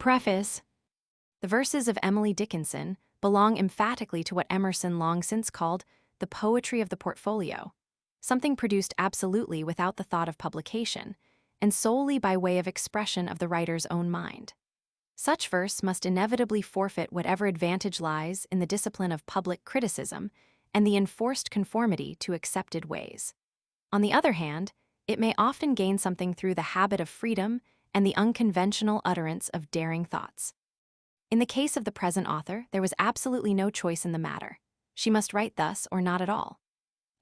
Preface. The verses of Emily Dickinson belong emphatically to what Emerson long since called the poetry of the portfolio, something produced absolutely without the thought of publication, and solely by way of expression of the writer's own mind. Such verse must inevitably forfeit whatever advantage lies in the discipline of public criticism and the enforced conformity to accepted ways. On the other hand, it may often gain something through the habit of freedom and the unconventional utterance of daring thoughts. In the case of the present author, there was absolutely no choice in the matter. She must write thus or not at all.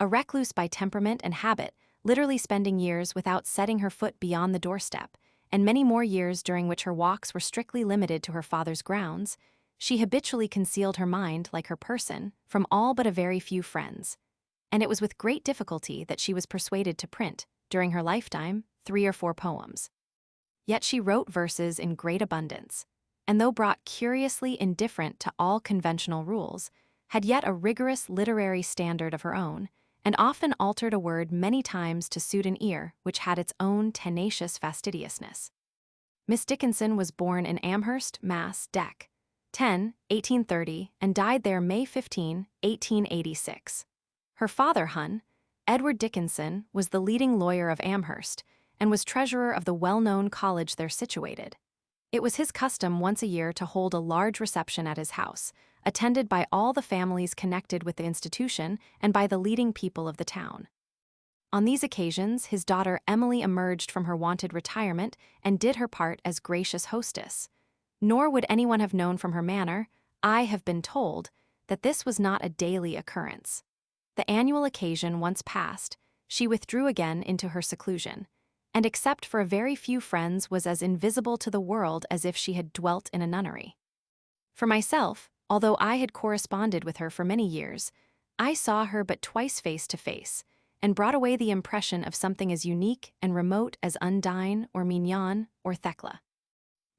A recluse by temperament and habit, literally spending years without setting her foot beyond the doorstep, and many more years during which her walks were strictly limited to her father's grounds, she habitually concealed her mind, like her person, from all but a very few friends. And it was with great difficulty that she was persuaded to print, during her lifetime, 3 or 4 poems. Yet she wrote verses in great abundance, and though brought curiously indifferent to all conventional rules, had yet a rigorous literary standard of her own, and often altered a word many times to suit an ear which had its own tenacious fastidiousness. Miss Dickinson was born in Amherst, Mass. Dec. 10, 1830, and died there May 15, 1886. Her father, Hon. Edward Dickinson, was the leading lawyer of Amherst, and was treasurer of the well-known college there situated. It was his custom once a year to hold a large reception at his house, attended by all the families connected with the institution and by the leading people of the town. On these occasions, his daughter Emily emerged from her wonted retirement and did her part as gracious hostess. Nor would anyone have known from her manner, I have been told, that this was not a daily occurrence. The annual occasion once passed, she withdrew again into her seclusion, and except for a very few friends was as invisible to the world as if she had dwelt in a nunnery. For myself, although I had corresponded with her for many years, I saw her but twice face to face, and brought away the impression of something as unique and remote as Undine or Mignon or Thecla.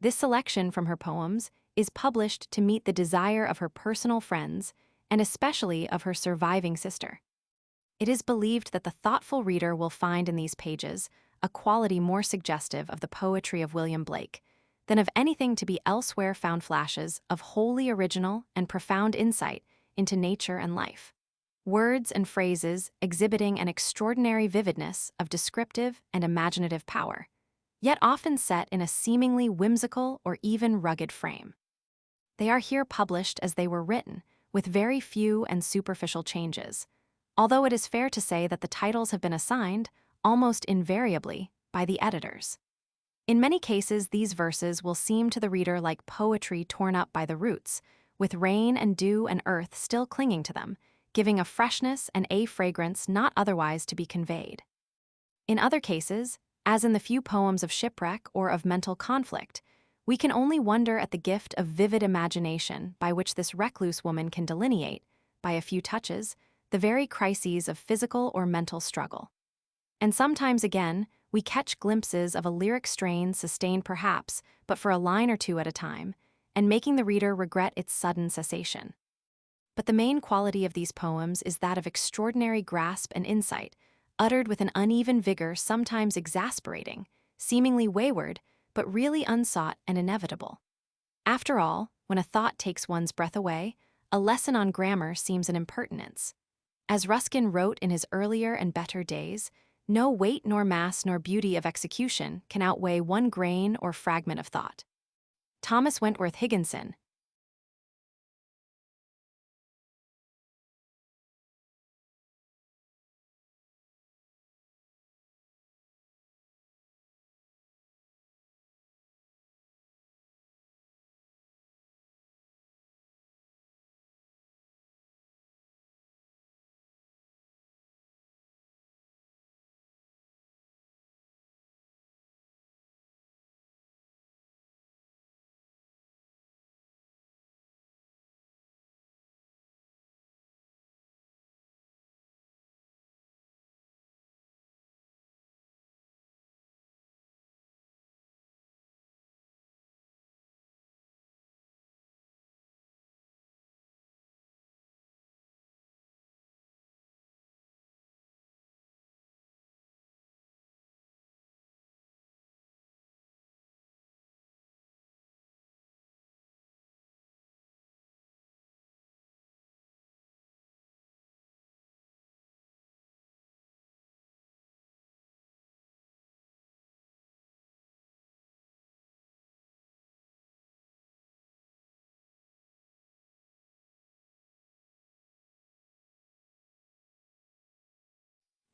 This selection from her poems is published to meet the desire of her personal friends, and especially of her surviving sister. It is believed that the thoughtful reader will find in these pages a quality more suggestive of the poetry of William Blake than of anything to be elsewhere found flashes of wholly original and profound insight into nature and life. Words and phrases exhibiting an extraordinary vividness of descriptive and imaginative power, yet often set in a seemingly whimsical or even rugged frame. They are here published as they were written, with very few and superficial changes, although it is fair to say that the titles have been assigned, almost invariably, by the editors. In many cases, these verses will seem to the reader like poetry torn up by the roots, with rain and dew and earth still clinging to them, giving a freshness and a fragrance not otherwise to be conveyed. In other cases, as in the few poems of shipwreck or of mental conflict, we can only wonder at the gift of vivid imagination by which this recluse woman can delineate, by a few touches, the very crises of physical or mental struggle. And sometimes again, we catch glimpses of a lyric strain sustained perhaps but for a line or two at a time, and making the reader regret its sudden cessation. But the main quality of these poems is that of extraordinary grasp and insight, uttered with an uneven vigor sometimes exasperating, seemingly wayward, but really unsought and inevitable. After all, when a thought takes one's breath away, a lesson on grammar seems an impertinence. As Ruskin wrote in his earlier and better days, no weight nor mass nor beauty of execution can outweigh one grain or fragment of thought. Thomas Wentworth Higginson,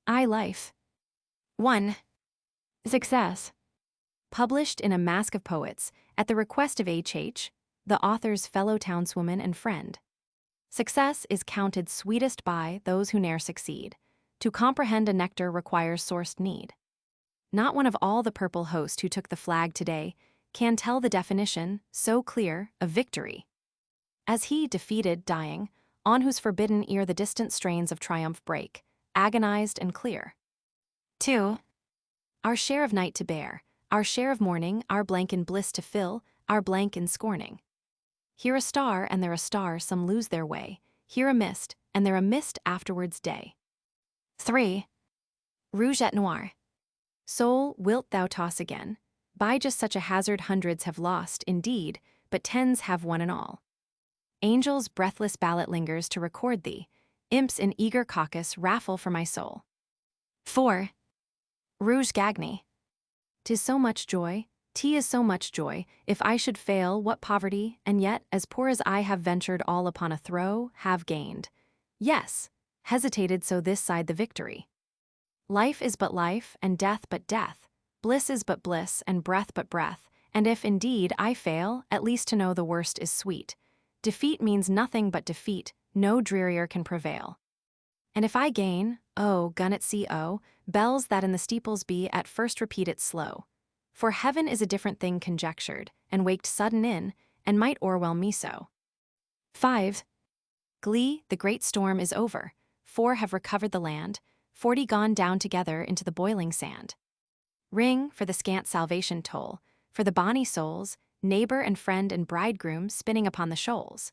Life. 1. Success. Published in A Mask of Poets, at the request of H., the author's fellow townswoman and friend. Success is counted sweetest by those who ne'er succeed. To comprehend a nectar requires sourced need. Not one of all the purple host who took the flag today can tell the definition, so clear, of victory. As he, defeated, dying, on whose forbidden ear the distant strains of triumph break, agonized and clear. 2. Our share of night to bear, our share of morning, our blank in bliss to fill, our blank in scorning. Here a star and there a star some lose their way, here a mist, and there a mist afterwards day. 3. Rouge et noir. Soul, wilt thou toss again? By just such a hazard hundreds have lost, indeed, but tens have won and all. Angels' breathless ballot lingers to record thee, imps in eager caucus raffle for my soul. 4. Rouge gagne. 'Tis so much joy, tea is so much joy, if I should fail, what poverty, and yet, as poor as I have ventured all upon a throw, have gained. Yes, hesitated so this side the victory. Life is but life, and death but death, bliss is but bliss, and breath but breath, and if indeed I fail, at least to know the worst is sweet. Defeat means nothing but defeat, no drearier can prevail. And if I gain, oh, gun at sea, oh, bells that in the steeples be at first repeat it slow. For heaven is a different thing conjectured, and waked sudden in, and might o'erwhelm me so. 5. Glee, the great storm is over, 4 have recovered the land, 40 gone down together into the boiling sand. Ring, for the scant salvation toll, for the bonny souls, neighbor and friend and bridegroom spinning upon the shoals.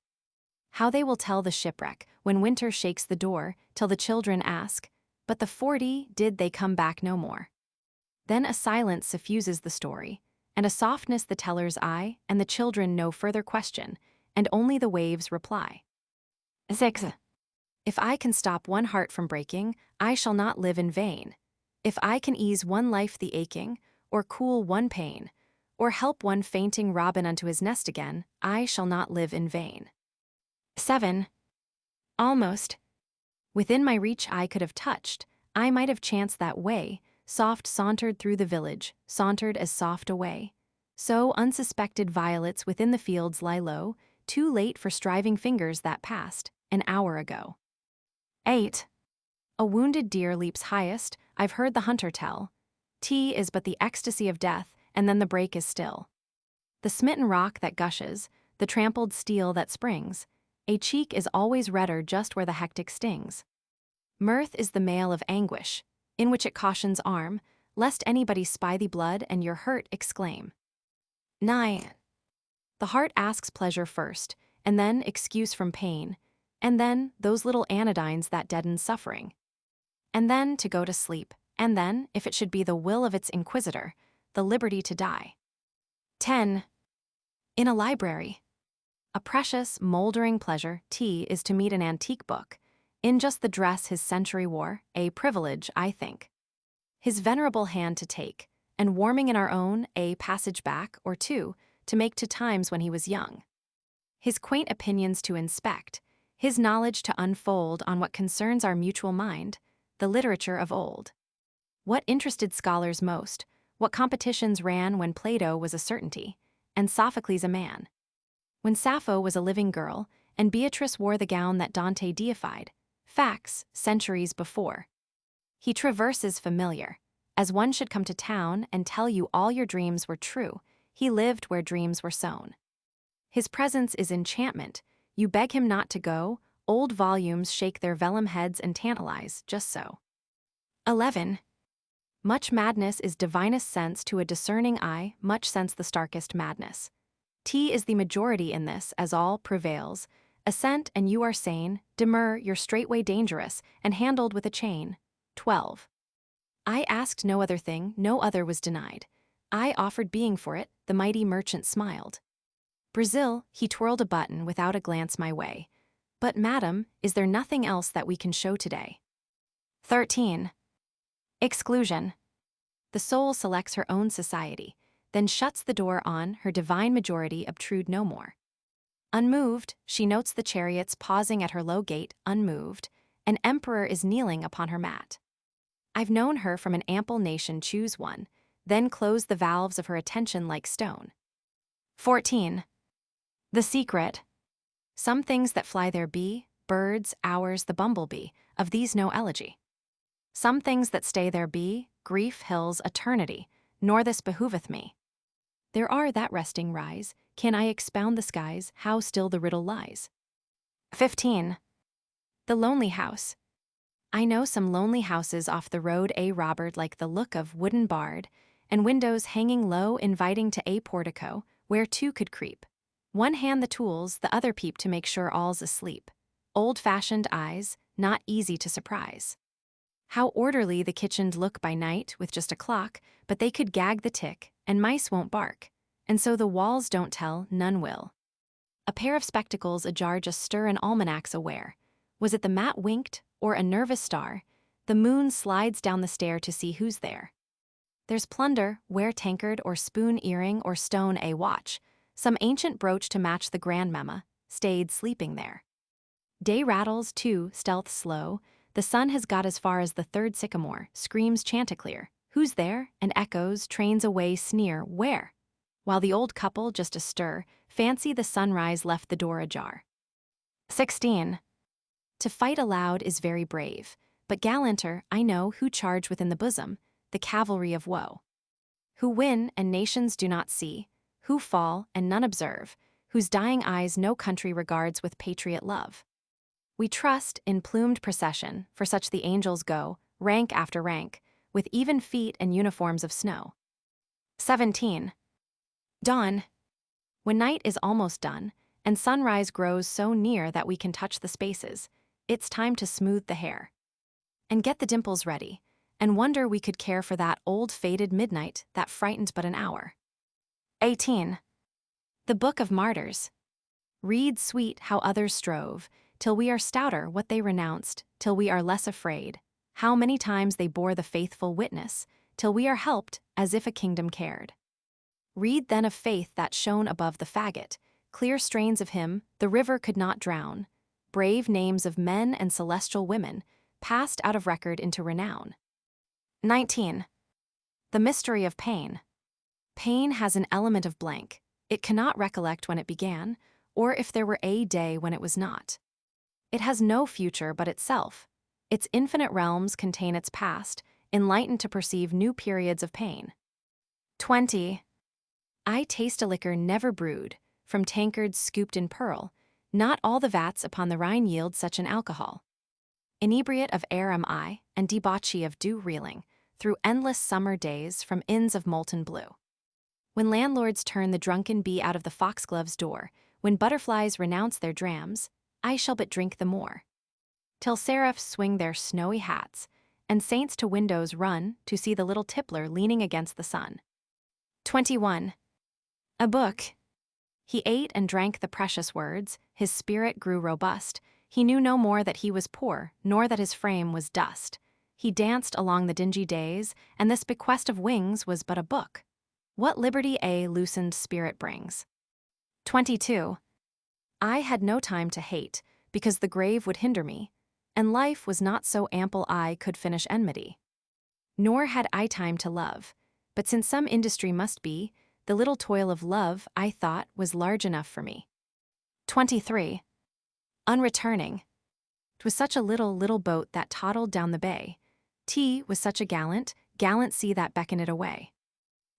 How they will tell the shipwreck, when winter shakes the door, till the children ask, but the 40, did they come back no more? Then a silence suffuses the story, and a softness the teller's eye, and the children no further question, and only the waves reply. 6. If I can stop one heart from breaking, I shall not live in vain. If I can ease one life the aching, or cool one pain, or help one fainting robin unto his nest again, I shall not live in vain. 7. Almost. Within my reach I could have touched, I might have chanced that way, soft sauntered through the village, sauntered as soft away. So unsuspected violets within the fields lie low, too late for striving fingers that passed, an hour ago. 8. A wounded deer leaps highest, I've heard the hunter tell. Tea is but the ecstasy of death, and then the break is still. The smitten rock that gushes, the trampled steel that springs, a cheek is always redder just where the hectic stings. Mirth is the mail of anguish, in which it cautions arm, lest anybody spy thee blood and your hurt exclaim. 9. The heart asks pleasure first, and then excuse from pain, and then those little anodynes that deaden suffering. And then to go to sleep, and then, if it should be the will of its inquisitor, the liberty to die. 10. In a library. A precious, moldering pleasure, tea, is to meet an antique book, in just the dress his century wore, a privilege, I think. His venerable hand to take, and warming in our own, a passage back, or two, to make to times when he was young. His quaint opinions to inspect, his knowledge to unfold on what concerns our mutual mind, the literature of old. What interested scholars most, what competitions ran when Plato was a certainty, and Sophocles a man. When Sappho was a living girl, and Beatrice wore the gown that Dante deified, facts, centuries before. He traverses familiar, as one should come to town and tell you all your dreams were true, he lived where dreams were sown. His presence is enchantment, you beg him not to go, old volumes shake their vellum heads and tantalize, just so. 11. Much madness is divinest sense to a discerning eye, much sense the starkest madness. Tea is the majority in this, as all prevails. Assent and you are sane, demur you're straightway dangerous, and handled with a chain. 12. I asked no other thing, no other was denied. I offered being for it, the mighty merchant smiled. Brazil, he twirled a button without a glance my way. But madam, is there nothing else that we can show today? 13. Exclusion. The soul selects her own society, then shuts the door on her divine majority obtrude no more. Unmoved, she notes the chariots pausing at her low gate, unmoved. An emperor is kneeling upon her mat. I've known her from an ample nation choose one, then close the valves of her attention like stone. 14. The secret. Some things that fly there be, birds, ours, the bumblebee, of these no elegy. Some things that stay there be, grief, hills, eternity, nor this behoveth me. There are that resting rise, can I expound the skies, how still the riddle lies. 15. The lonely house. I know some lonely houses off the road, a Robert, like the look of wooden barred, and windows hanging low, inviting to a portico, where two could creep. One hand the tools, the other peep to make sure all's asleep. Old-fashioned eyes, not easy to surprise. How orderly the kitchen'd look by night, with just a clock, but they could gag the tick, and mice won't bark, and so the walls don't tell, none will. A pair of spectacles ajar just stir an almanac's aware. Was it the mat winked, or a nervous star? The moon slides down the stair to see who's there. There's plunder, where tankard or spoon earring or stone a watch, some ancient brooch to match the grandmamma, stayed sleeping there. Day rattles, too, stealth slow, the sun has got as far as the third sycamore, screams chanticleer, who's there? And echoes, trains away, sneer, where? While the old couple, just astir, fancy the sunrise left the door ajar. 16. To fight aloud is very brave, but gallanter, I know, who charge within the bosom, the cavalry of woe. Who win, and nations do not see, who fall, and none observe, whose dying eyes no country regards with patriot love. We trust, in plumed procession, for such the angels go, rank after rank, with even feet and uniforms of snow. 17. Dawn. When night is almost done, and sunrise grows so near that we can touch the spaces, it's time to smooth the hair. And get the dimples ready, and wonder we could care for that old faded midnight that frightened but an hour. 18. The Book of Martyrs. Read sweet how others strove, till we are stouter what they renounced, till we are less afraid, how many times they bore the faithful witness, till we are helped as if a kingdom cared. Read then of faith that shone above the faggot, clear strains of hymn the river could not drown, brave names of men and celestial women, passed out of record into renown. 19. The mystery of pain. Pain has an element of blank. It cannot recollect when it began, or if there were a day when it was not. It has no future but itself. Its infinite realms contain its past, enlightened to perceive new periods of pain. 20. I taste a liquor never brewed, from tankards scooped in pearl, not all the vats upon the Rhine yield such an alcohol. Inebriate of air am I, and debauchee of dew reeling, through endless summer days from inns of molten blue. When landlords turn the drunken bee out of the foxglove's door, when butterflies renounce their drams, I shall but drink the more. Till seraphs swing their snowy hats, and saints to windows run to see the little tippler leaning against the sun. 21. A book. He ate and drank the precious words, his spirit grew robust, he knew no more that he was poor, nor that his frame was dust. He danced along the dingy days, and this bequest of wings was but a book. What liberty a loosened spirit brings. 22. I had no time to hate, because the grave would hinder me, and life was not so ample I could finish enmity. Nor had I time to love, but since some industry must be, the little toil of love, I thought, was large enough for me. 23. Unreturning. 'Twas such a little boat that toddled down the bay. T was such a gallant sea that beckoned it away.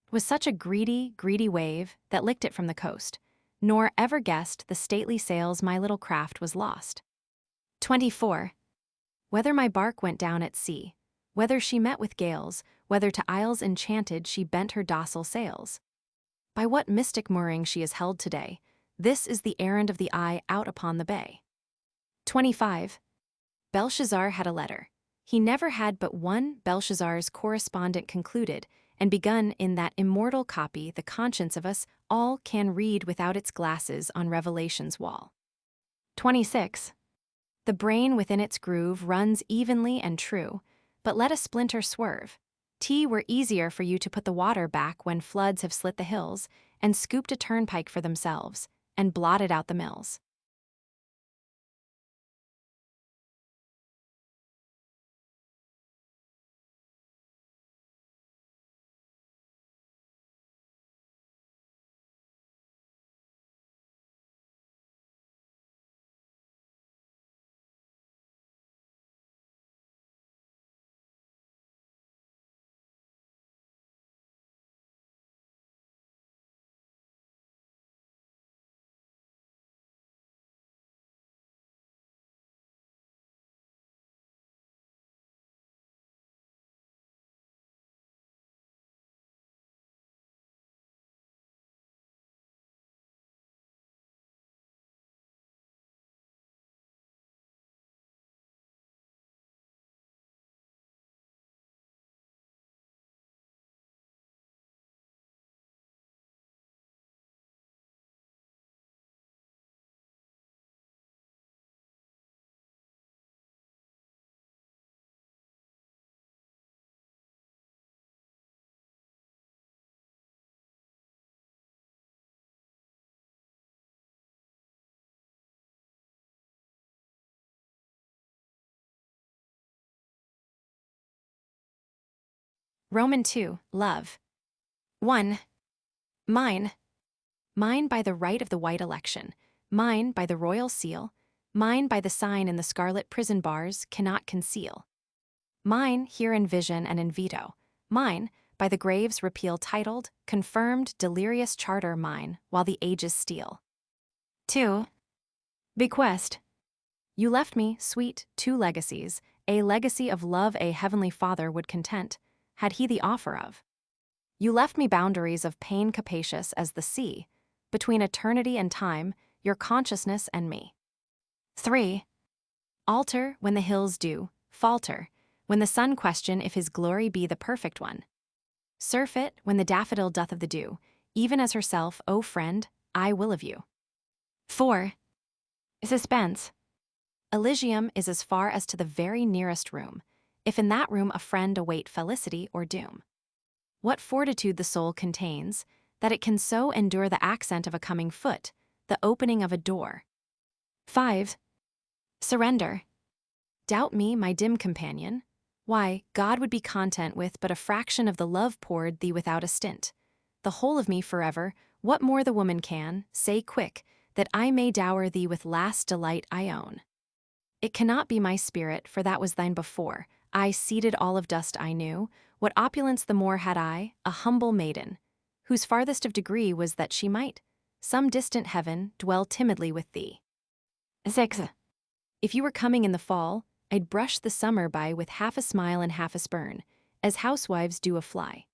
'Was such a greedy wave that licked it from the coast, nor ever guessed the stately sails my little craft was lost. 24. Whether my bark went down at sea, whether she met with gales, whether to isles enchanted she bent her docile sails. By what mystic mooring she is held today, this is the errand of the eye out upon the bay. 25. Belshazzar had a letter. He never had but one. Belshazzar's correspondent concluded, and begun in that immortal copy the conscience of us all can read without its glasses on Revelation's wall. 26. The brain within its groove runs evenly and true, but let a splinter swerve. T were easier for you to put the water back when floods have slit the hills, and scooped a turnpike for themselves, and blotted out the mills. Roman 2, love. 1. Mine. Mine by the right of the white election, mine by the royal seal, mine by the sign in the scarlet prison bars cannot conceal. Mine here in vision and in veto, mine by the grave's repeal titled, confirmed delirious charter mine while the ages steal. 2. Bequest. You left me, sweet, 2 legacies, a legacy of love a heavenly Father would content, had he the offer of. You left me boundaries of pain capacious as the sea, between eternity and time, your consciousness and me. 3. Alter when the hills do, falter, when the sun question if his glory be the perfect one. Surfeit when the daffodil doth of the dew, even as herself, O friend, I will of you. 4. Suspense. Elysium is as far as to the very nearest room, if in that room a friend await felicity or doom. What fortitude the soul contains, that it can so endure the accent of a coming foot, the opening of a door. 5. Surrender. Doubt me, my dim companion? Why, God would be content with but a fraction of the love poured thee without a stint. The whole of me forever, what more the woman can, say quick, that I may dower thee with last delight I own. It cannot be my spirit, for that was thine before. I seeded all of dust I knew, what opulence the more had I, a humble maiden, whose farthest of degree was that she might, some distant heaven, dwell timidly with thee. 6. If you were coming in the fall, I'd brush the summer by with half a smile and half a spurn, as housewives do a fly.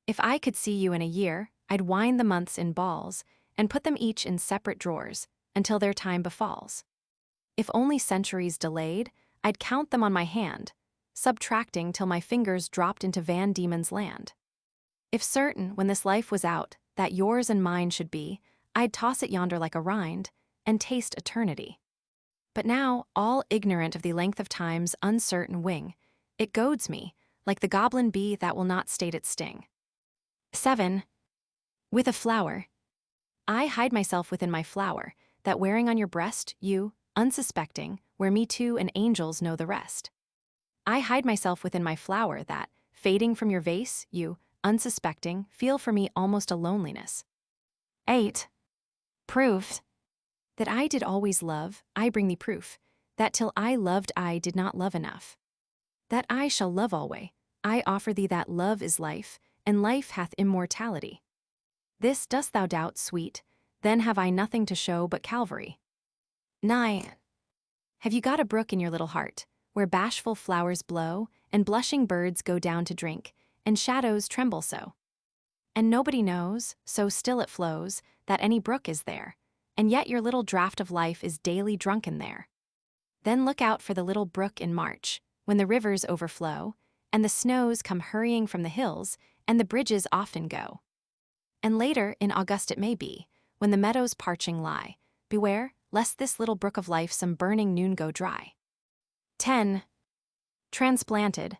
If I could see you in a year, I'd wind the months in balls, and put them each in separate drawers, until their time befalls. If only centuries delayed, I'd count them on my hand, subtracting till my fingers dropped into Van Diemen's land. If certain, when this life was out, that yours and mine should be, I'd toss it yonder like a rind, and taste eternity. But now, all ignorant of the length of time's uncertain wing, it goads me, like the goblin bee that will not state its sting. 7. With a flower. I hide myself within my flower, that wearing on your breast, you, unsuspecting, where me too and angels know the rest. I hide myself within my flower that, fading from your vase, you, unsuspecting, feel for me almost a loneliness. 8. Proof. That I did always love, I bring thee proof, that till I loved I did not love enough. That I shall love alway, I offer thee that love is life, and life hath immortality. This dost thou doubt, sweet, then have I nothing to show but Calvary. 9. Have you got a brook in your little heart, where bashful flowers blow, and blushing birds go down to drink, and shadows tremble so? And nobody knows, so still it flows, that any brook is there, and yet your little draught of life is daily drunken there. Then look out for the little brook in March, when the rivers overflow, and the snows come hurrying from the hills, and the bridges often go. And later, in August it may be, when the meadows parching lie, beware, lest this little brook of life some burning noon go dry. 10. Transplanted.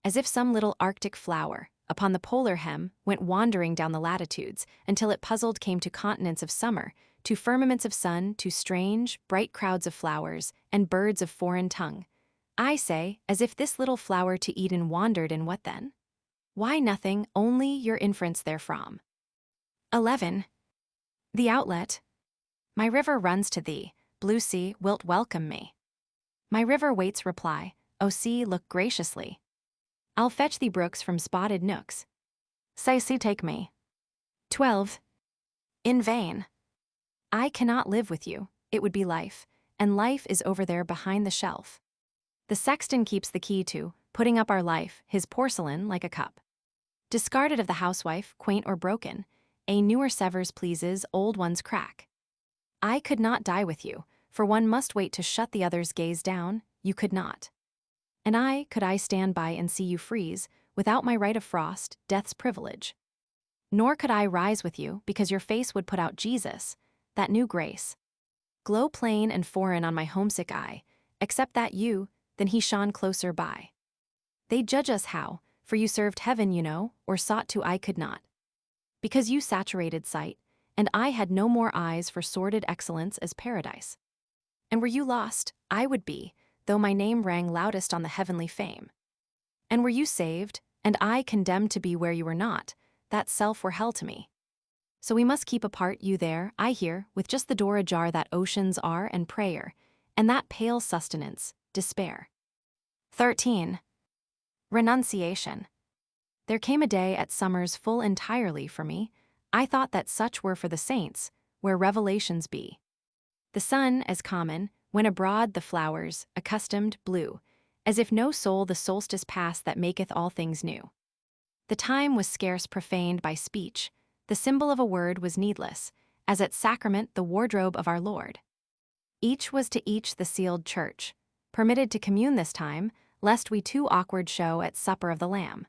As if some little Arctic flower, upon the polar hem, went wandering down the latitudes, until it puzzled came to continents of summer, to firmaments of sun, to strange, bright crowds of flowers, and birds of foreign tongue. I say, as if this little flower to Eden wandered in what then? Why nothing, only your inference therefrom. 11. The outlet. My river runs to thee, blue sea, wilt welcome me. My river waits reply, O sea, look graciously. I'll fetch thee brooks from spotted nooks. Say, sea, take me. 12. In vain. I cannot live with you, it would be life, and life is over there behind the shelf. The sexton keeps the key to, putting up our life, his porcelain like a cup. Discarded of the housewife, quaint or broken, a newer severs pleases, old ones crack. I could not die with you, for one must wait to shut the other's gaze down, you could not. And could I stand by and see you freeze, without my right of frost, death's privilege. Nor could I rise with you, because your face would put out Jesus, that new grace. Glow plain and foreign on my homesick eye, except that you, then he shone closer by. They judge us how, for you served heaven, you know, or sought to I could not. Because you saturated sight, and I had no more eyes for sordid excellence as paradise. And were you lost, I would be, though my name rang loudest on the heavenly fame. And were you saved, and I condemned to be where you were not, that self were hell to me. So we must keep apart, you there, I here, with just the door ajar that oceans are and prayer, and that pale sustenance, despair. 13. Renunciation. There came a day at summers full entirely for me. I thought that such were for the saints, where revelations be. The sun, as common, when abroad the flowers, accustomed, blew, as if no soul the solstice passed that maketh all things new. The time was scarce profaned by speech, the symbol of a word was needless, as at sacrament the wardrobe of our Lord. Each was to each the sealed church, permitted to commune this time, lest we too awkward show at supper of the Lamb.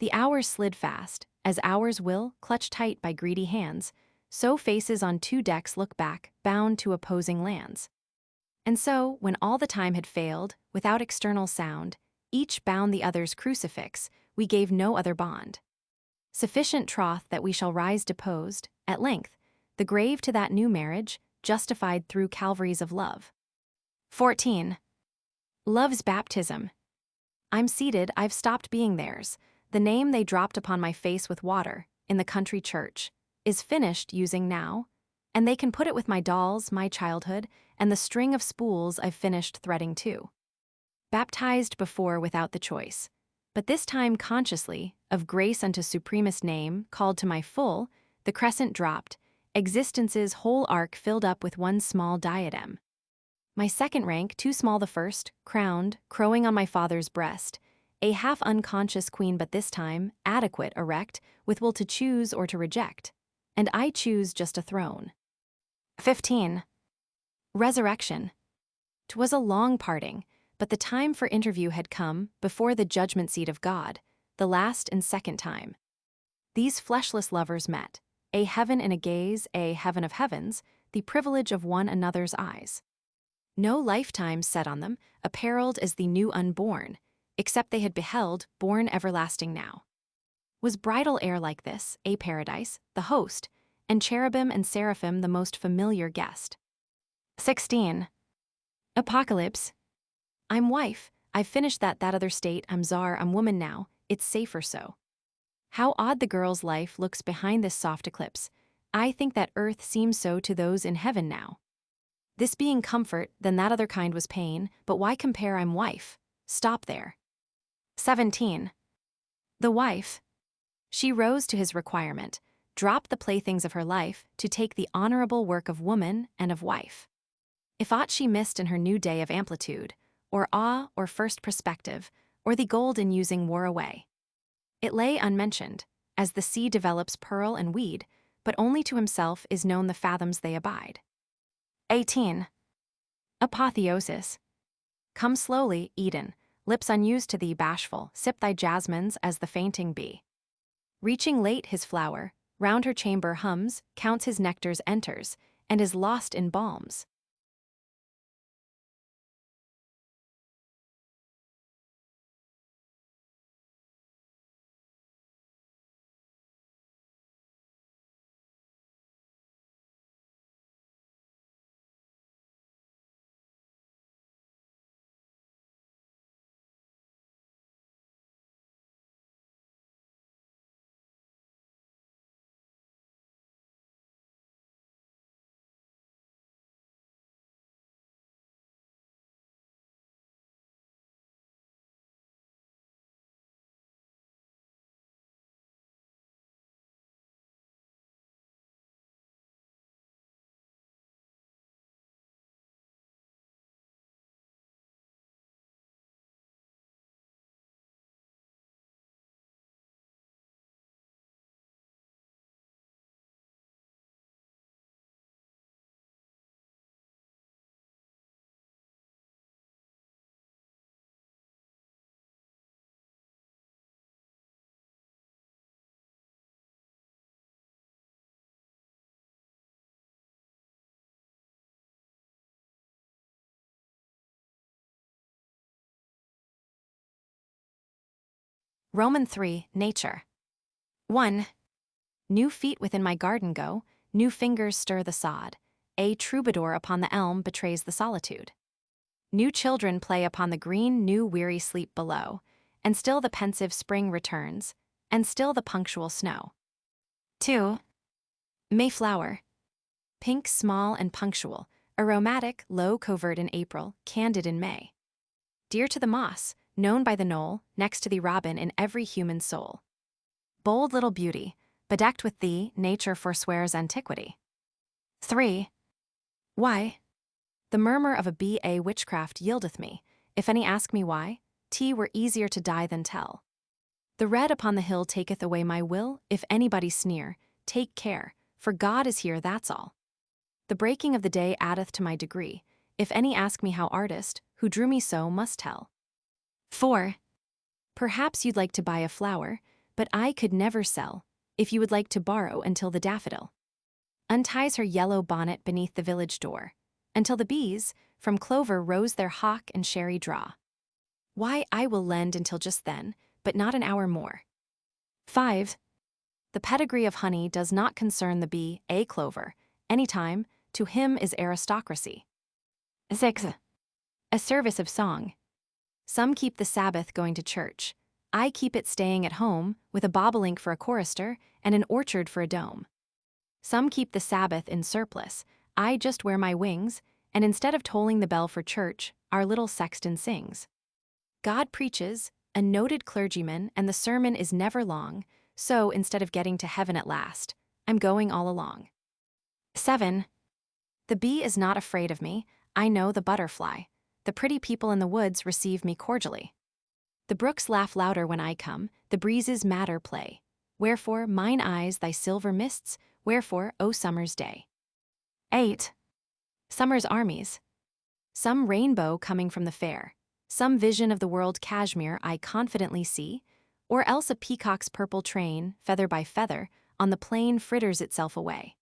The hours slid fast, as hours will, clutched tight by greedy hands, so faces on two decks look back, bound to opposing lands. And so, when all the time had failed, without external sound, each bound the other's crucifix, we gave no other bond. Sufficient troth that we shall rise deposed, at length, the grave to that new marriage, justified through Calvaries of love. 14. Love's baptism. I'm seated, I've stopped being theirs. The name they dropped upon my face with water, in the country church, is finished using now, and they can put it with my dolls, my childhood, and the string of spools I've finished threading too. Baptized before without the choice, but this time consciously, of grace unto supremest name, called to my full, the crescent dropped, existence's whole arc filled up with one small diadem. My second rank, too small the first, crowned, crowing on my father's breast, a half-unconscious queen but this time, adequate, erect, with will to choose or to reject, and I choose just a throne. 15. Resurrection. 'Twas a long parting, but the time for interview had come, before the judgment seat of God, the last and second time. These fleshless lovers met, a heaven in a gaze, a heaven of heavens, the privilege of one another's eyes. No lifetime set on them, apparelled as the new unborn, except they had beheld, born everlasting now. Was bridal air like this, a paradise, the host, and cherubim and seraphim the most familiar guest? 16. Apocalypse. I'm wife, I've finished that other state, I'm czar, I'm woman now, it's safer so. How odd the girl's life looks behind this soft eclipse. I think that earth seems so to those in heaven now. This being comfort, then that other kind was pain, but why compare, I'm wife? Stop there. 17. The wife. She rose to his requirement, dropped the playthings of her life to take the honorable work of woman and of wife. If aught she missed in her new day of amplitude, or awe or first perspective, or the gold in using wore away. It lay unmentioned, as the sea develops pearl and weed, but only to himself is known the fathoms they abide. 18. Apotheosis. Come slowly, Eden, lips unused to thee bashful, sip thy jasmines as the fainting bee. Reaching late his flower, round her chamber hums, counts his nectars enters, and is lost in balms. Roman 3, Nature. 1. New feet within my garden go, new fingers stir the sod. A troubadour upon the elm betrays the solitude. New children play upon the green, new weary sleep below, and still the pensive spring returns, and still the punctual snow. 2. Mayflower. Pink, small, and punctual, aromatic, low covert in April, candid in May. Dear to the moss, known by the knoll, next to the robin in every human soul. Bold little beauty, bedecked with thee, nature forswears antiquity. 3. Why? The murmur of a bee a witchcraft yieldeth me, if any ask me why, were easier to die than tell. The red upon the hill taketh away my will, if anybody sneer, take care, for God is here, that's all. The breaking of the day addeth to my degree, if any ask me how artist, who drew me so, must tell. 4. Perhaps you'd like to buy a flower, but I could never sell, if you would like to borrow until the daffodil unties her yellow bonnet beneath the village door, until the bees, from clover rose their hawk and sherry draw. Why, I will lend until just then, but not an hour more. 5. The pedigree of honey does not concern the bee, a clover, any time, to him is aristocracy. 6. A service of song. Some keep the Sabbath going to church. I keep it staying at home, with a bobolink for a chorister and an orchard for a dome. Some keep the Sabbath in surplice. I just wear my wings, and instead of tolling the bell for church, our little sexton sings. God preaches, a noted clergyman, and the sermon is never long, so instead of getting to heaven at last, I'm going all along. 7. The bee is not afraid of me, I know the butterfly. The pretty people in the woods receive me cordially. The brooks laugh louder when I come, the breezes madder play. Wherefore, mine eyes thy silver mists, wherefore, O summer's day. 8. Summer's armies. Some rainbow coming from the fair, some vision of the world cashmere I confidently see, or else a peacock's purple train, feather by feather, on the plain fritters itself away.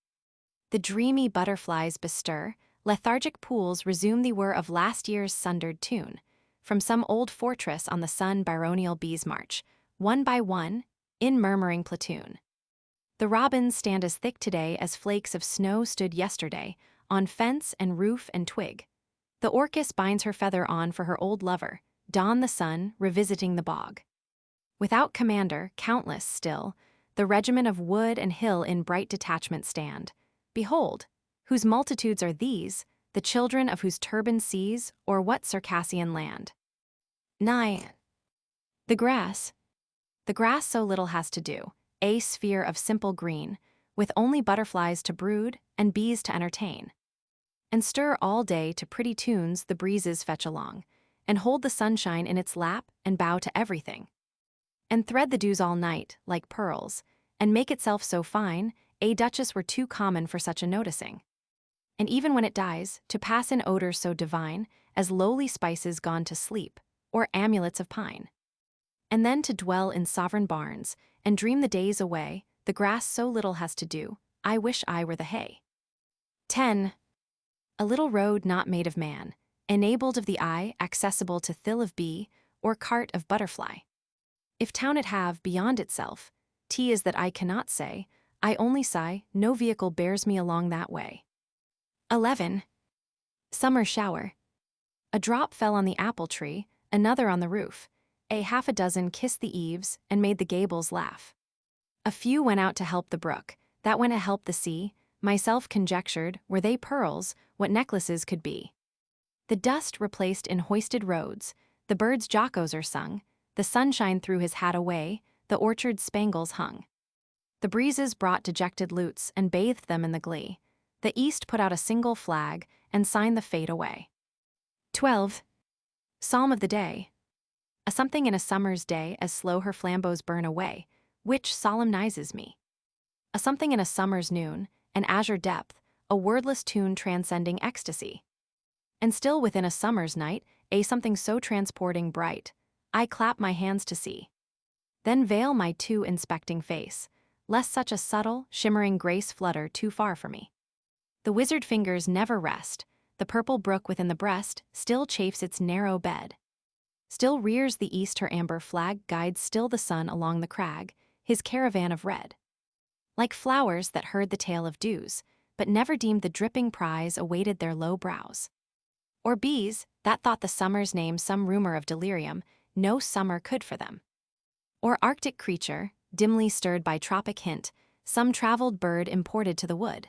The dreamy butterflies bestir, lethargic pools resume the whir of last year's sundered tune. From some old fortress on the sun baronial bees march, one by one, in murmuring platoon. The robins stand as thick today as flakes of snow stood yesterday, on fence and roof and twig. The orchis binds her feather on for her old lover, dawn the sun, revisiting the bog. Without commander, countless still, the regiment of wood and hill in bright detachment stand. Behold, whose multitudes are these, the children of whose turban seas, or what Circassian land? 9. The grass. The grass so little has to do, a sphere of simple green, with only butterflies to brood and bees to entertain. And stir all day to pretty tunes the breezes fetch along, and hold the sunshine in its lap and bow to everything. And thread the dews all night, like pearls, and make itself so fine, a duchess were too common for such a noticing. And even when it dies, to pass in odor so divine, as lowly spices gone to sleep, or amulets of pine. And then to dwell in sovereign barns, and dream the days away, the grass so little has to do, I wish I were the hay. 10. A little road not made of man, enabled of the eye, accessible to thill of bee, or cart of butterfly. If town it have beyond itself, is that I cannot say, I only sigh, no vehicle bears me along that way. 11. Summer shower. A drop fell on the apple tree, another on the roof. Half a dozen kissed the eaves and made the gables laugh. A few went out to help the brook, that went to help the sea. Myself conjectured, were they pearls, what necklaces could be. The dust replaced in hoisted roads, the birds' jocos are sung, the sunshine threw his hat away, the orchard spangles hung. The breezes brought dejected lutes and bathed them in the glee. The east put out a single flag and signed the fate away. 12. Psalm of the day. A something in a summer's day as slow her flambeaux burn away, which solemnizes me. A something in a summer's noon, an azure depth, a wordless tune transcending ecstasy. And still within a summer's night, a something so transporting bright, I clap my hands to see. Then veil my too inspecting face, lest such a subtle, shimmering grace flutter too far for me. The wizard fingers never rest, the purple brook within the breast still chafes its narrow bed. Still rears the east her amber flag, guides still the sun along the crag, his caravan of red. Like flowers that heard the tale of dews, but never deemed the dripping prize awaited their low brows. Or bees, that thought the summer's name some rumor of delirium, no summer could for them. Or Arctic creature, dimly stirred by tropic hint, some traveled bird imported to the wood.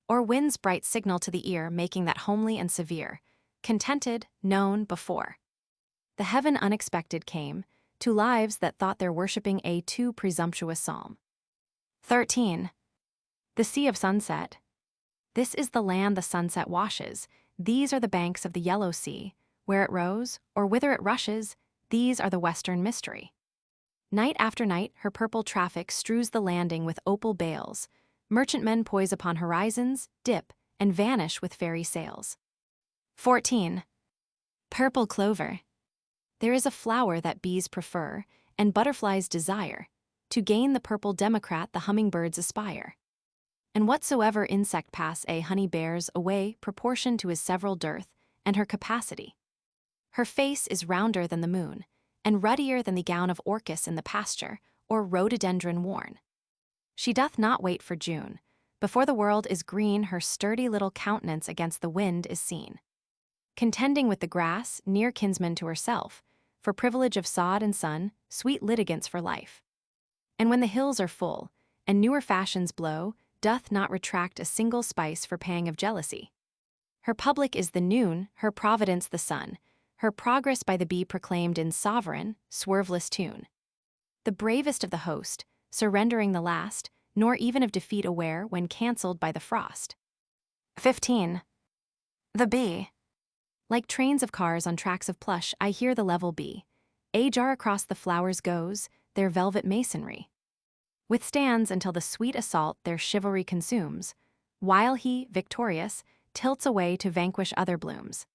Or wind's bright signal to the ear making that homely and severe, contented, known before. The heaven unexpected came, to lives that thought their worshipping a too presumptuous psalm. 13. The sea of sunset. This is the land the sunset washes, these are the banks of the yellow sea, where it rose, or whither it rushes, these are the western mystery. Night after night her purple traffic strews the landing with opal bales, merchantmen poise upon horizons, dip, and vanish with fairy sails. 14. Purple clover. There is a flower that bees prefer, and butterflies desire. To gain the purple democrat the hummingbirds aspire. And whatsoever insect pass a honey bears away proportion to his several dearth, and her capacity. Her face is rounder than the moon, and ruddier than the gown of orchis in the pasture, or rhododendron worn. She doth not wait for June. Before the world is green her sturdy little countenance against the wind is seen. Contending with the grass, near kinsman to herself, for privilege of sod and sun, sweet litigants for life. And when the hills are full, and newer fashions blow, doth not retract a single spice for pang of jealousy. Her public is the noon, her providence the sun, her progress by the bee proclaimed in sovereign, swerveless tune. The bravest of the host, surrendering the last, nor even of defeat aware when cancelled by the frost. 15. The bee. Like trains of cars on tracks of plush, I hear the level bee. Ajar across the flowers goes, their velvet masonry. Withstands until the sweet assault their chivalry consumes, while he, victorious, tilts away to vanquish other blooms.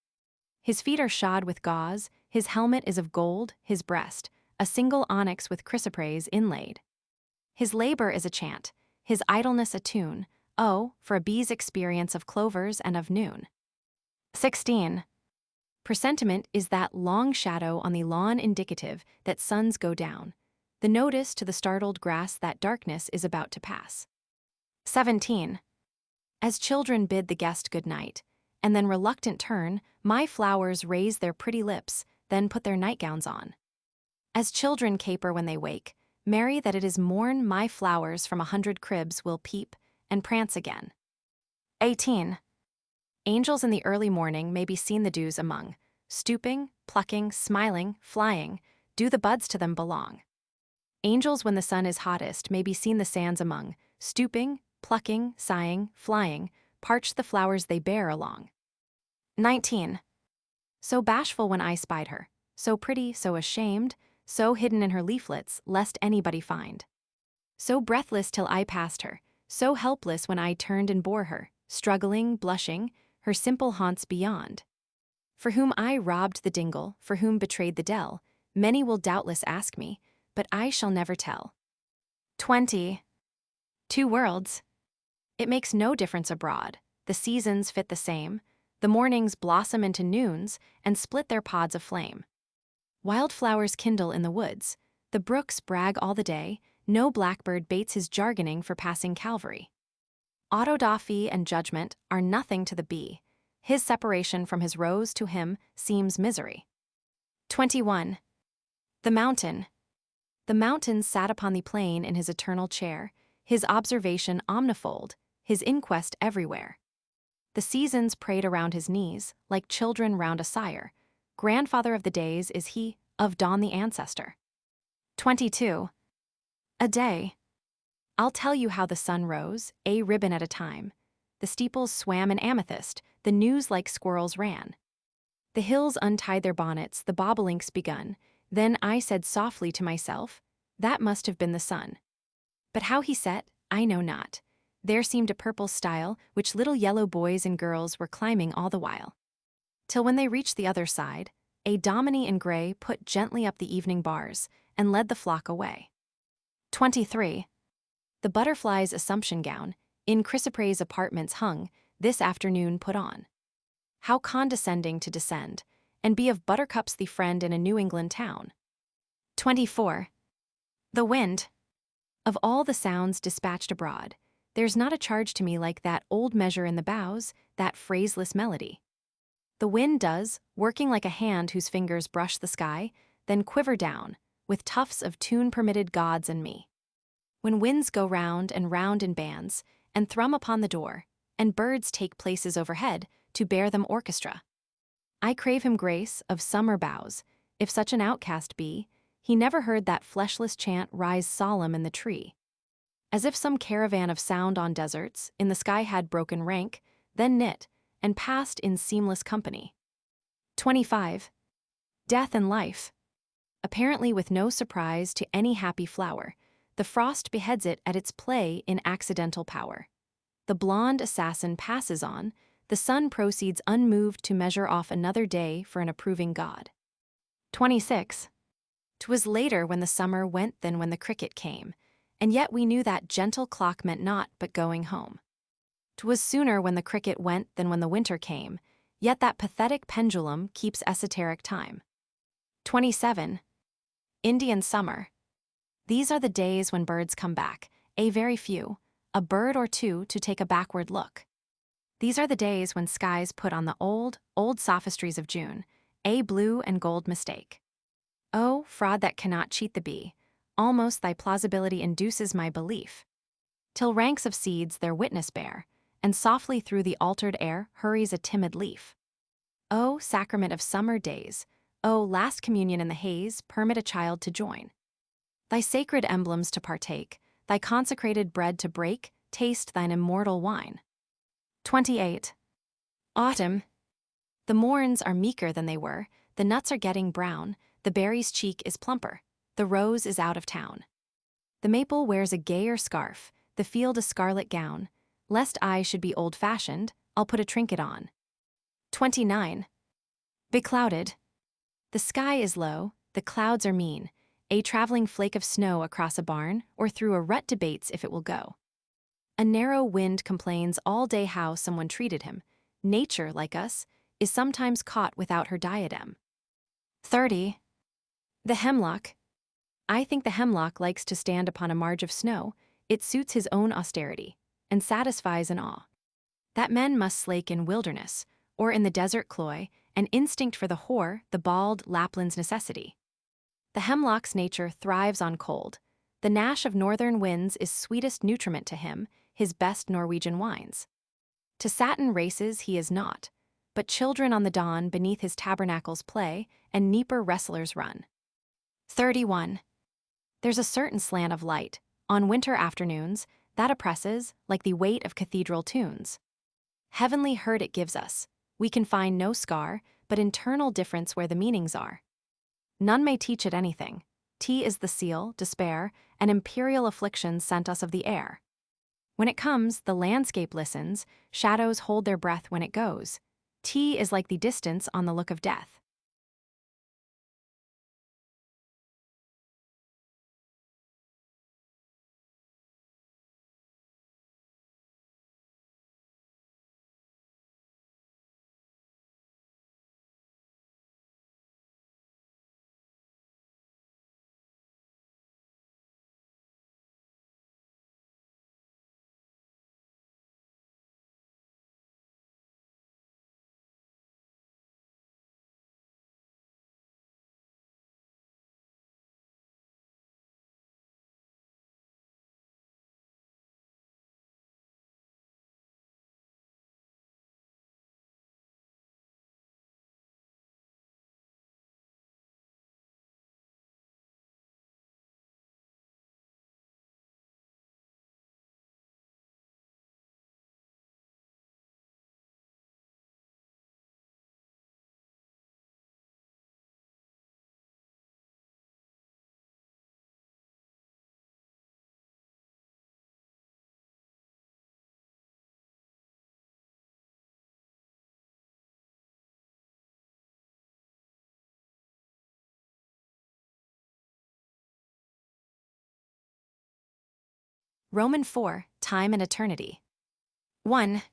His feet are shod with gauze, his helmet is of gold, his breast, a single onyx with chrysoprase inlaid. His labor is a chant, his idleness a tune, oh, for a bee's experience of clovers and of noon. 16. Presentiment is that long shadow on the lawn indicative that suns go down, the notice to the startled grass that darkness is about to pass. 17. As children bid the guest good night, and then reluctant turn, my flowers raise their pretty lips, then put their nightgowns on. As children caper when they wake, merry that it is morn, my flowers from 100 cribs will peep and prance again. 18. Angels in the early morning may be seen the dews among, stooping, plucking, smiling, flying, do the buds to them belong. Angels when the sun is hottest may be seen the sands among, stooping, plucking, sighing, flying, parch the flowers they bear along. 19. So bashful when I spied her, so pretty, so ashamed, so hidden in her leaflets, lest anybody find. So breathless till I passed her, so helpless when I turned and bore her, struggling, blushing, her simple haunts beyond. For whom I robbed the dingle, for whom betrayed the dell, many will doubtless ask me, but I shall never tell. 20. Two worlds. It makes no difference abroad, the seasons fit the same, the mornings blossom into noons and split their pods of flame. Wildflowers kindle in the woods, the brooks brag all the day, no blackbird baits his jargoning for passing Calvary. Autodafy and judgment are nothing to the bee, his separation from his rose to him seems misery. 21. The mountain. The mountain sat upon the plain in his eternal chair, his observation omnifold, his inquest everywhere. The seasons prayed around his knees, like children round a sire. Grandfather of the days is he, of dawn the ancestor. 22. A day. I'll tell you how the sun rose, a ribbon at a time. The steeples swam in amethyst, the news like squirrels ran. The hills untied their bonnets, the bobolinks begun. Then I said softly to myself, that must have been the sun. But how he set, I know not. There seemed a purple stile, which little yellow boys and girls were climbing all the while. Till when they reached the other side, a dominie in gray put gently up the evening bars, and led the flock away. 23. The butterfly's assumption gown, in chrysoprase apartments hung, this afternoon put on. How condescending to descend, and be of buttercups the friend in a New England town. 24. The wind. Of all the sounds dispatched abroad, there's not a charge to me like that old measure in the boughs, that phraseless melody. The wind does, working like a hand whose fingers brush the sky, then quiver down, with tufts of tune-permitted gods and me. When winds go round and round in bands, and thrum upon the door, and birds take places overhead, to bear them orchestra. I crave him grace of summer boughs, if such an outcast be, he never heard that fleshless chant rise solemn in the tree. As if some caravan of sound on deserts, in the sky had broken rank, then knit, and passed in seamless company. 25. Death and life. Apparently with no surprise to any happy flower, the frost beheads it at its play in accidental power. The blonde assassin passes on, the sun proceeds unmoved to measure off another day for an approving god. 26. 'Twas later when the summer went than when the cricket came, and yet we knew that gentle clock meant naught but going home. 'Twas sooner when the cricket went than when the winter came, yet that pathetic pendulum keeps esoteric time. 27. Indian summer. These are the days when birds come back, a very few, a bird or two to take a backward look. These are the days when skies put on the old sophistries of June, a blue and gold mistake. Oh, fraud that cannot cheat the bee, almost thy plausibility induces my belief. Till ranks of seeds their witness bear, and softly through the altered air hurries a timid leaf. Oh, sacrament of summer days, oh, last communion in the haze, permit a child to join. Thy sacred emblems to partake, thy consecrated bread to break, taste thine immortal wine. 28. Autumn. The morns are meeker than they were, the nuts are getting brown, the berry's cheek is plumper, the rose is out of town. The maple wears a gayer scarf, the field a scarlet gown, lest I should be old-fashioned, I'll put a trinket on. 29. Beclouded. The sky is low, the clouds are mean, a traveling flake of snow across a barn or through a rut debates if it will go. A narrow wind complains all day how someone treated him. Nature, like us, is sometimes caught without her diadem. 30. The hemlock. I think the hemlock likes to stand upon a marge of snow, it suits his own austerity, and satisfies an awe. That men must slake in wilderness, or in the desert cloy, an instinct for the hoar, the bald Lapland's necessity. The hemlock's nature thrives on cold. The gnash of northern winds is sweetest nutriment to him, his best Norwegian wines. To satin races he is not, but children on the dawn beneath his tabernacles play, and Dnieper wrestlers run. 31. There's a certain slant of light, on winter afternoons, that oppresses, like the weight of cathedral tunes. Heavenly hurt it gives us, we can find no scar, but internal difference where the meanings are. None may teach it anything. Tea is the seal, despair, and imperial affliction sent us of the air. When it comes, the landscape listens, shadows hold their breath when it goes. Tea is like the distance on the look of death. Roman 4, Time and Eternity. 1.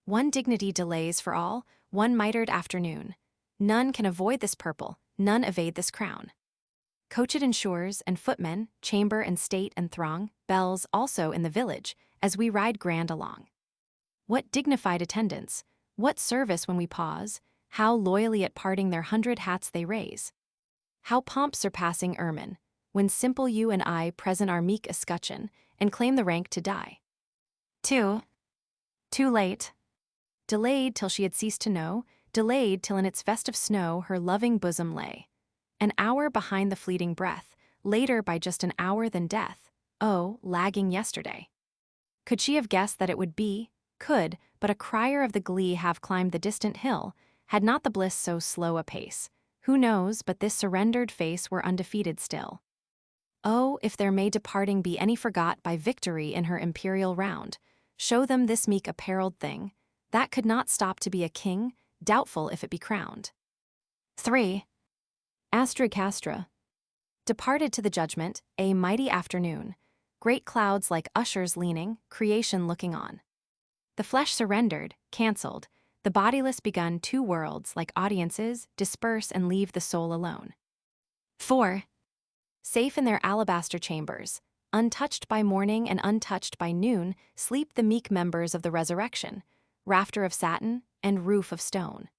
One dignity delays for all, one mitred afternoon. None can avoid this purple, none evade this crown. Coached ensures, and footmen, chamber and state and throng, bells also in the village, as we ride grand along. What dignified attendance, what service when we pause, how loyally at parting their 100 hats they raise. How pomp surpassing ermine, when simple you and I present our meek escutcheon, and claim the rank to die. 2. Too late. Delayed till she had ceased to know, delayed till in its vest of snow her loving bosom lay. An hour behind the fleeting breath, later by just an hour than death, oh, lagging yesterday. Could she have guessed that it would be, could but a crier of the glee have climbed the distant hill, had not the bliss so slow a pace, who knows but this surrendered face were undefeated still. Oh, if there may departing be any forgot by victory in her imperial round, show them this meek apparelled thing, that could not stop to be a king, doubtful if it be crowned. 3. Castra. Departed to the judgment, a mighty afternoon, great clouds like ushers leaning, creation looking on. The flesh surrendered, cancelled, the bodiless begun 2 worlds like audiences disperse and leave the soul alone. 4. Safe in their alabaster chambers, untouched by morning and untouched by noon, sleep the meek members of the resurrection, rafter of satin and roof of stone.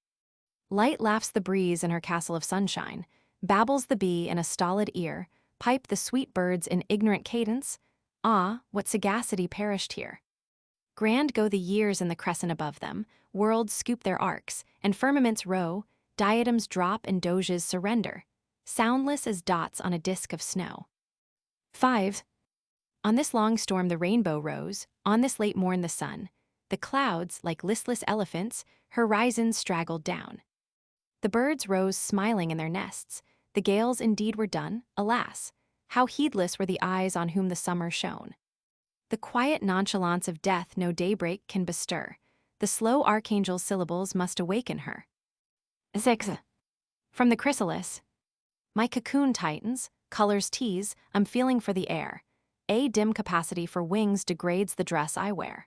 Light laughs the breeze in her castle of sunshine, babbles the bee in a stolid ear, pipe the sweet birds in ignorant cadence. Ah, what sagacity perished here! Grand go the years in the crescent above them, worlds scoop their arcs, and firmaments row, diadems drop and doges surrender, soundless as dots on a disk of snow. 5. On this long storm the rainbow rose, on this late morn the sun, the clouds, like listless elephants, horizons straggled down. The birds rose smiling in their nests, the gales indeed were done, alas, how heedless were the eyes on whom the summer shone. The quiet nonchalance of death no daybreak can bestir, the slow archangel's syllables must awaken her. 6. From the chrysalis. My cocoon tightens, colors tease, I'm feeling for the air. A dim capacity for wings degrades the dress I wear.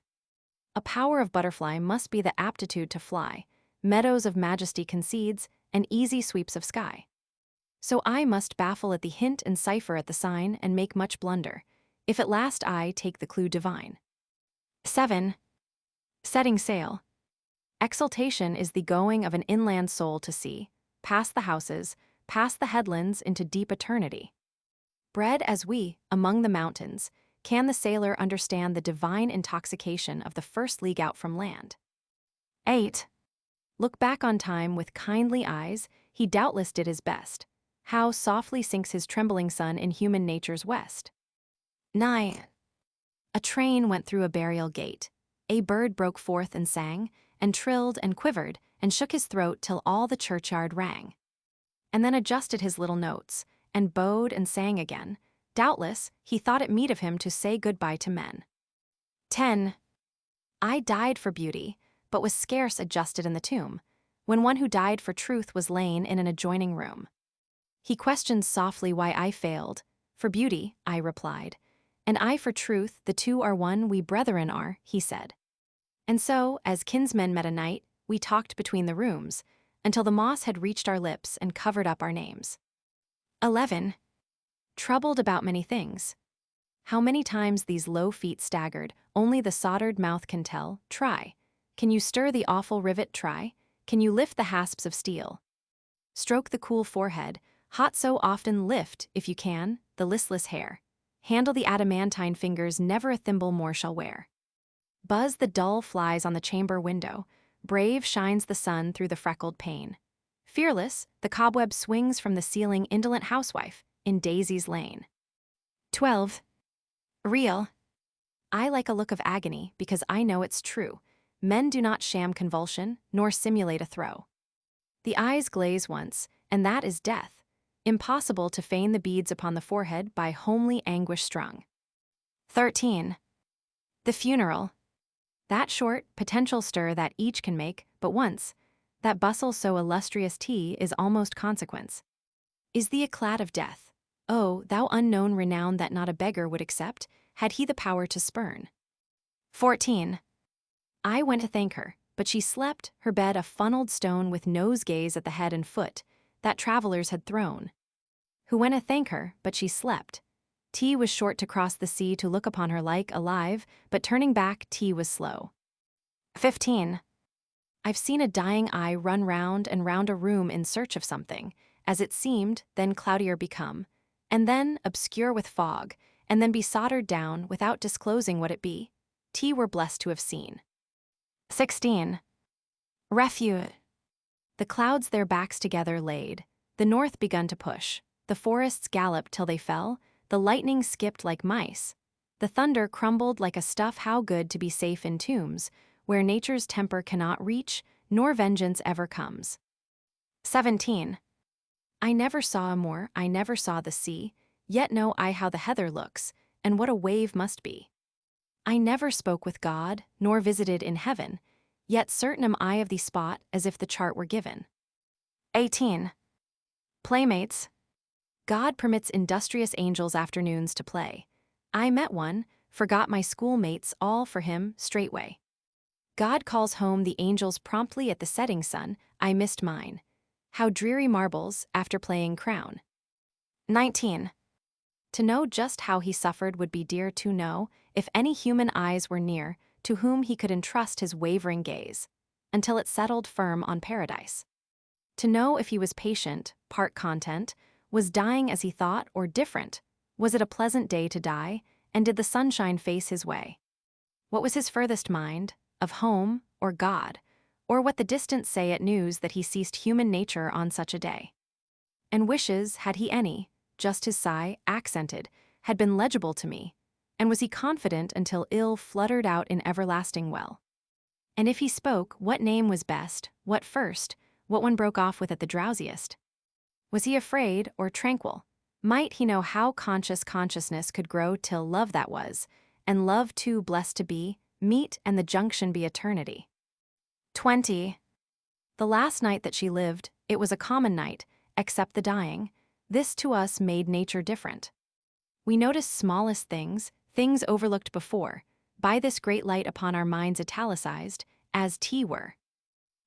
A power of butterfly must be the aptitude to fly, meadows of majesty concedes, and easy sweeps of sky. So I must baffle at the hint and cipher at the sign and make much blunder, if at last I take the clue divine. 7. Setting sail. Exultation is the going of an inland soul to sea, past the houses, past the headlands into deep eternity. Bred as we, among the mountains, can the sailor understand the divine intoxication of the first league out from land? 8. Look back on time with kindly eyes, he doubtless did his best. How softly sinks his trembling sun in human nature's west. 9. A train went through a burial gate. A bird broke forth and sang, and trilled and quivered, and shook his throat till all the churchyard rang. And then adjusted his little notes, and bowed and sang again. Doubtless, he thought it meet of him to say goodbye to men. 10. I died for beauty, but was scarce adjusted in the tomb, when one who died for truth was lain in an adjoining room. He questioned softly why I failed. For beauty, I replied, and I for truth, the two are one, we brethren are, he said. And so, as kinsmen met a night, we talked between the rooms, until the moss had reached our lips and covered up our names. 11. Troubled about many things. How many times these low feet staggered, only the soldered mouth can tell. Try. Can you stir the awful rivet? Try. Can you lift the hasps of steel? Stroke the cool forehead, hot so often lift, if you can, the listless hair. Handle the adamantine fingers never a thimble more shall wear. Buzz the dull flies on the chamber window, brave shines the sun through the freckled pane. Fearless, the cobweb swings from the ceiling indolent housewife, in Daisy's lane. 12. Real. I like a look of agony because I know it's true. Men do not sham convulsion, nor simulate a throe. The eyes glaze once, and that is death. Impossible to feign the beads upon the forehead by homely anguish strung. 13. The funeral. That short, potential stir that each can make, but once, that bustle so illustrious tea is almost consequence. Is the eclat of death. Oh, thou unknown renown that not a beggar would accept, had he the power to spurn. 14. I went to thank her, but she slept, her bed a funneled stone with nosegays at the head and foot, that travelers had thrown. Who went to thank her, but she slept. Tea was short to cross the sea to look upon her like alive, but turning back, tea was slow. 15. I've seen a dying eye run round and round a room in search of something, as it seemed, then cloudier become, and then obscure with fog, and then be soldered down without disclosing what it be, T were blessed to have seen. 16. Refuge. The clouds their backs together laid, the north begun to push, the forests galloped till they fell, the lightning skipped like mice, the thunder crumbled like a stuff how good to be safe in tombs, where nature's temper cannot reach, nor vengeance ever comes. 17. I never saw a moor, I never saw the sea, yet know I how the heather looks, and what a wave must be. I never spoke with God, nor visited in heaven, yet certain am I of the spot as if the chart were given. 18. Playmates. God permits industrious angels afternoons to play. I met one, forgot my schoolmates all for him straightway. God calls home the angels promptly at the setting sun, I missed mine. How dreary marbles, after playing crown. 19. To know just how he suffered would be dear to know, if any human eyes were near, to whom he could entrust his wavering gaze, until it settled firm on paradise. To know if he was patient, part content, was dying as he thought, or different, was it a pleasant day to die, and did the sunshine face his way? What was his furthest mind, of home, or God, or what the distant say at news that he ceased human nature on such a day? And wishes, had he any, just his sigh, accented, had been legible to me, and was he confident until ill fluttered out in everlasting well? And if he spoke, what name was best, what first, what one broke off with at the drowsiest? Was he afraid, or tranquil? Might he know how conscious consciousness could grow till love that was, and love too blessed to be, meet and the junction be eternity? 20. The last night that she lived, it was a common night, except the dying. This to us made nature different. We noticed smallest things, things overlooked before, by this great light upon our minds italicized, as T were.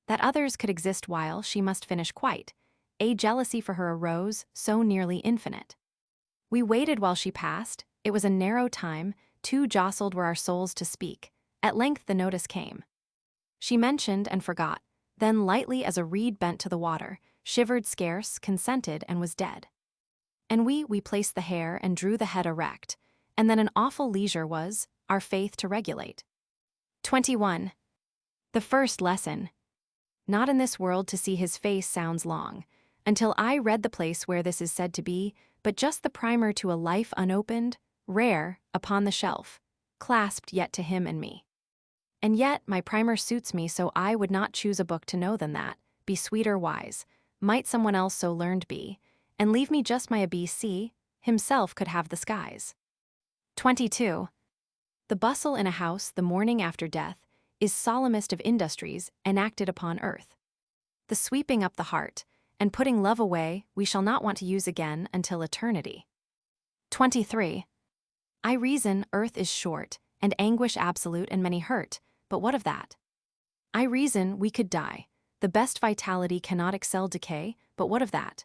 That others could exist while she must finish quite, a jealousy for her arose, so nearly infinite. We waited while she passed, it was a narrow time, too jostled were our souls to speak, at length the notice came. She mentioned and forgot, then lightly as a reed bent to the water, shivered scarce, consented, and was dead. And we placed the hair and drew the head erect, and then an awful leisure was, our faith to regulate. 21. The first lesson. Not in this world to see his face sounds long, until I read the place where this is said to be, but just the primer to a life unopened, rare, upon the shelf, clasped yet to him and me. And yet my primer suits me, so I would not choose a book to know than that, be sweeter wise, might someone else so learned be, and leave me just my ABC, himself could have the skies. 22. The bustle in a house the morning after death is solemnest of industries enacted upon earth. The sweeping up the heart, and putting love away we shall not want to use again until eternity. 23. I reason earth is short, and anguish absolute and many hurt, but what of that? I reason we could die, the best vitality cannot excel decay, but what of that?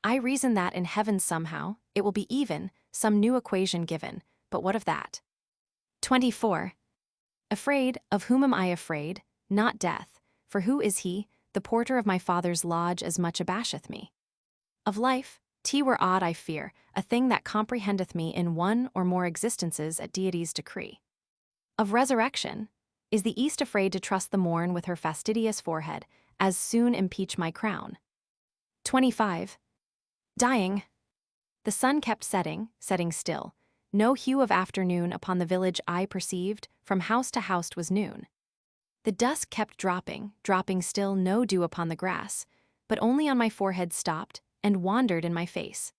I reason that in heaven somehow, it will be even, some new equation given, but what of that? 24. Afraid, of whom am I afraid? Not death, for who is he, the porter of my father's lodge as much abasheth me? Of life, T were odd I fear, a thing that comprehendeth me in one or more existences at deity's decree. Of resurrection, is the east afraid to trust the morn with her fastidious forehead, as soon impeach my crown? 25. Dying. The sun kept setting, setting still. No hue of afternoon upon the village I perceived, from house to house was noon. The dusk kept dropping, dropping still, no dew upon the grass, but only on my forehead stopped, and wandered in my face.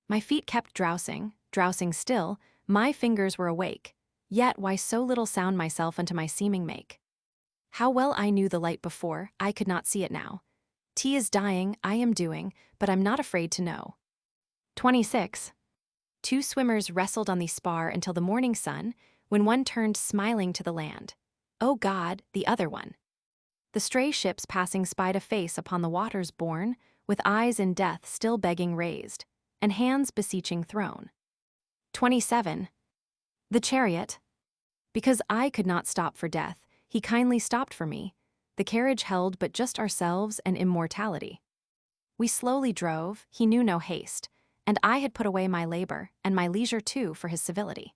My feet kept drowsing, drowsing still, my fingers were awake, yet why so little sound myself unto my seeming make? How well I knew the light before, I could not see it now. T is dying, I am doing, but I'm not afraid to know. 26. Two swimmers wrestled on the spar until the morning sun, when one turned smiling to the land. O God, the other one. The stray ships passing spied a face upon the waters borne, with eyes in death still begging raised, and hands beseeching thrown. 27. The chariot. Because I could not stop for death, he kindly stopped for me. The carriage held but just ourselves and immortality. We slowly drove, he knew no haste, and I had put away my labor, and my leisure too, for his civility.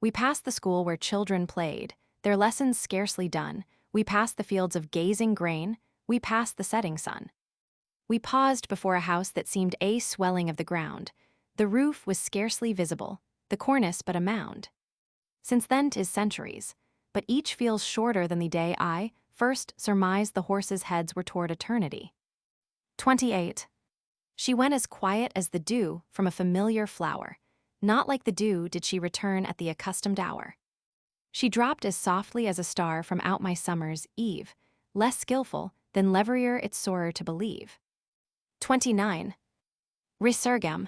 We passed the school where children played, their lessons scarcely done. We passed the fields of gazing grain, we passed the setting sun. We paused before a house that seemed a swelling of the ground. The roof was scarcely visible, the cornice but a mound. Since then 'tis centuries, but each feels shorter than the day I first surmised the horses' heads were toward eternity. 28. She went as quiet as the dew from a familiar flower. Not like the dew did she return at the accustomed hour. She dropped as softly as a star from out my summer's eve, less skillful than Leverrier its soarer to believe. 29. Resurgam.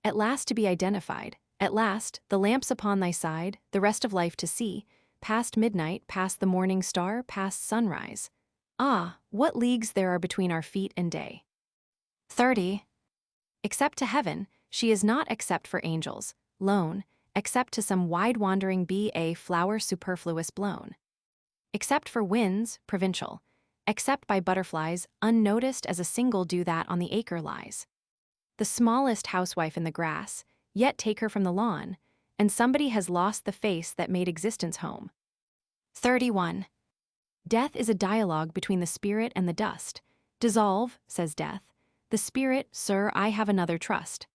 At last to be identified, at last, the lamps upon thy side, the rest of life to see, past midnight, past the morning star, past sunrise. Ah, what leagues there are between our feet and day. 30. Except to heaven, she is not except for angels, lone, except to some wide-wandering bee a flower superfluous blown. Except for winds, provincial, except by butterflies, unnoticed as a single dew that on the acre lies. The smallest housewife in the grass, yet take her from the lawn, and somebody has lost the face that made existence home. 31. Death is a dialogue between the spirit and the dust. Dissolve, says death. The spirit, sir, I have another trust.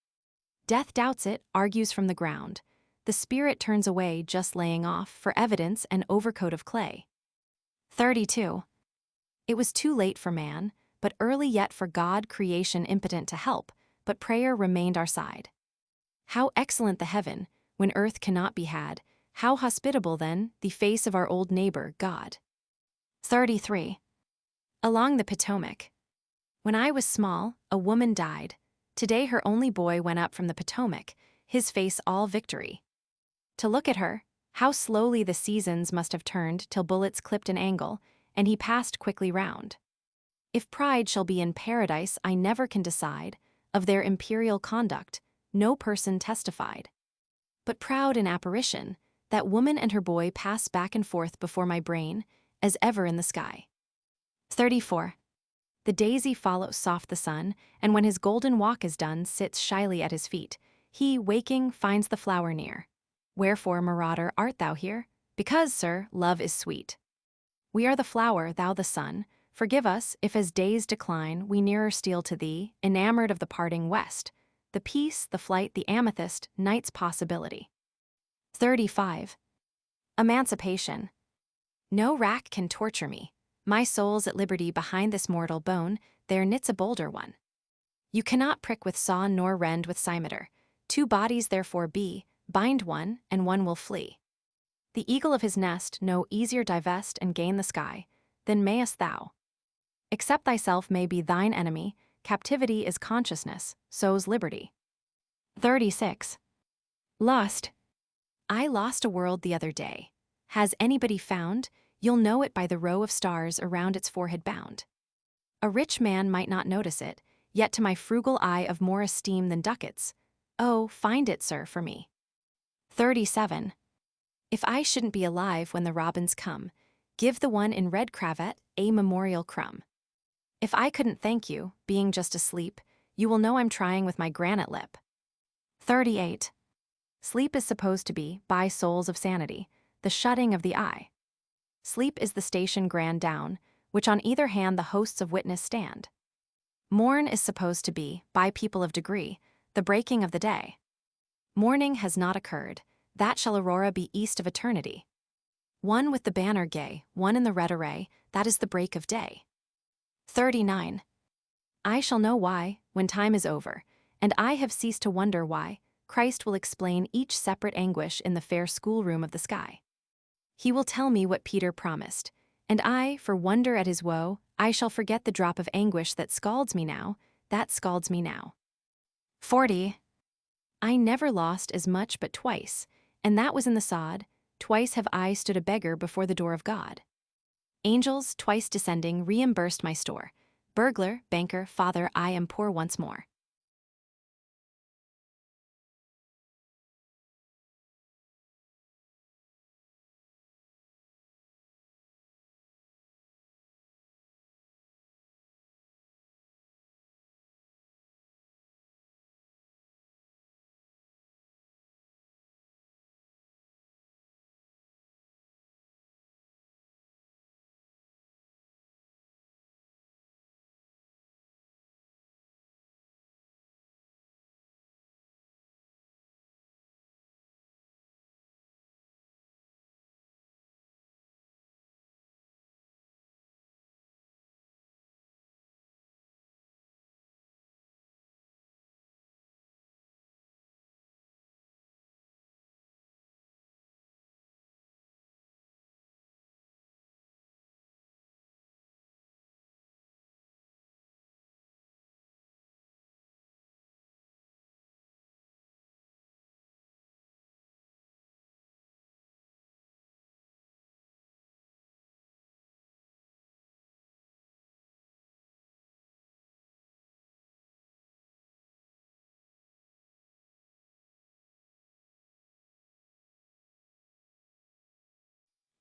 Death doubts it, argues from the ground. The spirit turns away, just laying off, for evidence, an overcoat of clay. 32. It was too late for man, but early yet for God, creation impotent to help, but prayer remained our side. How excellent the heaven, when earth cannot be had, how hospitable then, the face of our old neighbor, God. 33. Along the Potomac. When I was small, a woman died. Today her only boy went up from the Potomac, his face all victory. To look at her, how slowly the seasons must have turned till bullets clipped an angle, and he passed quickly round. If pride shall be in paradise, I never can decide. Of their imperial conduct, no person testified. But proud in apparition, that woman and her boy pass back and forth before my brain, as ever in the sky. 34. The daisy follows soft the sun, and when his golden walk is done, sits shyly at his feet. He, waking, finds the flower near. Wherefore, marauder, art thou here? Because, sir, love is sweet. We are the flower, thou the sun. Forgive us, if as days decline, we nearer steal to thee, enamored of the parting west, the peace, the flight, the amethyst, night's possibility. 35. Emancipation. No rack can torture me. My soul's at liberty behind this mortal bone, there knits a bolder one. You cannot prick with saw nor rend with cimeter. Two bodies therefore be, bind one, and one will flee. The eagle of his nest no easier divest and gain the sky, than mayest thou. Except thyself may be thine enemy, captivity is consciousness, so's liberty. 36. Lost. I lost a world the other day. Has anybody found? You'll know it by the row of stars around its forehead bound. A rich man might not notice it, yet to my frugal eye of more esteem than ducats. Oh, find it, sir, for me. 37. If I shouldn't be alive when the robins come, give the one in red cravat a memorial crumb. If I couldn't thank you, being just asleep, you will know I'm trying with my granite lip. 38. Sleep is supposed to be, by souls of sanity, the shutting of the eye. Sleep is the station grand down, which on either hand the hosts of witness stand. Morn is supposed to be, by people of degree, the breaking of the day. Morning has not occurred, that shall aurora be east of eternity. One with the banner gay, one in the red array, that is the break of day. 39. I shall know why, when time is over, and I have ceased to wonder why, Christ will explain each separate anguish in the fair schoolroom of the sky. He will tell me what Peter promised, and I, for wonder at his woe, I shall forget the drop of anguish that scalds me now, that scalds me now. 40. I never lost as much but twice, and that was in the sod. Twice have I stood a beggar before the door of God. Angels, twice descending, reimbursed my store. Burglar, banker, father, I am poor once more.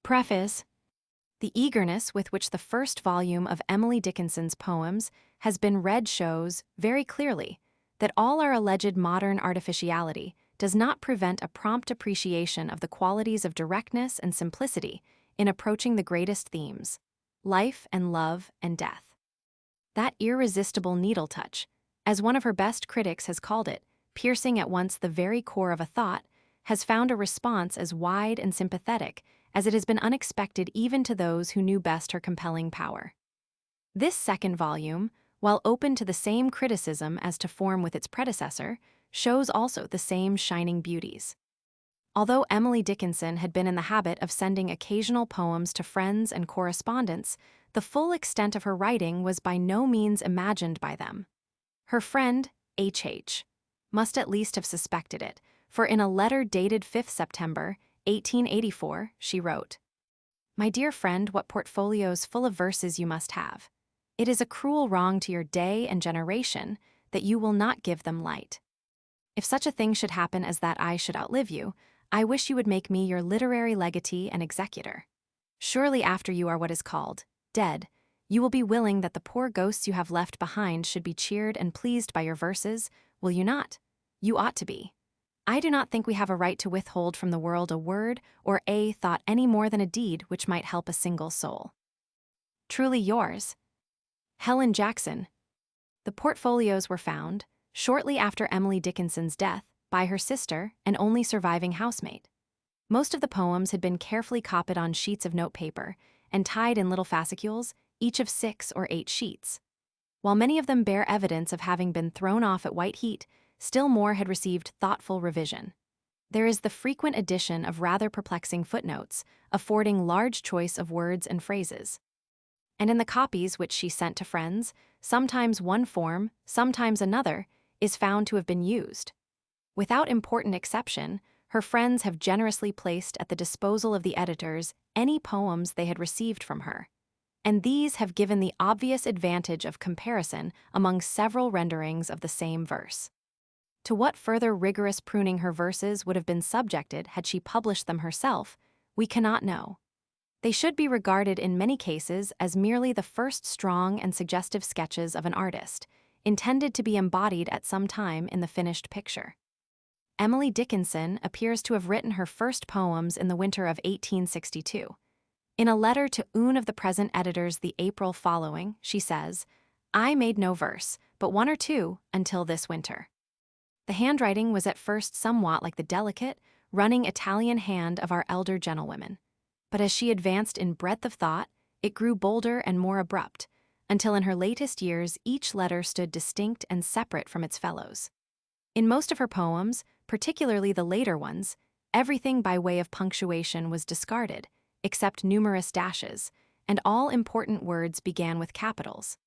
Preface. The eagerness with which the first volume of Emily Dickinson's poems has been read shows, very clearly, that all our alleged modern artificiality does not prevent a prompt appreciation of the qualities of directness and simplicity in approaching the greatest themes: life and love and death. That irresistible needle touch, as one of her best critics has called it, piercing at once the very core of a thought, has found a response as wide and sympathetic as it has been unexpected even to those who knew best her compelling power. This second volume, while open to the same criticism as to form with its predecessor, shows also the same shining beauties. Although Emily Dickinson had been in the habit of sending occasional poems to friends and correspondents, the full extent of her writing was by no means imagined by them. Her friend, H.H., must at least have suspected it, for in a letter dated 5th September, 1884, she wrote, "My dear friend, what portfolios full of verses you must have. It is a cruel wrong to your day and generation that you will not give them light. If such a thing should happen as that I should outlive you, I wish you would make me your literary legatee and executor. Surely after you are what is called dead, you will be willing that the poor ghosts you have left behind should be cheered and pleased by your verses, will you not? You ought to be. I do not think we have a right to withhold from the world a word or a thought any more than a deed which might help a single soul. Truly yours, Helen Jackson." The portfolios were found, shortly after Emily Dickinson's death, by her sister and only surviving housemate. Most of the poems had been carefully copied on sheets of notepaper and tied in little fascicules, each of 6 or 8 sheets. While many of them bear evidence of having been thrown off at white heat, still more had received thoughtful revision. There is the frequent addition of rather perplexing footnotes, affording large choice of words and phrases. And in the copies which she sent to friends, sometimes one form, sometimes another, is found to have been used. Without important exception, her friends have generously placed at the disposal of the editors any poems they had received from her, and these have given the obvious advantage of comparison among several renderings of the same verse. To what further rigorous pruning her verses would have been subjected had she published them herself, we cannot know. They should be regarded in many cases as merely the first strong and suggestive sketches of an artist, intended to be embodied at some time in the finished picture. Emily Dickinson appears to have written her first poems in the winter of 1862. In a letter to one of the present editors the April following, she says, "I made no verse, but 1 or 2, until this winter." The handwriting was at first somewhat like the delicate, running Italian hand of our elder gentlewomen. But as she advanced in breadth of thought, it grew bolder and more abrupt, until in her latest years each letter stood distinct and separate from its fellows. In most of her poems, particularly the later ones, everything by way of punctuation was discarded, except numerous dashes, and all important words began with capitals.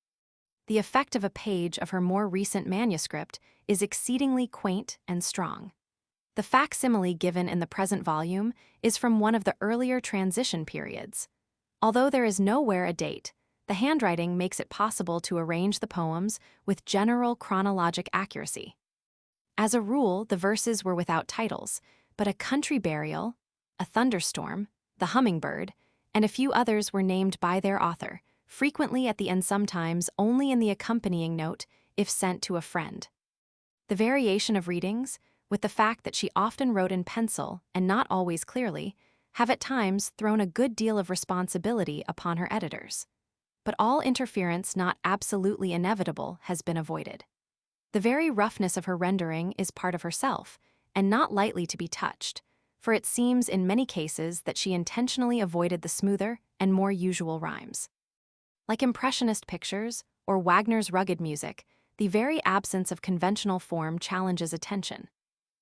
The effect of a page of her more recent manuscript is exceedingly quaint and strong. The facsimile given in the present volume is from one of the earlier transition periods. Although there is nowhere a date, the handwriting makes it possible to arrange the poems with general chronologic accuracy. As a rule, the verses were without titles, but A Country Burial, A Thunderstorm, The Hummingbird, and a few others were named by their author, frequently at the end, sometimes only in the accompanying note if sent to a friend. The variation of readings, with the fact that she often wrote in pencil and not always clearly, have at times thrown a good deal of responsibility upon her editors. But all interference not absolutely inevitable has been avoided. The very roughness of her rendering is part of herself, and not lightly to be touched, for it seems in many cases that she intentionally avoided the smoother and more usual rhymes. Like Impressionist pictures or Wagner's rugged music, the very absence of conventional form challenges attention.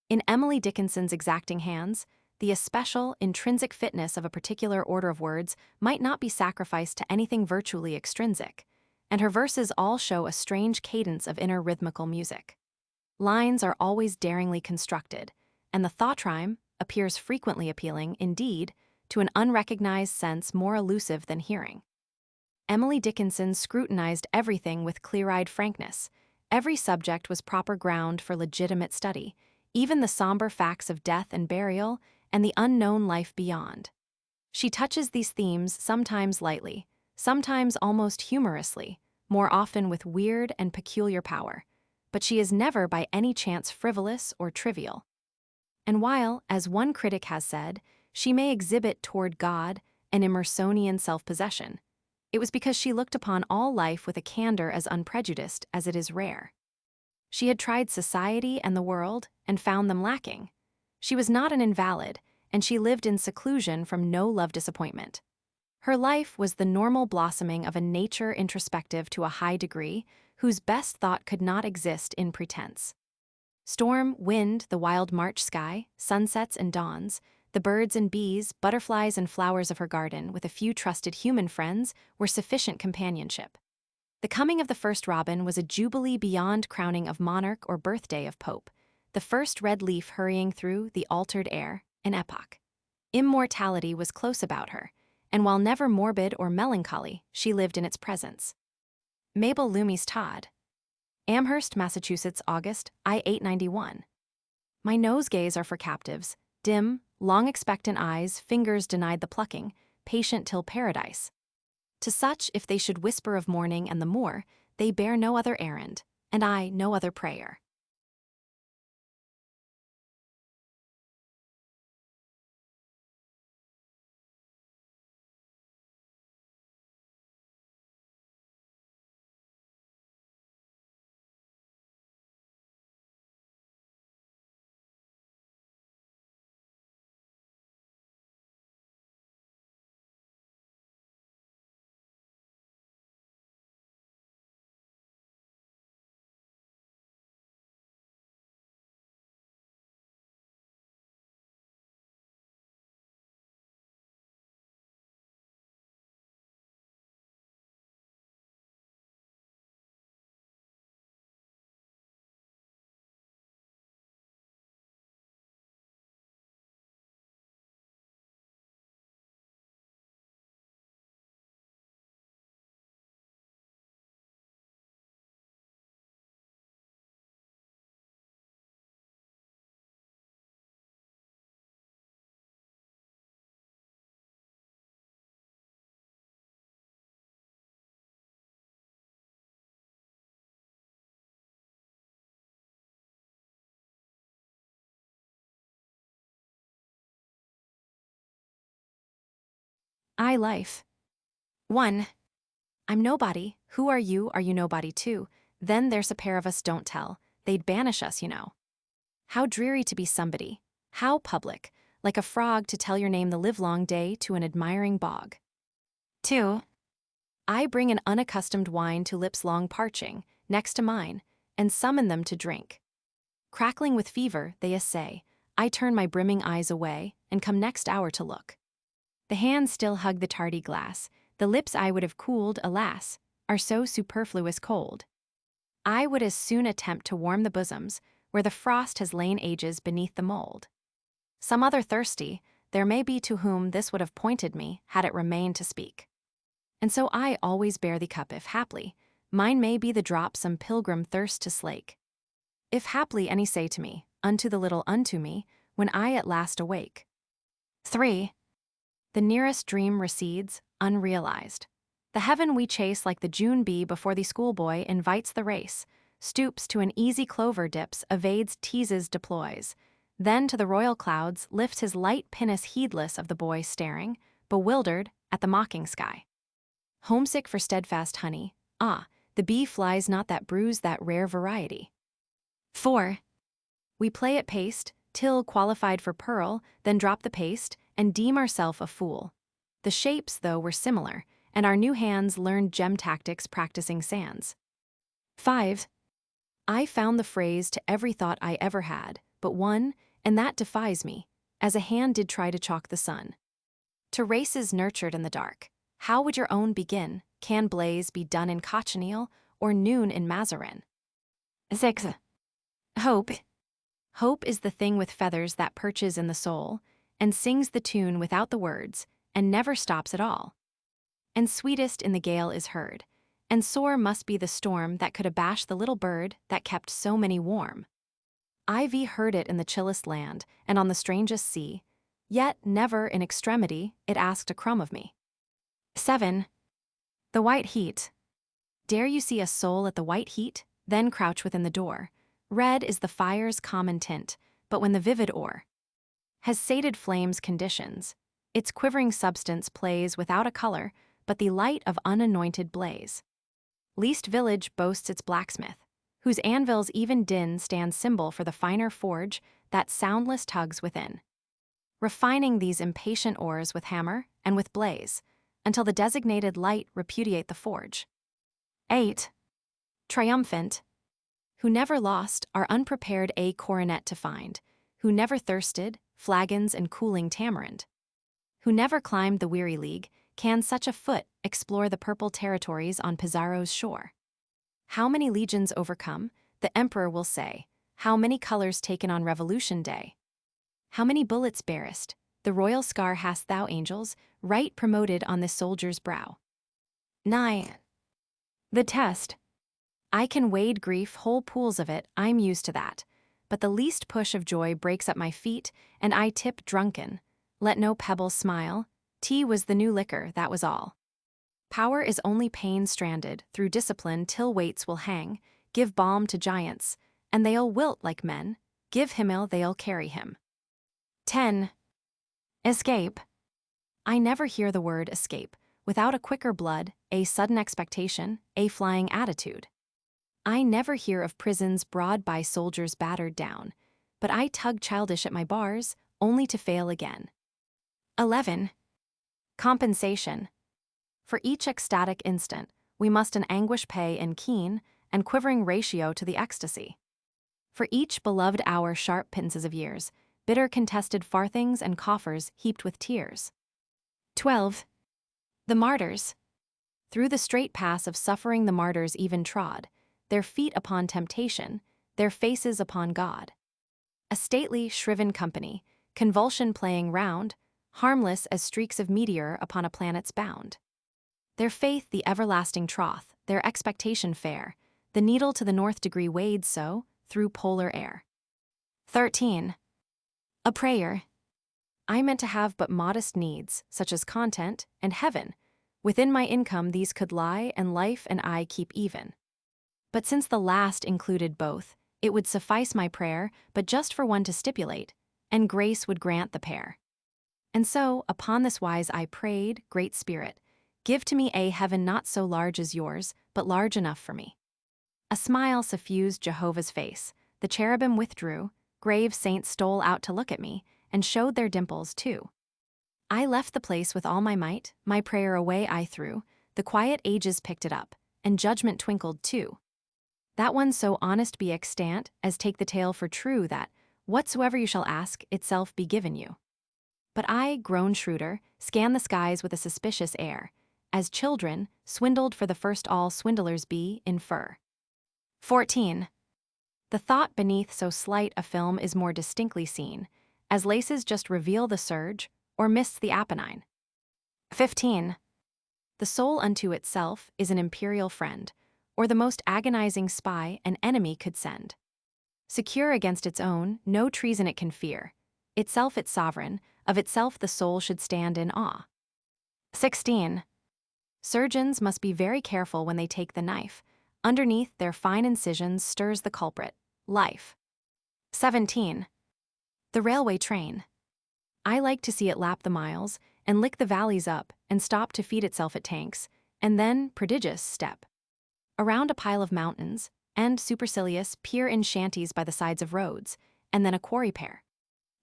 In Emily Dickinson's exacting hands, the especial, intrinsic fitness of a particular order of words might not be sacrificed to anything virtually extrinsic, and her verses all show a strange cadence of inner rhythmical music. Lines are always daringly constructed, and the thought rhyme appears frequently appealing, indeed, to an unrecognized sense more elusive than hearing. Emily Dickinson scrutinized everything with clear-eyed frankness. Every subject was proper ground for legitimate study, even the somber facts of death and burial and the unknown life beyond. She touches these themes sometimes lightly, sometimes almost humorously, more often with weird and peculiar power, but she is never by any chance frivolous or trivial. And while, as one critic has said, she may exhibit toward God an Emersonian self-possession, it was because she looked upon all life with a candor as unprejudiced as it is rare. She had tried society and the world and found them lacking. She was not an invalid, and she lived in seclusion from no love disappointment. Her life was the normal blossoming of a nature introspective to a high degree, whose best thought could not exist in pretense. Storm, wind, the wild March sky, sunsets and dawns, the birds and bees, butterflies and flowers of her garden, with a few trusted human friends, were sufficient companionship. The coming of the first robin was a jubilee beyond crowning of monarch or birthday of pope, the first red leaf hurrying through the altered air, an epoch. Immortality was close about her, and while never morbid or melancholy, she lived in its presence. Mabel Loomis Todd. Amherst, Massachusetts, August, I 891. My nosegays are for captives, dim, long expectant eyes, fingers denied the plucking, patient till paradise. To such, if they should whisper of morning and the moor, they bear no other errand, and I no other prayer. I life. 1. I'm nobody. Who are you? Are you nobody too? Then there's a pair of us don't tell. They'd banish us, you know. How dreary to be somebody. How public. Like a frog to tell your name the livelong day to an admiring bog. 2. I bring an unaccustomed wine to lips long parching, next to mine, and summon them to drink. Crackling with fever, they essay. I turn my brimming eyes away, and come next hour to look. The hands still hug the tardy glass, the lips I would have cooled, alas, are so superfluous cold. I would as soon attempt to warm the bosoms, where the frost has lain ages beneath the mold. Some other thirsty, there may be to whom this would have pointed me, had it remained to speak. And so I always bear the cup if haply, mine may be the drop some pilgrim thirst to slake. If haply any say to me, unto the little unto me, when I at last awake. 3. The nearest dream recedes, unrealized. The heaven we chase like the June bee before the schoolboy invites the race, stoops to an easy clover dips, evades, teases, deploys. Then to the royal clouds lifts his light pinnace heedless of the boy staring, bewildered, at the mocking sky. Homesick for steadfast honey, the bee flies not that bruise that rare variety. 4. We play at paste, till qualified for pearl, then drop the paste, and deem ourself a fool. The shapes, though, were similar, and our new hands learned gem tactics practicing sands. 5. I found the phrase to every thought I ever had, but one, and that defies me, as a hand did try to chalk the sun. To races nurtured in the dark, how would your own begin? Can blaze be done in cochineal, or noon in Mazarin? 6. Hope. Hope is the thing with feathers that perches in the soul, and sings the tune without the words, and never stops at all. And sweetest in the gale is heard, and sore must be the storm that could abash the little bird that kept so many warm. Ivy heard it in the chillest land, and on the strangest sea. Yet, never in extremity, it asked a crumb of me. 7. The white heat. Dare you see a soul at the white heat? Then crouch within the door. Red is the fire's common tint, but when the vivid ore has sated flame's conditions, its quivering substance plays without a color, but the light of unanointed blaze. Least village boasts its blacksmith, whose anvil's even din stands symbol for the finer forge that soundless tugs within, refining these impatient ores with hammer and with blaze, until the designated light repudiate the forge. 8. Triumphant. Who never lost our unprepared a coronet to find, who never thirsted flagons and cooling tamarind, who never climbed the weary league, can such a foot explore the purple territories on Pizarro's shore? How many legions overcome, the emperor will say, how many colors taken on Revolution Day? How many bullets bearest, the royal scar hast thou, angels, right promoted on this soldier's brow. 9. The test. I can wade grief, whole pools of it, I'm used to that. But the least push of joy breaks up my feet, and I tip drunken. Let no pebble smile. Tea was the new liquor, that was all. Power is only pain stranded, through discipline till weights will hang. Give balm to giants, and they'll wilt like men. Give him ill, they'll carry him. 10. Escape. I never hear the word escape without a quicker blood, a sudden expectation, a flying attitude. I never hear of prisons broad by soldiers battered down, but I tug childish at my bars, only to fail again. 11. Compensation. For each ecstatic instant, we must an anguish pay in keen and quivering ratio to the ecstasy. For each beloved hour sharp pittance of years, bitter contested farthings and coffers heaped with tears. 12. The martyrs. Through the straight pass of suffering the martyrs even trod, their feet upon temptation, their faces upon God. A stately, shriven company, convulsion playing round, harmless as streaks of meteor upon a planet's bound. Their faith the everlasting troth, their expectation fair, the needle to the north degree wades so, through polar air. 13. A prayer. I meant to have but modest needs, such as content and heaven. Within my income these could lie, and life and I keep even. But since the last included both, it would suffice my prayer, but just for one to stipulate, and grace would grant the pair. And so, upon this wise I prayed, Great Spirit, give to me a heaven not so large as yours, but large enough for me. A smile suffused Jehovah's face, the cherubim withdrew, grave saints stole out to look at me, and showed their dimples too. I left the place with all my might, my prayer away I threw, the quiet ages picked it up, and judgment twinkled too. That one so honest be extant as take the tale for true that, whatsoever you shall ask, itself be given you. But I, grown shrewder, scan the skies with a suspicious air, as children, swindled for the first all swindlers be, infer. 14. The thought beneath so slight a film is more distinctly seen, as laces just reveal the surge, or mists the Apennine. 15. The soul unto itself is an imperial friend, or the most agonizing spy an enemy could send. Secure against its own, no treason it can fear. Itself its sovereign, of itself the soul should stand in awe. 16. Surgeons must be very careful when they take the knife. Underneath their fine incisions stirs the culprit, life. 17. The railway train. I like to see it lap the miles, and lick the valleys up, and stop to feed itself at tanks, and then, prodigious step around a pile of mountains, and, supercilious, peer in shanties by the sides of roads, and then a quarry pair.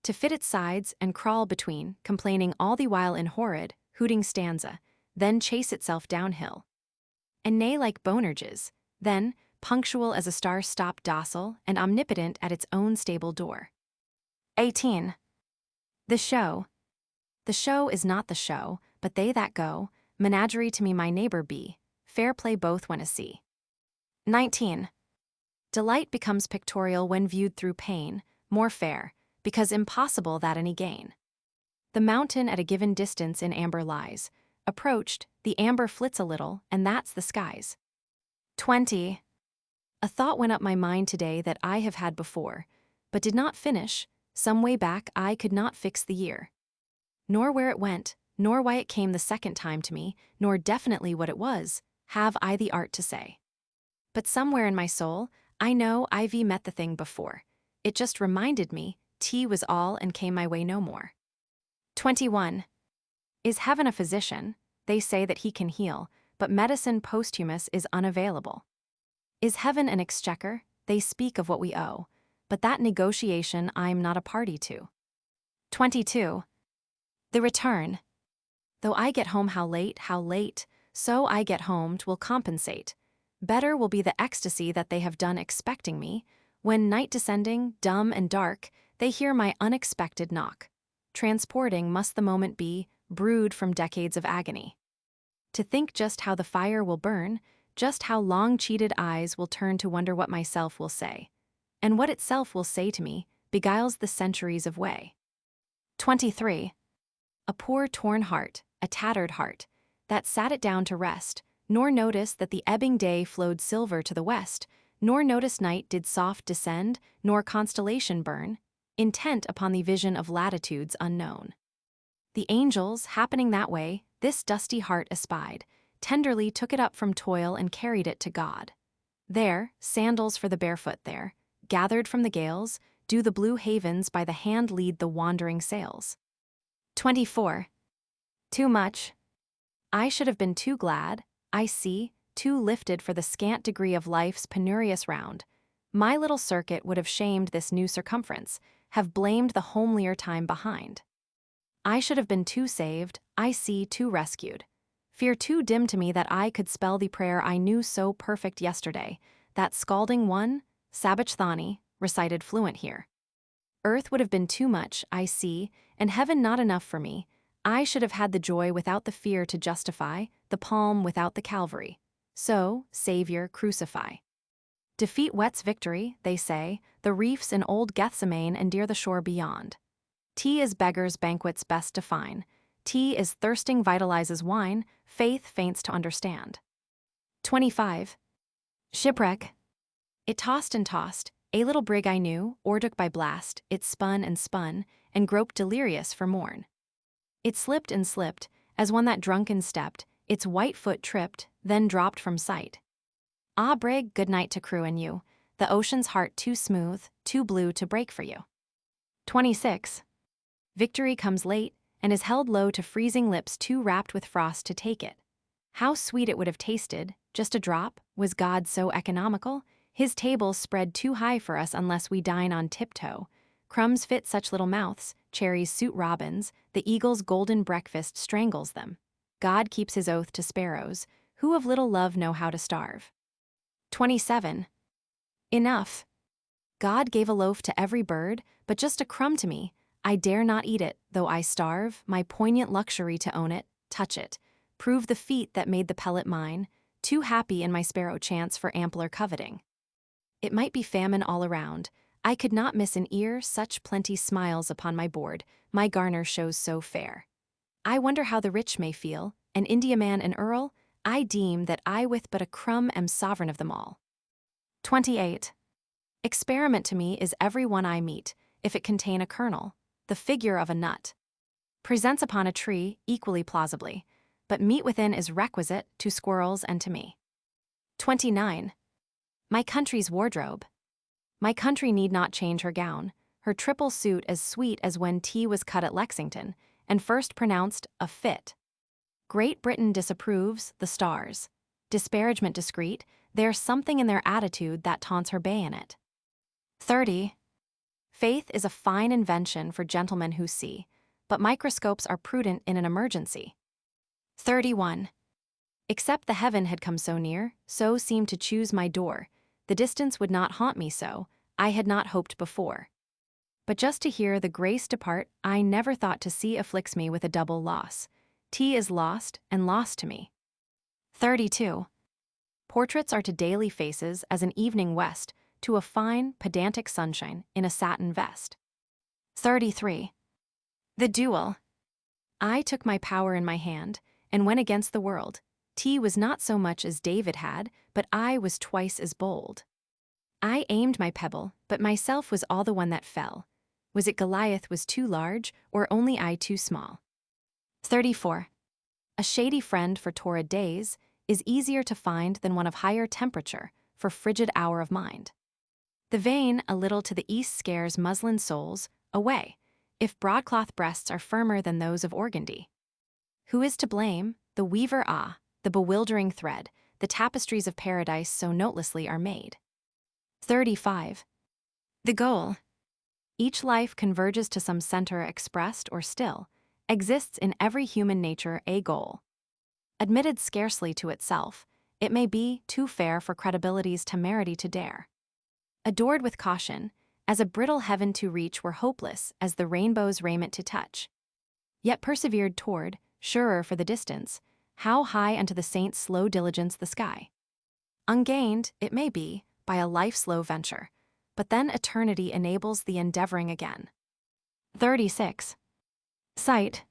To fit its sides and crawl between, complaining all the while in horrid, hooting stanza, then chase itself downhill. And neigh like Bonerges, then, punctual as a star stop docile and omnipotent at its own stable door. 18. The show. The show is not the show, but they that go, menagerie to me my neighbor be, fair play both when a see. 19. Delight becomes pictorial when viewed through pain, more fair, because impossible that any gain. The mountain at a given distance in amber lies. Approached, the amber flits a little, and that's the skies. 20. A thought went up my mind today that I have had before, but did not finish, some way back I could not fix the year. Nor where it went, nor why it came the second time to me, nor definitely what it was, have I the art to say. But somewhere in my soul, I know I've met the thing before. It just reminded me, tea was all and came my way no more. 21. Is heaven a physician? They say that he can heal, but medicine posthumous is unavailable. Is heaven an exchequer? They speak of what we owe, but that negotiation I'm not a party to. 22. The return. Though I get home how late, so I get home 'twill compensate. Better will be the ecstasy that they have done expecting me, when night descending, dumb and dark, they hear my unexpected knock. Transporting must the moment be, brewed from decades of agony. To think just how the fire will burn, just how long-cheated eyes will turn to wonder what myself will say. And what itself will say to me beguiles the centuries of way. 23. A poor torn heart, a tattered heart, that sat it down to rest, nor noticed that the ebbing day flowed silver to the west, nor noticed night did soft descend, nor constellation burn, intent upon the vision of latitudes unknown. The angels, happening that way, this dusty heart espied, tenderly took it up from toil and carried it to God. There, sandals for the barefoot there, gathered from the gales, do the blue havens by the hand lead the wandering sails. 24. Too much. I should have been too glad, I see, too lifted for the scant degree of life's penurious round. My little circuit would have shamed this new circumference, have blamed the homelier time behind. I should have been too saved, I see, too rescued. Fear too dim to me that I could spell the prayer I knew so perfect yesterday, that scalding one, Sabachthani, recited fluent here. Earth would have been too much, I see, and heaven not enough for me. I should have had the joy without the fear to justify, the palm without the Calvary. So, Savior, crucify. Defeat whets victory, they say, the reefs in old Gethsemane endear the shore beyond. Tea is beggars' banquets best define. Tea is thirsting vitalizes wine, faith faints to understand. 25. Shipwreck. It tossed and tossed, a little brig I knew, o'ertook by blast, it spun, and groped delirious for morn. It slipped and slipped, as one that drunken stepped, its white foot tripped, then dropped from sight. Ah, brig, good night to crew and you, the ocean's heart too smooth, too blue to break for you. 26. Victory comes late, and is held low to freezing lips too wrapped with frost to take it. How sweet it would have tasted, just a drop, was God so economical? His table spread too high for us unless we dine on tiptoe. Crumbs fit such little mouths, cherries suit robins, the eagle's golden breakfast strangles them. God keeps his oath to sparrows, who of little love know how to starve. 27. Enough. God gave a loaf to every bird, but just a crumb to me. I dare not eat it, though I starve, my poignant luxury to own it, touch it, prove the feat that made the pellet mine, too happy in my sparrow chance for ampler coveting. It might be famine all around, I could not miss an ear, such plenty smiles upon my board, my garner shows so fair. I wonder how the rich may feel, an Indiaman an earl, I deem that I with but a crumb am sovereign of them all. 28. Experiment to me is every one I meet, if it contain a kernel, the figure of a nut. Presents upon a tree, equally plausibly, but meat within is requisite to squirrels and to me. 29. My country's wardrobe. My country need not change her gown, her triple suit as sweet as when tea was cut at Lexington, and first pronounced a fit. Great Britain disapproves, the stars. Disparagement discreet, there's something in their attitude that taunts her bayonet. 30. Faith is a fine invention for gentlemen who see, but microscopes are prudent in an emergency. 31. Except the heaven had come so near, so seemed to choose my door, the distance would not haunt me so, I had not hoped before. But just to hear the grace depart, I never thought to see afflicts me with a double loss. Tea is lost, and lost to me. 32. Portraits are to daily faces as an evening west, to a fine, pedantic sunshine in a satin vest. 33. The duel. I took my power in my hand, and went against the world. Tea was not so much as David had, but I was twice as bold. I aimed my pebble, but myself was all the one that fell. Was it Goliath was too large, or only I too small? 34. A shady friend for torrid days is easier to find than one of higher temperature for frigid hour of mind. The vein a little to the east scares muslin soles away, if broadcloth breasts are firmer than those of organdy. Who is to blame? The weaver, the bewildering thread, the tapestries of paradise so notelessly are made. 35. The goal. Each life converges to some center expressed or still, exists in every human nature a goal. Admitted scarcely to itself, it may be too fair for credibility's temerity to dare. Adored with caution, as a brittle heaven to reach were hopeless as the rainbow's raiment to touch. Yet persevered toward, surer for the distance, how high unto the saint's slow diligence the sky. Ungained, it may be, by a life-slow venture, but then eternity enables the endeavoring again. 36. Sight.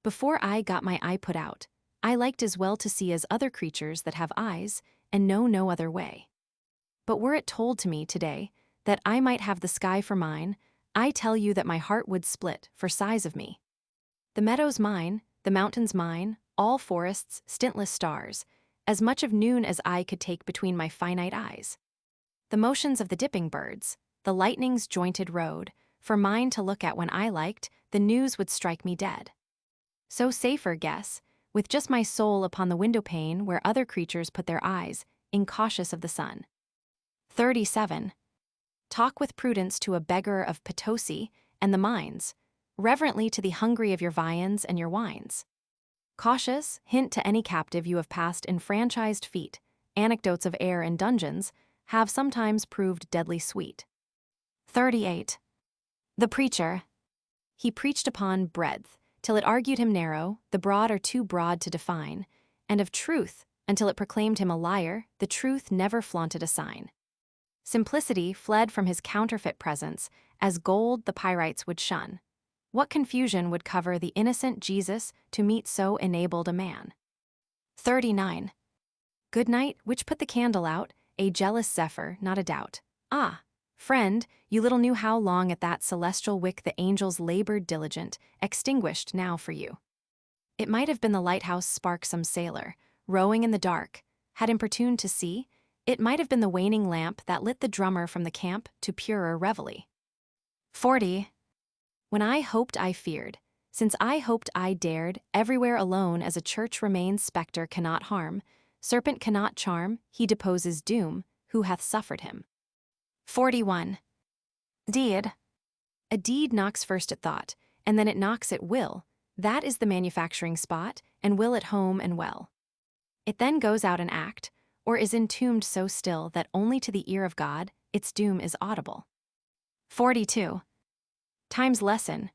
Before I got my eye put out, I liked as well to see as other creatures that have eyes and know no other way. But were it told to me today that I might have the sky for mine, I tell you that my heart would split for size of me. The meadows mine, the mountains mine, all forests, stintless stars, as much of noon as I could take between my finite eyes. The motions of the dipping birds, the lightning's jointed road, for mine to look at when I liked, the news would strike me dead. So safer guess, with just my soul upon the window pane where other creatures put their eyes, incautious of the sun. 37. Talk with prudence to a beggar of Potosi and the mines, reverently to the hungry of your viands and your wines. Cautious, hint to any captive you have passed enfranchised feet, anecdotes of air and dungeons, have sometimes proved deadly sweet. 38. The preacher. He preached upon breadth, till it argued him narrow, the broad are too broad to define, and of truth, until it proclaimed him a liar, the truth never flaunted a sign. Simplicity fled from his counterfeit presence, as gold the pyrites would shun. What confusion would cover the innocent Jesus to meet so enabled a man? 39. Good night, which put the candle out, a jealous zephyr, not a doubt. Friend, you little knew how long at that celestial wick the angels labored diligent, extinguished now for you. It might have been the lighthouse spark some sailor, rowing in the dark, had importuned to see. It might have been the waning lamp that lit the drummer from the camp to purer reveille. 40. When I hoped I feared, since I hoped I dared, everywhere alone as a church remains spectre cannot harm, serpent cannot charm, he deposes doom, who hath suffered him. 41. Deed. A deed knocks first at thought, and then it knocks at will. That is the manufacturing spot, and will at home and well. It then goes out and act, or is entombed so still that only to the ear of God its doom is audible. 42. Time's lesson.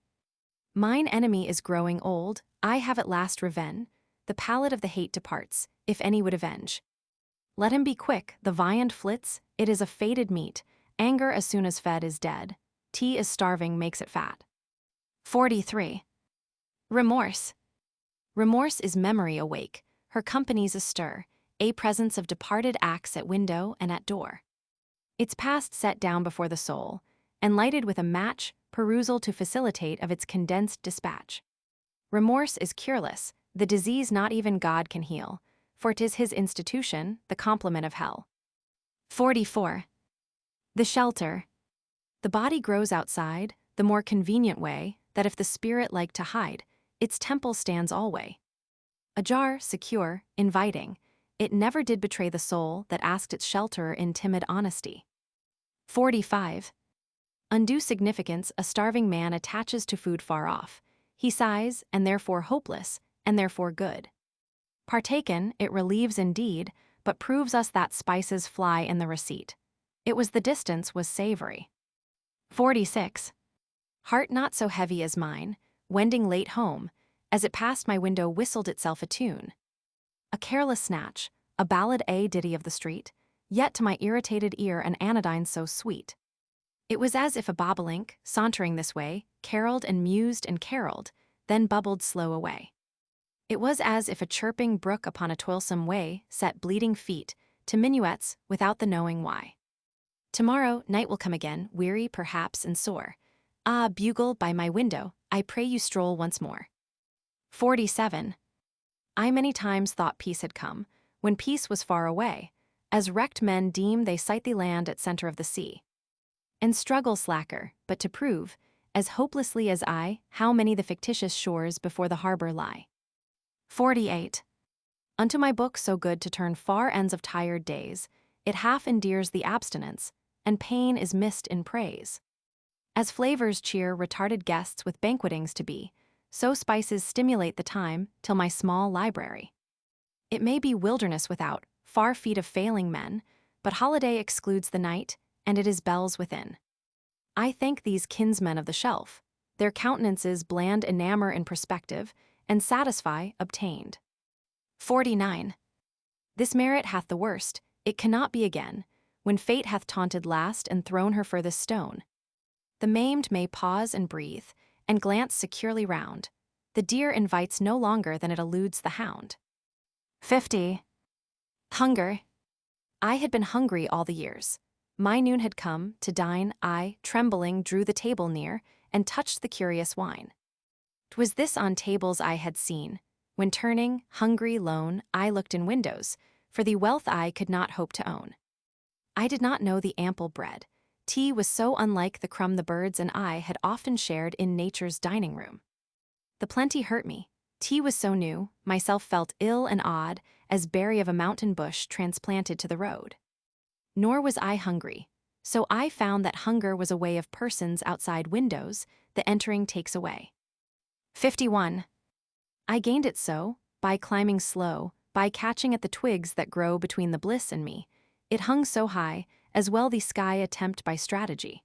Mine enemy is growing old, I have at last reven, the palate of the hate departs, if any would avenge. Let him be quick, the viand flits, it is a fated meat, anger as soon as fed is dead, tea is starving makes it fat. 43. Remorse. Remorse is memory awake, her company's astir, a presence of departed acts at window and at door. Its past set down before the soul, and lighted with a match, perusal to facilitate of its condensed dispatch. Remorse is cureless, the disease not even God can heal, for 'tis his institution, the complement of hell. 44. The shelter. The body grows outside, the more convenient way, that if the spirit like to hide, its temple stands alway. Ajar, secure, inviting, it never did betray the soul that asked its shelterer in timid honesty. 45. Undue significance a starving man attaches to food far off. He sighs, and therefore hopeless, and therefore good. Partaken, it relieves indeed, but proves us that spices fly in the receipt. It was the distance was savory. 46. Heart not so heavy as mine, wending late home, as it passed my window whistled itself a tune. A careless snatch, a ballad ditty of the street, yet to my irritated ear an anodyne so sweet. It was as if a bobolink, sauntering this way, caroled and mused and caroled, then bubbled slow away. It was as if a chirping brook upon a toilsome way set bleeding feet to minuets without the knowing why. Tomorrow night will come again, weary perhaps and sore. Bugle by my window, I pray you stroll once more. 47. I many times thought peace had come, when peace was far away, as wrecked men deem they sight the land at center of the sea. And struggle slacker, but to prove, as hopelessly as I, how many the fictitious shores before the harbor lie. 48. Unto my book so good to turn far ends of tired days, it half endears the abstinence, and pain is missed in praise. As flavors cheer retarded guests with banquetings to be, so spices stimulate the time till my small library. It may be wilderness without, far feet of failing men, but holiday excludes the night, and it is bells within. I thank these kinsmen of the shelf, their countenances bland enamor in perspective, and satisfy obtained. 49. This merit hath the worst, it cannot be again, when fate hath taunted last and thrown her furthest stone. The maimed may pause and breathe, and glance securely round. The deer invites no longer than it eludes the hound. 50. Hunger. I had been hungry all the years. My noon had come, to dine, I, trembling, drew the table near, and touched the curious wine. 'Twas this on tables I had seen, when turning, hungry, lone, I looked in windows, for the wealth I could not hope to own. I did not know the ample bread. Tea was so unlike the crumb the birds and I had often shared in nature's dining room. The plenty hurt me. Tea was so new, myself felt ill and odd, as berry of a mountain bush transplanted to the road. Nor was I hungry, so I found that hunger was a way of persons outside windows, the entering takes away. 51. I gained it so, by climbing slow, by catching at the twigs that grow between the bliss and me. It hung so high, as well the sky attempt by strategy.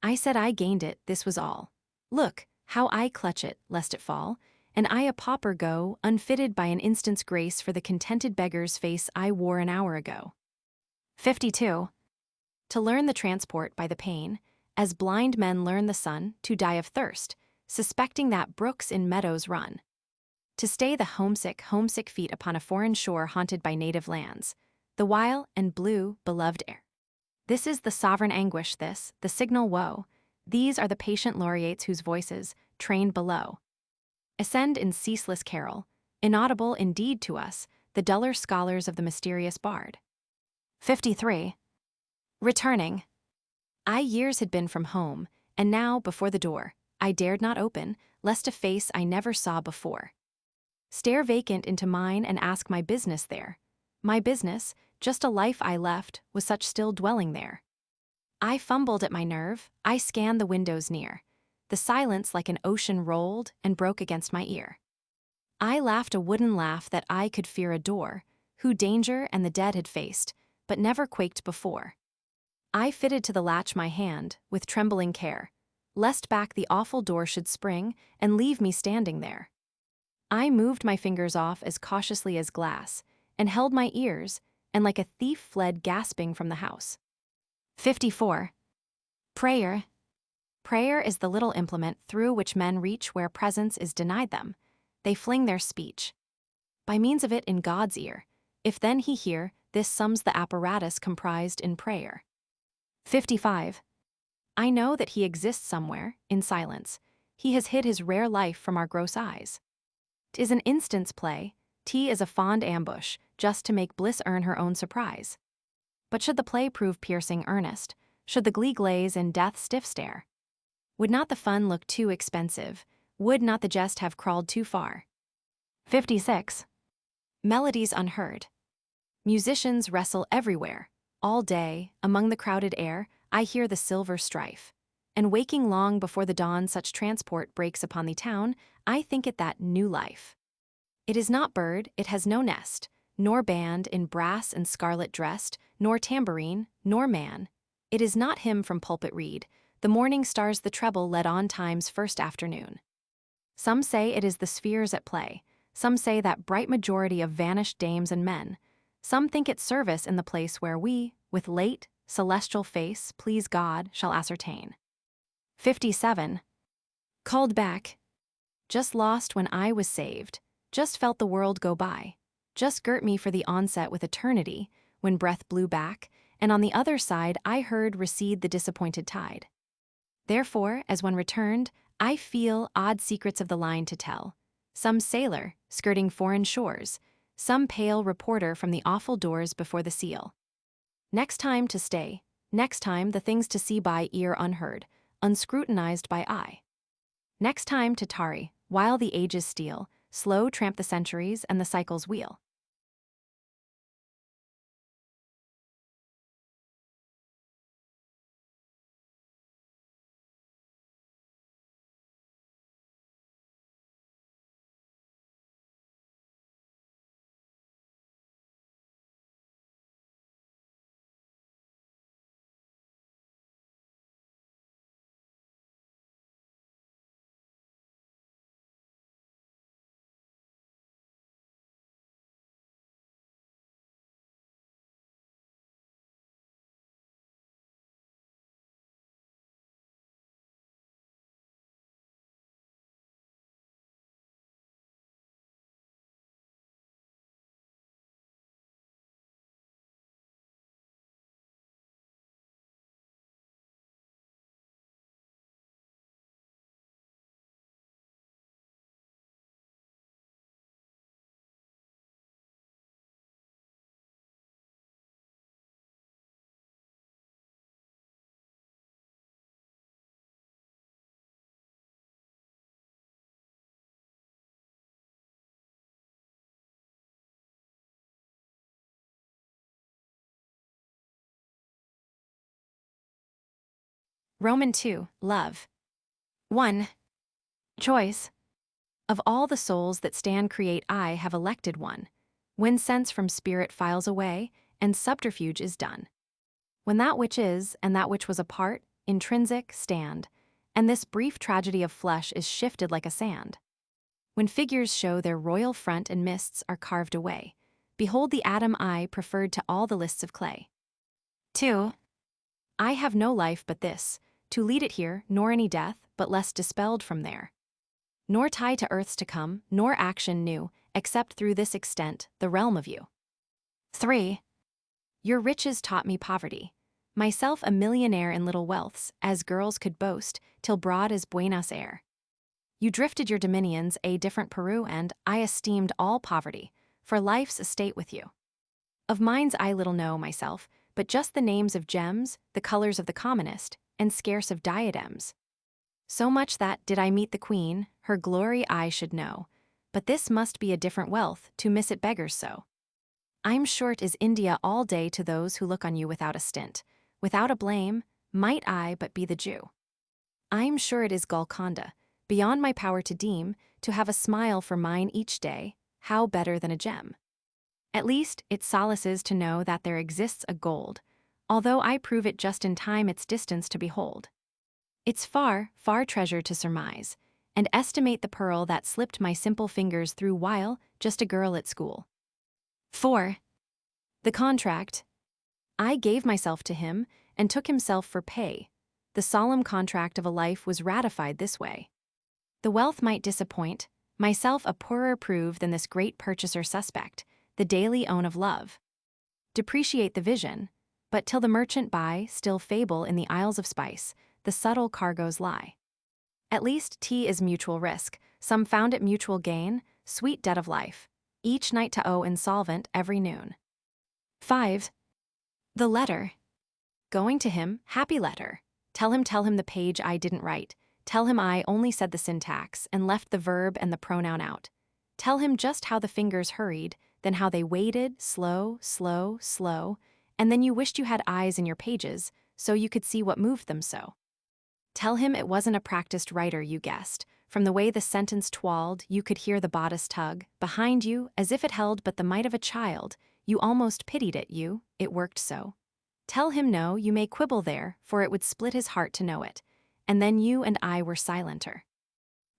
I said I gained it, this was all. Look, how I clutch it, lest it fall, and I a pauper go, unfitted by an instant's grace for the contented beggar's face I wore an hour ago. 52. To learn the transport by the pain, as blind men learn the sun, to die of thirst, suspecting that brooks in meadows run. To stay the homesick feet upon a foreign shore haunted by native lands, the while and blue, beloved air. This is the sovereign anguish, this, the signal woe. These are the patient laureates whose voices, trained below, ascend in ceaseless carol, inaudible indeed to us, the duller scholars of the mysterious bard. 53. Returning. I years had been from home, and now, before the door, I dared not open, lest a face I never saw before stare vacant into mine and ask my business there. My business, just a life I left, was such still dwelling there. I fumbled at my nerve, I scanned the windows near. The silence like an ocean rolled and broke against my ear. I laughed a wooden laugh that I could fear adore, who danger and the dead had faced, but never quaked before. I fitted to the latch my hand, with trembling care, lest back the awful door should spring and leave me standing there. I moved my fingers off as cautiously as glass, and held my ears, and like a thief fled gasping from the house. 54. Prayer. Prayer is the little implement through which men reach where presence is denied them. They fling their speech by means of it in God's ear. If then he hear, this sums the apparatus comprised in prayer. 55. I know that he exists somewhere, in silence. He has hid his rare life from our gross eyes. 'Tis an instant's play, tea is a fond ambush, just to make bliss earn her own surprise. But should the play prove piercing earnest, should the glee glaze in death stiff stare, would not the fun look too expensive, would not the jest have crawled too far? 56. Melodies unheard. Musicians wrestle everywhere. All day, among the crowded air, I hear the silver strife. And waking long before the dawn such transport breaks upon the town, I think it that new life. It is not bird, it has no nest, nor band in brass and scarlet dressed, nor tambourine, nor man. It is not hymn from pulpit reed, the morning stars the treble led on time's first afternoon. Some say it is the spheres at play, some say that bright majority of vanished dames and men, some think it service in the place where we, with late, celestial face, please God, shall ascertain. 57. Called back. Just lost when I was saved, just felt the world go by, just girt me for the onset with eternity, when breath blew back, and on the other side I heard recede the disappointed tide. Therefore, as one returned, I feel odd secrets of the line to tell, some sailor, skirting foreign shores, some pale reporter from the awful doors before the seal. Next time to stay, next time the things to see by ear unheard, unscrutinized by eye. Next time to tarry, while the ages steal, slow tramp the centuries and the cycle's wheel. Roman 2, Love. 1. Choice. Of all the souls that stand create I have elected one, when sense from spirit files away, and subterfuge is done. When that which is, and that which was apart, intrinsic, stand, and this brief tragedy of flesh is shifted like a sand. When figures show their royal front and mists are carved away, behold the atom I preferred to all the lists of clay. 2. I have no life but this, to lead it here, nor any death, but less dispelled from there. Nor tie to earths to come, nor action new, except through this extent, the realm of you. 3. Your riches taught me poverty. Myself a millionaire in little wealths, as girls could boast, till broad as Buenos Aires. You drifted your dominions a different Peru, and I esteemed all poverty, for life's estate with you. Of mines I little know myself, but just the names of gems, the colors of the commonest, and scarce of diadems. So much that, did I meet the queen, her glory I should know, but this must be a different wealth, to miss it beggars so. I'm sure 't is India all day to those who look on you without a stint, without a blame, might I but be the Jew. I'm sure it is Golconda, beyond my power to deem, to have a smile for mine each day, how better than a gem. At least, it solaces to know that there exists a gold, although I prove it just in time its distance to behold. It's far, far treasure to surmise, and estimate the pearl that slipped my simple fingers through while just a girl at school. 4. The contract. I gave myself to him, and took himself for pay. The solemn contract of a life was ratified this way. The wealth might disappoint, myself a poorer prove than this great purchaser suspect, the daily own of love. Depreciate the vision, but till the merchant buy, still fable in the isles of spice, the subtle cargoes lie. At least tea is mutual risk, some found it mutual gain, sweet debt of life, each night to owe insolvent every noon. 5. The letter. Going to him, happy letter. Tell him the page I didn't write. Tell him I only said the syntax and left the verb and the pronoun out. Tell him just how the fingers hurried, then how they waited, slow, slow, slow, and then you wished you had eyes in your pages, so you could see what moved them so. Tell him it wasn't a practiced writer you guessed. From the way the sentence twalled, you could hear the bodice tug. Behind you, as if it held but the might of a child, you almost pitied it, it worked so. Tell him no, you may quibble there, for it would split his heart to know it. And then you and I were silenter.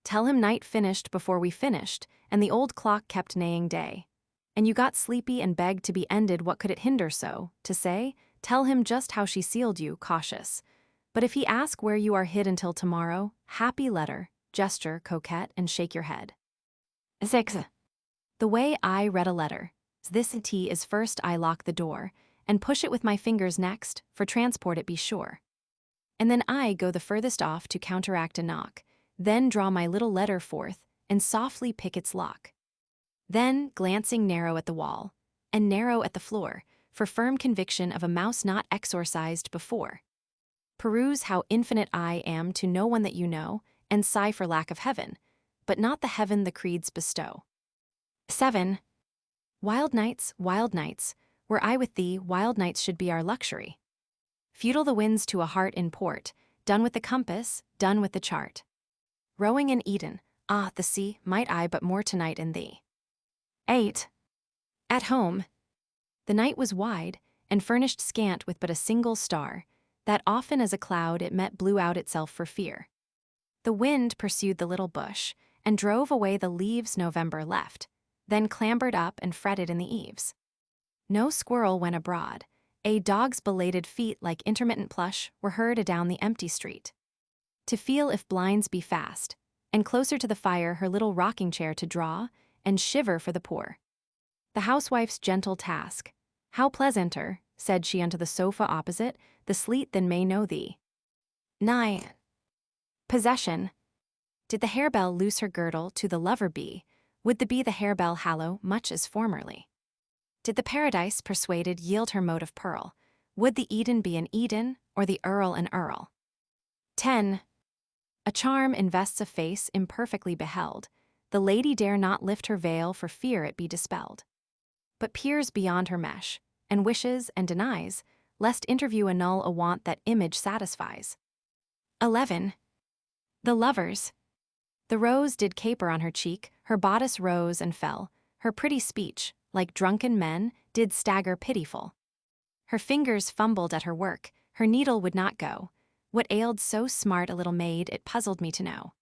Tell him night finished before we finished, and the old clock kept neighing day. And you got sleepy and begged to be ended, what could it hinder so, to say? Tell him just how she sealed you, cautious. But if he ask where you are hid until tomorrow, happy letter, gesture, coquette, and shake your head. 6. The way I read a letter. This tea is first I lock the door, and push it with my fingers next, for transport it be sure. And then I go the furthest off to counteract a knock, then draw my little letter forth, and softly pick its lock. Then, glancing narrow at the wall, and narrow at the floor, for firm conviction of a mouse not exorcised before. Peruse how infinite I am to no one that you know, and sigh for lack of heaven, but not the heaven the creeds bestow. 7. Wild nights, were I with thee, wild nights should be our luxury. Futile the winds to a heart in port, done with the compass, done with the chart. Rowing in Eden, the sea, might I but more tonight in thee. 8. At home. The night was wide, and furnished scant with but a single star, that often as a cloud it met blew out itself for fear. The wind pursued the little bush, and drove away the leaves November left, then clambered up and fretted in the eaves. No squirrel went abroad, a dog's belated feet like intermittent plush were heard adown the empty street. To feel if blinds be fast, and closer to the fire her little rocking chair to draw, and shiver for the poor. The housewife's gentle task, how pleasanter, said she unto the sofa opposite, the sleet than may know thee. 9. Possession. Did the harebell loose her girdle to the lover be, would the bee the harebell hallow much as formerly? Did the paradise persuaded yield her mote of pearl, would the Eden be an Eden, or the earl an earl? 10. A charm invests a face imperfectly beheld, the lady dare not lift her veil for fear it be dispelled, but peers beyond her mesh, and wishes and denies, lest interview annul a want that image satisfies. 11. The lovers. The rose did caper on her cheek, her bodice rose and fell, her pretty speech, like drunken men, did stagger pitiful. Her fingers fumbled at her work, her needle would not go. What ailed so smart a little maid it puzzled me to know.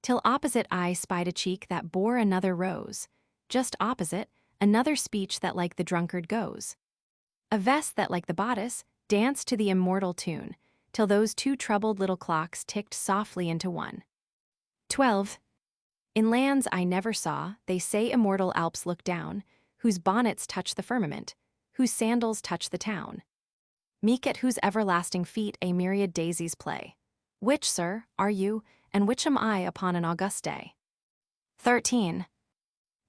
Till opposite I spied a cheek that bore another rose, just opposite, another speech that like the drunkard goes. A vest that like the bodice danced to the immortal tune, till those two troubled little clocks ticked softly into one. 12. In lands I never saw, they say immortal Alps look down, whose bonnets touch the firmament, whose sandals touch the town. Meek at whose everlasting feet a myriad daisies play. Which, sir, are you, and which am I upon an august day? 13.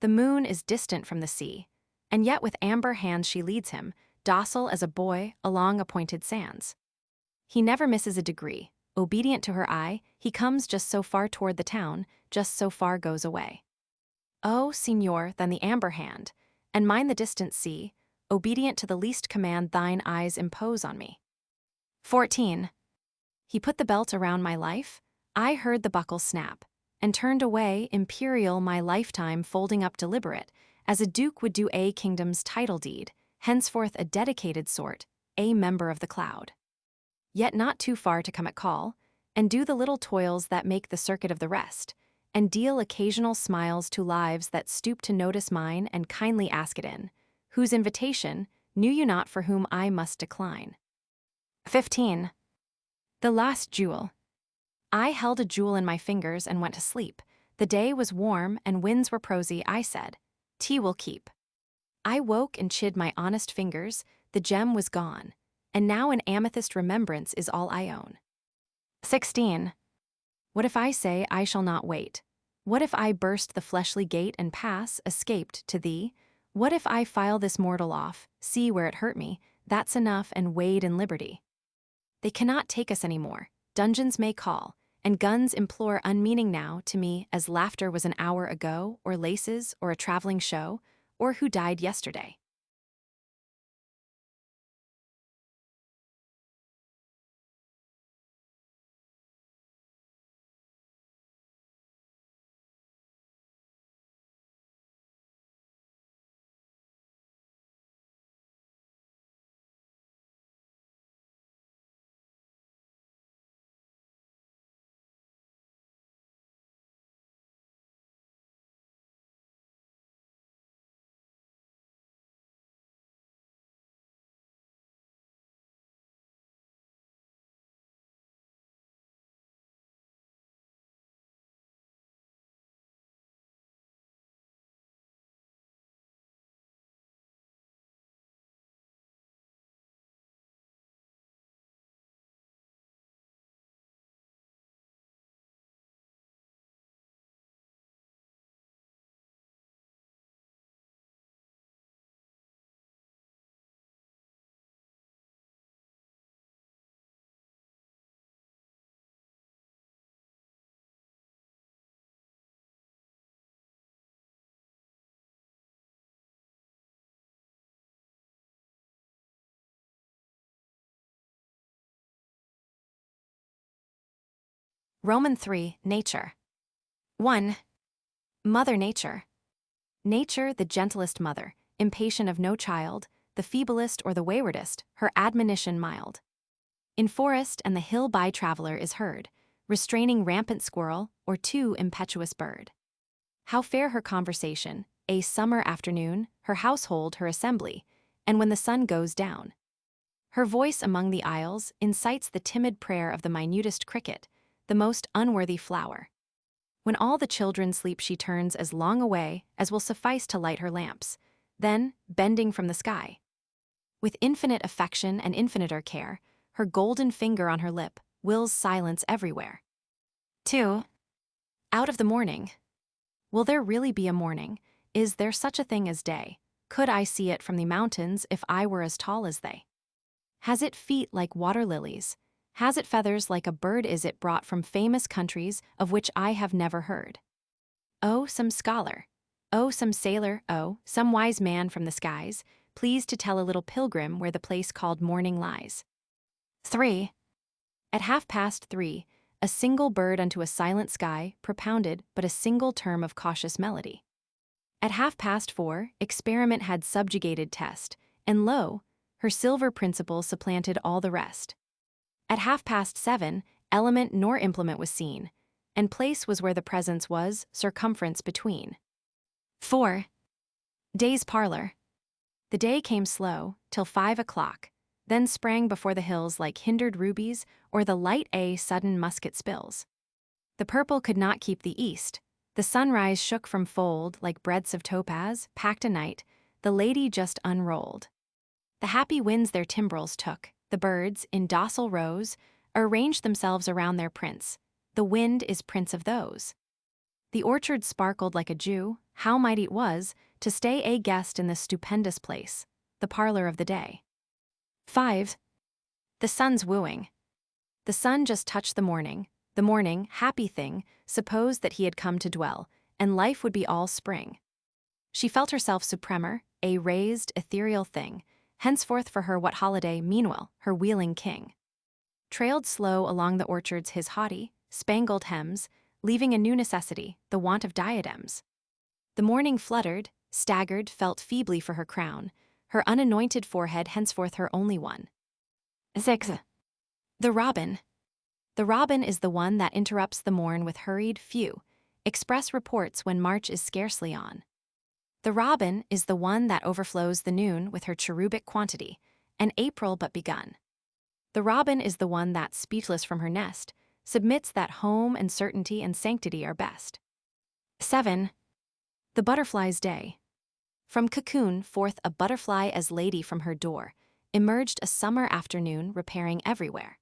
The moon is distant from the sea, and yet with amber hands she leads him, docile as a boy, along appointed sands. He never misses a degree. Obedient to her eye, he comes just so far toward the town, just so far goes away. Oh, Signor, then the amber hand, and mine the distant sea, obedient to the least command thine eyes impose on me. 14. He put the belt around my life, I heard the buckle snap, and turned away, imperial my lifetime folding up deliberate, as a duke would do a kingdom's title deed, henceforth a dedicated sort, a member of the cloud. Yet not too far to come at call, and do the little toils that make the circuit of the rest, and deal occasional smiles to lives that stoop to notice mine and kindly ask it in, whose invitation knew you not for whom I must decline. 15. The last jewel. I held a jewel in my fingers and went to sleep. The day was warm and winds were prosy, I said, tea will keep. I woke and chid my honest fingers, the gem was gone, and now an amethyst remembrance is all I own. 16. What if I say I shall not wait? What if I burst the fleshly gate and pass, escaped, to thee? What if I file this mortal off, see where it hurt me, that's enough, and wade in liberty? They cannot take us any more, dungeons may call, and guns implore unmeaning now to me as laughter was an hour ago, or laces, or a traveling show, or who died yesterday. Roman 3, Nature. 1. Mother Nature. Nature, the gentlest mother, impatient of no child, the feeblest or the waywardest, her admonition mild. In forest and the hill by traveler is heard, restraining rampant squirrel or too impetuous bird. How fair her conversation, a summer afternoon, her household, her assembly, and when the sun goes down. Her voice among the isles incites the timid prayer of the minutest cricket, the most unworthy flower. When all the children sleep, she turns as long away as will suffice to light her lamps, then, bending from the sky. With infinite affection and infiniter care, her golden finger on her lip wills silence everywhere. 2. Out of the morning. Will there really be a morning? Is there such a thing as day? Could I see it from the mountains if I were as tall as they? Has it feet like water lilies? Has it feathers like a bird? Is it brought from famous countries of which I have never heard? Oh, some scholar. Oh, some sailor. Oh, some wise man from the skies, pleased to tell a little pilgrim where the place called morning lies. 3. At 3:30, a single bird unto a silent sky propounded but a single term of cautious melody. At 4:30, experiment had subjugated test, and lo, her silver principle supplanted all the rest. At 7:30, element nor implement was seen, and place was where the presence was, circumference between. 4. Day's parlor. The day came slow, till 5 o'clock, then sprang before the hills like hindered rubies, or the light a sudden musket spills. The purple could not keep the east, the sunrise shook from fold like breadths of topaz, packed a night, the lady just unrolled. The happy winds their timbrels took, the birds, in docile rows, arranged themselves around their prince. The wind is prince of those. The orchard sparkled like a Jew, how mighty it was to stay a guest in this stupendous place, the parlor of the day. 5. The sun's wooing. The sun just touched the morning, happy thing, supposed that he had come to dwell, and life would be all spring. She felt herself supremer, a raised, ethereal thing, henceforth for her what holiday, meanwhile, her wheeling king. Trailed slow along the orchards his haughty, spangled hems, leaving a new necessity, the want of diadems. The morning fluttered, staggered, felt feebly for her crown, her unanointed forehead henceforth her only one. 6. The robin. The robin is the one that interrupts the morn with hurried, few, express reports when March is scarcely on. The robin is the one that overflows the noon with her cherubic quantity, and April but begun. The robin is the one that, speechless from her nest, submits that home and certainty and sanctity are best. 7. The butterfly's day. From cocoon forth a butterfly as lady from her door, emerged a summer afternoon repairing everywhere.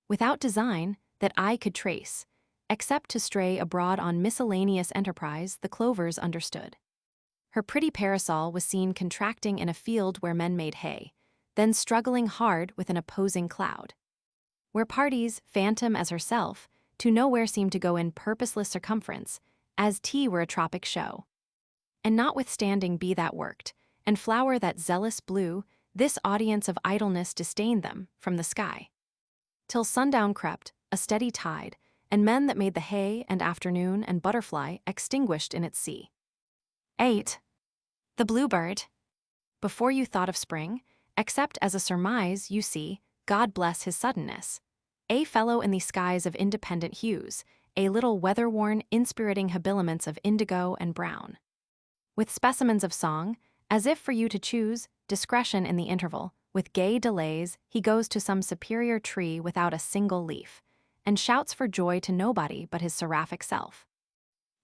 Without design that eye could trace, except to stray abroad on miscellaneous enterprise the clovers understood. Her pretty parasol was seen contracting in a field where men made hay, then struggling hard with an opposing cloud. Where parties, phantom as herself, to nowhere seemed to go in purposeless circumference, as tea were a tropic show. And notwithstanding bee that worked, and flower that zealous blew, this audience of idleness disdained them from the sky. Till sundown crept, a steady tide, and men that made the hay and afternoon and butterfly extinguished in its sea. 8. The bluebird. Before you thought of spring, except as a surmise, you see, God bless his suddenness. A fellow in the skies of independent hues, a little weather-worn, inspiriting habiliments of indigo and brown. With specimens of song, as if for you to choose, discretion in the interval, with gay delays, he goes to some superior tree without a single leaf, and shouts for joy to nobody but his seraphic self.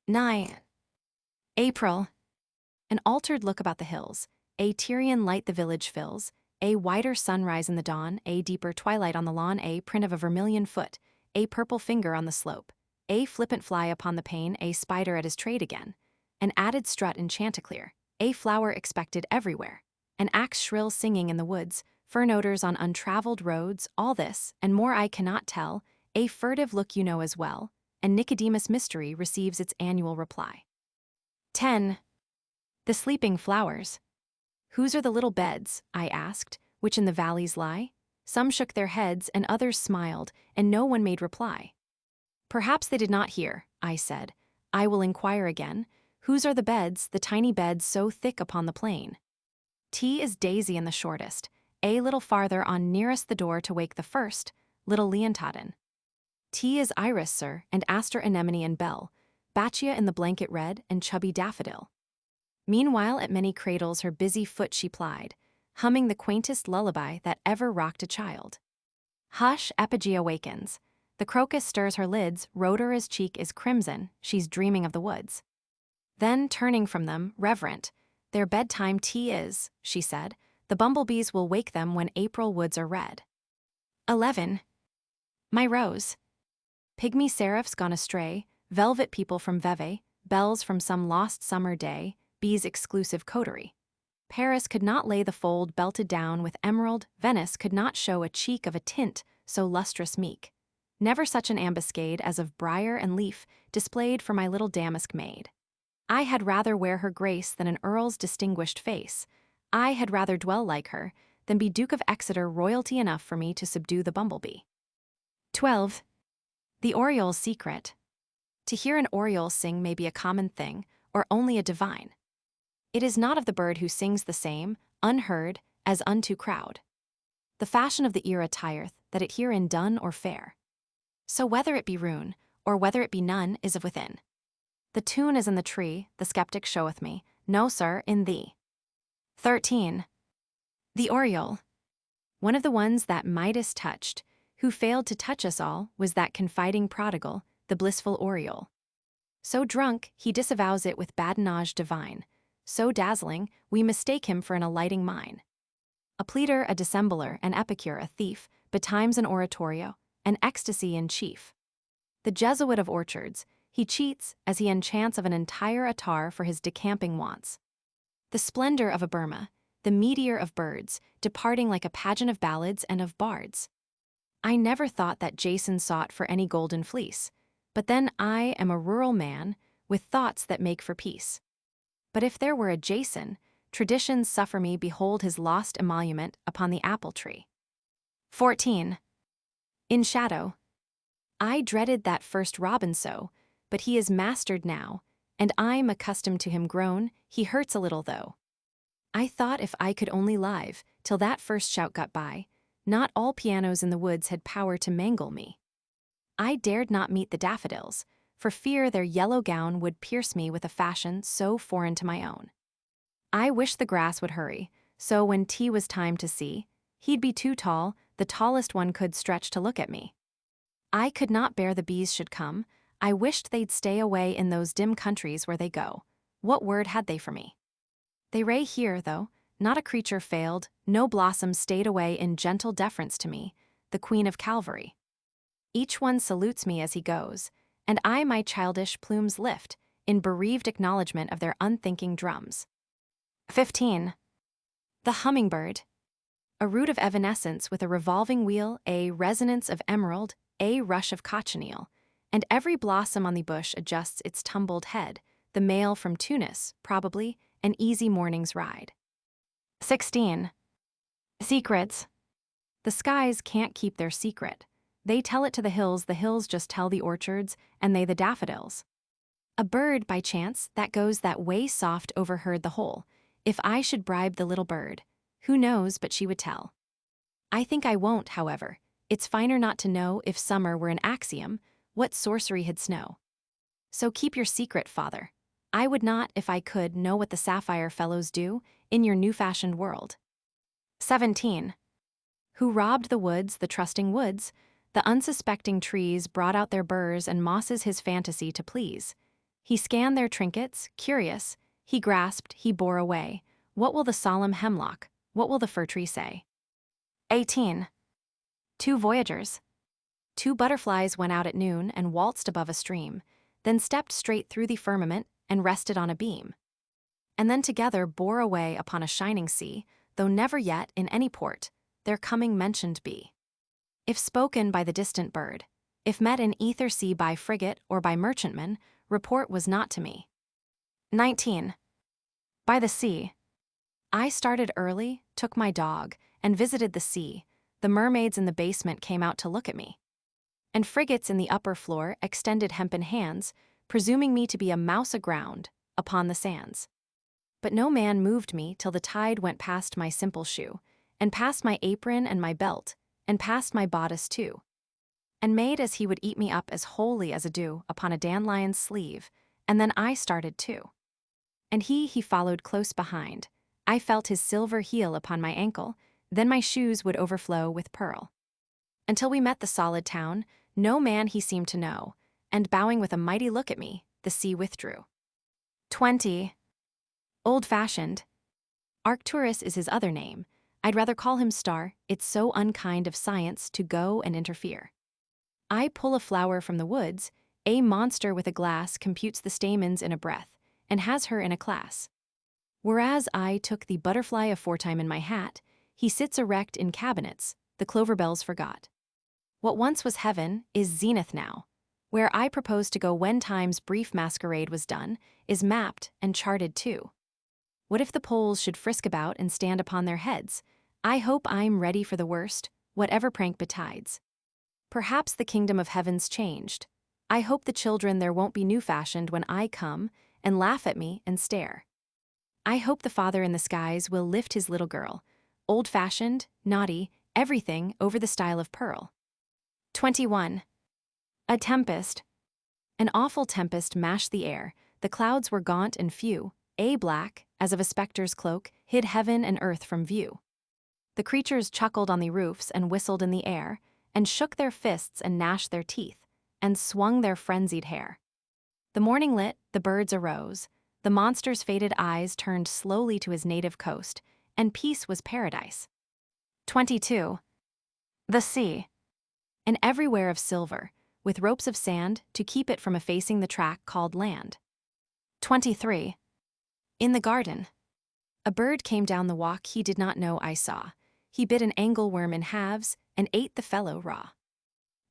9. April. An altered look about the hills, a Tyrian light the village fills, a whiter sunrise in the dawn, a deeper twilight on the lawn, a print of a vermilion foot, a purple finger on the slope, a flippant fly upon the pane, a spider at his trade again, an added strut in Chanticleer, a flower expected everywhere, an axe shrill singing in the woods, fern odors on untraveled roads, all this, and more I cannot tell, a furtive look you know as well, and Nicodemus mystery receives its annual reply. 10. The sleeping flowers. Whose are the little beds, I asked, which in the valleys lie? Some shook their heads and others smiled, and no one made reply. Perhaps they did not hear, I said. I will inquire again. Whose are the beds, the tiny beds so thick upon the plain? T is Daisy in the shortest, a little farther on nearest the door to wake the first, little Leontadin. T is Iris, sir, and Aster, Anemone, and Belle, Baccia in the blanket red, and chubby Daffodil. Meanwhile at many cradles her busy foot she plied, humming the quaintest lullaby that ever rocked a child. Hush, Epigea wakens. The crocus stirs her lids, Rhodora's cheek is crimson, she's dreaming of the woods. Then, turning from them, reverent, their bedtime tea is, she said, the bumblebees will wake them when April woods are red. 11. My rose. Pygmy seraphs gone astray, velvet people from Vevey, bells from some lost summer day, bees' exclusive coterie. Paris could not lay the fold belted down with emerald, Venice could not show a cheek of a tint so lustrous meek. Never such an ambuscade as of briar and leaf displayed for my little damask maid. I had rather wear her grace than an earl's distinguished face. I had rather dwell like her than be Duke of Exeter royalty enough for me to subdue the bumblebee. 12. The oriole's secret. To hear an oriole sing may be a common thing, or only a divine. It is not of the bird who sings the same, unheard, as unto crowd. The fashion of the era tireth, that it herein done or fair. So whether it be rune, or whether it be none, is of within. The tune is in the tree, the skeptic showeth me, no, sir, in thee. 13. The oriole. One of the ones that Midas touched, who failed to touch us all, was that confiding prodigal, the blissful oriole. So drunk, he disavows it with badinage divine. So dazzling, we mistake him for an alighting mine. A pleader, a dissembler, an epicure, a thief, betimes an oratorio, an ecstasy in chief. The Jesuit of orchards, he cheats as he enchants of an entire attar for his decamping wants. The splendor of a Burma, the meteor of birds, departing like a pageant of ballads and of bards. I never thought that Jason sought for any golden fleece, but then I am a rural man with thoughts that make for peace. But if there were a Jason, traditions suffer me behold his lost emolument upon the apple tree. 14. In shadow. I dreaded that first robin so, but he is mastered now, and I'm accustomed to him grown, he hurts a little though. I thought if I could only live, till that first shout got by, not all pianos in the woods had power to mangle me. I dared not meet the daffodils, for fear their yellow gown would pierce me with a fashion so foreign to my own. I wished the grass would hurry, so when tea was time to see, he'd be too tall, the tallest one could stretch to look at me. I could not bear the bees should come, I wished they'd stay away in those dim countries where they go. What word had they for me? They ray here, though, not a creature failed, no blossom stayed away in gentle deference to me, the Queen of Calvary. Each one salutes me as he goes, and I my childish plumes lift, in bereaved acknowledgement of their unthinking drums. 15. The hummingbird. A root of evanescence with a revolving wheel, a resonance of emerald, a rush of cochineal, and every blossom on the bush adjusts its tumbled head, the male from Tunis, probably, an easy morning's ride. 16. Secrets. The skies can't keep their secret. They tell it to the hills just tell the orchards, and they the daffodils. A bird, by chance, that goes that way soft overheard the whole. If I should bribe the little bird, who knows but she would tell. I think I won't, however. It's finer not to know if summer were an axiom, what sorcery hid snow. So keep your secret, father. I would not, if I could, know what the sapphire fellows do in your new-fashioned world. 17. Who robbed the woods, the trusting woods? The unsuspecting trees brought out their burrs and mosses his fantasy to please. He scanned their trinkets, curious. He grasped, he bore away. What will the solemn hemlock, what will the fir tree say? 18. Two voyagers. Two butterflies went out at noon and waltzed above a stream, then stepped straight through the firmament and rested on a beam. And then together bore away upon a shining sea, though never yet in any port their coming mentioned be. If spoken by the distant bird, if met in ether sea by frigate or by merchantman, report was not to me. 19. By the sea. I started early, took my dog, and visited the sea. The mermaids in the basement came out to look at me. and frigates in the upper floor extended hempen hands, presuming me to be a mouse aground upon the sands. But no man moved me till the tide went past my simple shoe, and past my apron and my belt, and past my bodice too, and made as he would eat me up as wholly as a dew upon a dandelion's sleeve, and then I started too. And he followed close behind. I felt his silver heel upon my ankle, then my shoes would overflow with pearl. Until we met the solid town, no man he seemed to know, and bowing with a mighty look at me, the sea withdrew. 20. Old-fashioned. Arcturus is his other name. I'd rather call him Star, it's so unkind of science to go and interfere. I pull a flower from the woods, a monster with a glass computes the stamens in a breath, and has her in a class. Whereas I took the butterfly aforetime in my hat, he sits erect in cabinets, the clover bells forgot. What once was heaven is zenith now. Where I propose to go when time's brief masquerade was done, is mapped and charted too. What if the poles should frisk about and stand upon their heads? I hope I'm ready for the worst, whatever prank betides. Perhaps the kingdom of heaven's changed. I hope the children there won't be new-fashioned when I come, and laugh at me and stare. I hope the Father in the skies will lift his little girl, old-fashioned, naughty, everything over the style of pearl. 21. A tempest. An awful tempest mashed the air, the clouds were gaunt and few, a black, as of a spectre's cloak, hid heaven and earth from view. The creatures chuckled on the roofs and whistled in the air, and shook their fists and gnashed their teeth, and swung their frenzied hair. The morning lit, the birds arose, the monster's faded eyes turned slowly to his native coast, and peace was paradise. 22. The sea. And everywhere of silver, with ropes of sand to keep it from effacing the track called land. 23. In the garden. A bird came down the walk he did not know I saw. He bit an angleworm in halves and ate the fellow raw.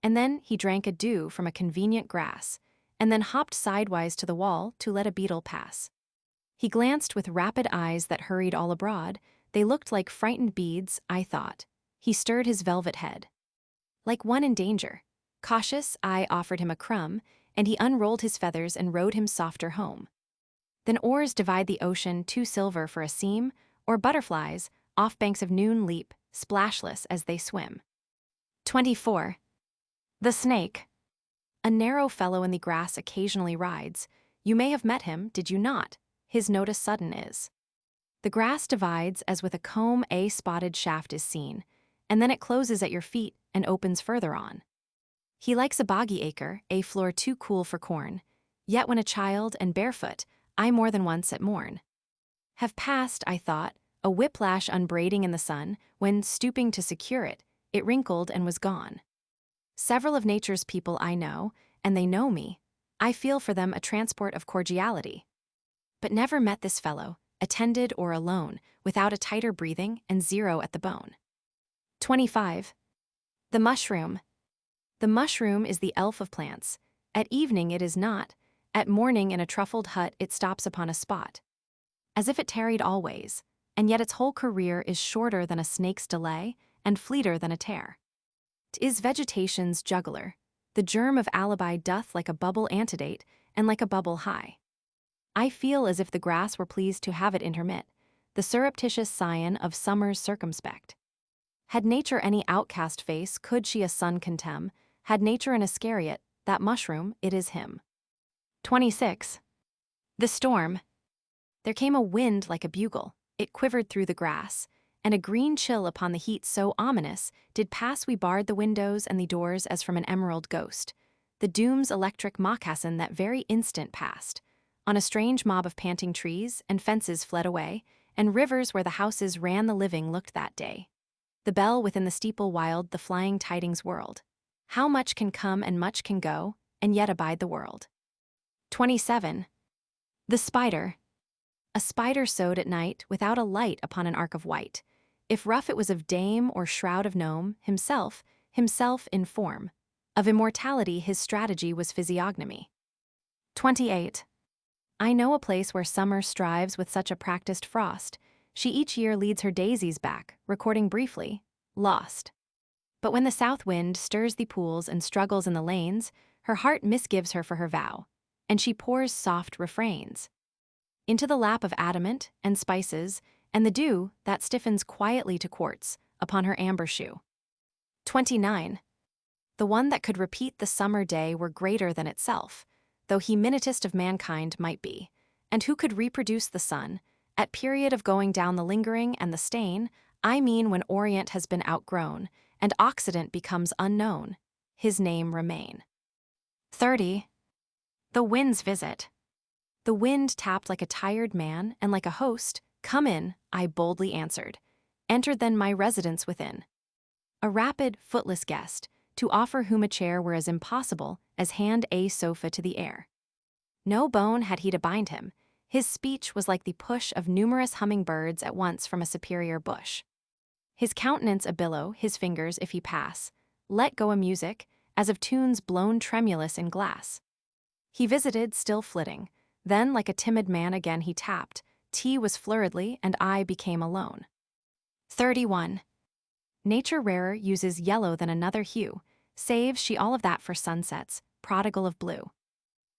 And then he drank a dew from a convenient grass, and then hopped sidewise to the wall to let a beetle pass. He glanced with rapid eyes that hurried all abroad. They looked like frightened beads, I thought. He stirred his velvet head. Like one in danger. Cautious, I offered him a crumb, and he unrolled his feathers and rowed him softer home. Then oars divide the ocean, too silver for a seam, or butterflies, off banks of noon leap, splashless as they swim. 24. The snake. A narrow fellow in the grass occasionally rides. You may have met him, did you not? His notice sudden is. The grass divides as with a comb a spotted shaft is seen, and then it closes at your feet and opens further on. He likes a boggy acre, a floor too cool for corn, yet when a child and barefoot, I more than once at morn have passed, I thought, a whiplash unbraiding in the sun, when, stooping to secure it, it wrinkled and was gone. Several of nature's people I know, and they know me. I feel for them a transport of cordiality. But never met this fellow, attended or alone, without a tighter breathing and zero at the bone. 25. The mushroom. The mushroom is the elf of plants. At evening it is not. At morning in a truffled hut it stops upon a spot. As if it tarried always, and yet its whole career is shorter than a snake's delay and fleeter than a tear. 'Tis vegetation's juggler. The germ of alibi doth like a bubble antedate, and like a bubble high. I feel as if the grass were pleased to have it intermit, the surreptitious scion of summer's circumspect. Had nature any outcast face, could she a son contemn? Had nature an Iscariot, that mushroom, it is him. 26. The storm. There came a wind like a bugle, it quivered through the grass, and a green chill upon the heat so ominous did pass we barred the windows and the doors as from an emerald ghost. The doom's electric moccasin that very instant passed. On a strange mob of panting trees, and fences fled away, and rivers where the houses ran the living looked that day. The bell within the steeple wiled the flying tidings whirled. How much can come and much can go, and yet abide the world. 27. The spider. A spider sewed at night without a light upon an arc of white. If rough it was of dame or shroud of gnome, himself in form. Of immortality his strategy was physiognomy. 28. I know a place where summer strives with such a practiced frost. She each year leads her daisies back, recording briefly, lost. But when the south wind stirs the pools and struggles in the lanes, her heart misgives her for her vow, and she pours soft refrains into the lap of adamant and spices, and the dew that stiffens quietly to quartz upon her amber shoe. 29. The one that could repeat the summer day were greater than itself, though he minutest of mankind might be, and who could reproduce the sun, at period of going down the lingering and the stain, I mean when Orient has been outgrown, and Occident becomes unknown, his name remain. 30. The wind's visit. The wind tapped like a tired man, and like a host, "Come in," I boldly answered. Entered then my residence within. A rapid, footless guest, to offer whom a chair were as impossible as hand a sofa to the air. No bone had he to bind him. His speech was like the push of numerous humming-birds at once from a superior bush. His countenance a billow, his fingers, if he pass, let go a music, as of tunes blown tremulous in glass. He visited, still flitting. Then, like a timid man again he tapped. Tea was flurriedly, and I became alone. 31. Nature rarer uses yellow than another hue, saves she all of that for sunsets, prodigal of blue.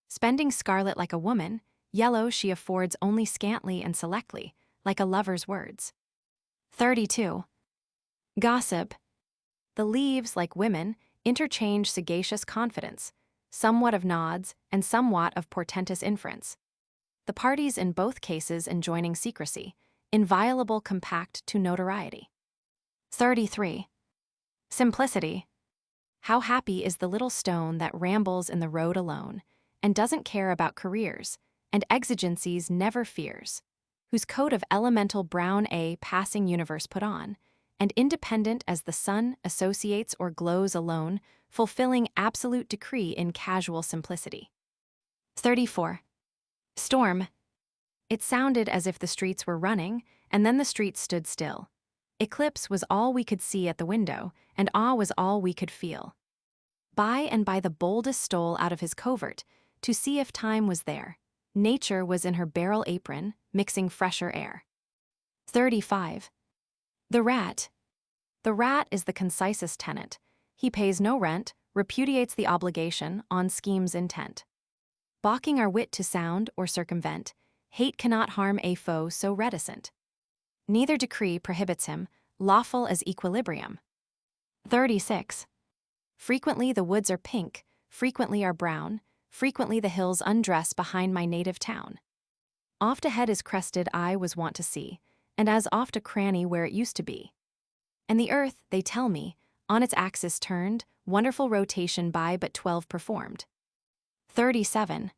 Spending scarlet like a woman, yellow she affords only scantly and selectly, like a lover's words. 32. Gossip. The leaves, like women, interchange sagacious confidence, somewhat of nods and somewhat of portentous inference. The parties in both cases enjoining secrecy, inviolable compact to notoriety. 33. Simplicity. How happy is the little stone that rambles in the road alone, and doesn't care about careers, and exigencies never fears, whose coat of elemental brown a passing universe put on, and independent as the sun associates or glows alone, fulfilling absolute decree in casual simplicity. 34. Storm. It sounded as if the streets were running, and then the streets stood still. Eclipse was all we could see at the window, and awe was all we could feel. By and by the boldest stole out of his covert, to see if time was there. Nature was in her barrel apron, mixing fresher air. 35. The rat. The rat is the concisest tenant. He pays no rent, repudiates the obligation, on schemes intent. Balking our wit to sound or circumvent, hate cannot harm a foe so reticent. Neither decree prohibits him, lawful as equilibrium. 36. Frequently the woods are pink, frequently are brown, frequently the hills undress behind my native town. Oft ahead is crested I was wont to see, and as oft a cranny where it used to be. And the earth, they tell me, on its axis turned, wonderful rotation by but 12 performed. 37.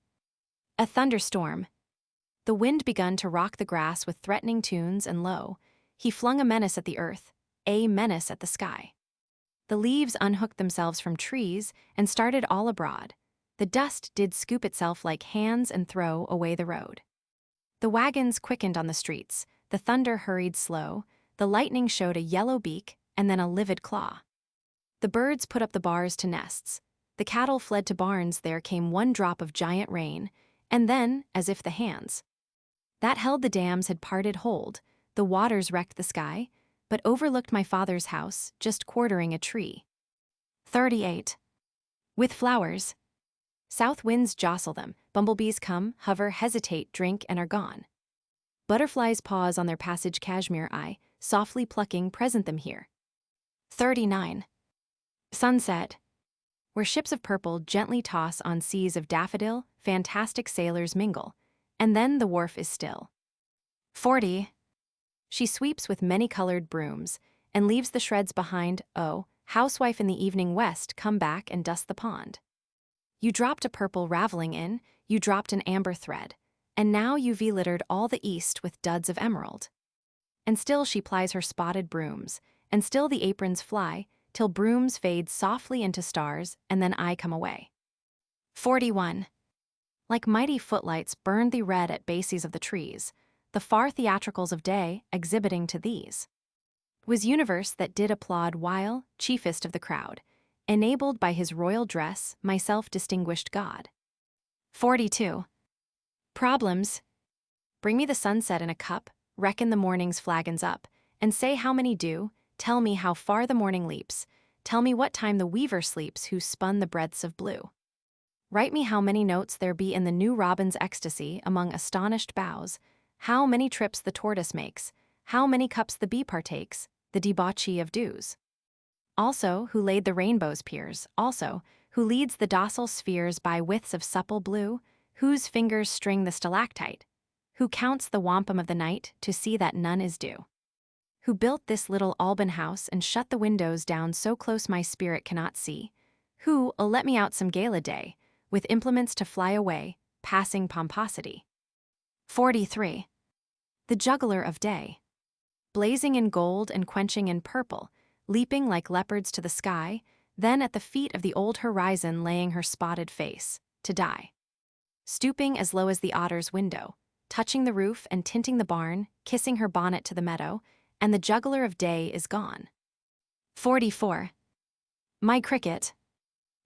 A thunderstorm. The wind begun to rock the grass with threatening tunes, and lo, he flung a menace at the earth, a menace at the sky. The leaves unhooked themselves from trees and started all abroad. The dust did scoop itself like hands and throw away the road. The wagons quickened on the streets, the thunder hurried slow, the lightning showed a yellow beak and then a livid claw. The birds put up the bars to nests. The cattle fled to barns, there came one drop of giant rain, and then, as if the hands that held the dams had parted hold, the waters wrecked the sky, but overlooked my father's house, just quartering a tree. 38. With flowers. South winds jostle them, bumblebees come, hover, hesitate, drink, and are gone. Butterflies pause on their passage, cashmere I, softly plucking, present them here. 39. Sunset. Where ships of purple gently toss on seas of daffodil, fantastic sailors mingle, and then the wharf is still. 40. She sweeps with many-colored brooms, and leaves the shreds behind. Oh, housewife in the evening west, come back and dust the pond. You dropped a purple raveling in, you dropped an amber thread, and now you've littered all the east with duds of emerald. And still she plies her spotted brooms, and still the aprons fly, till brooms fade softly into stars, and then I come away. 41. Like mighty footlights burned the red at bases of the trees, the far theatricals of day exhibiting to these. Was universe that did applaud while, chiefest of the crowd, enabled by his royal dress, myself distinguished God. 42. Problems. Bring me the sunset in a cup, reckon the morning's flagons up, and say how many do, tell me how far the morning leaps, Tell me what time the weaver sleeps who spun the breadths of blue. Write me how many notes there be in the new robin's ecstasy among astonished boughs, how many trips the tortoise makes, how many cups the bee partakes, the debauchee of dews. Also, who laid the rainbow's piers, also, who leads the docile spheres by widths of supple blue, whose fingers string the stalactite, who counts the wampum of the night to see that none is due. Who built this little Alban house and shut the windows down so close my spirit cannot see, who, let me out some gala day, with implements to fly away, passing pomposity. 43. The juggler of day. Blazing in gold and quenching in purple, leaping like leopards to the sky, then at the feet of the old horizon laying her spotted face, to die. Stooping as low as the otter's window, touching the roof and tinting the barn, kissing her bonnet to the meadow, and the juggler of day is gone. 44. My cricket.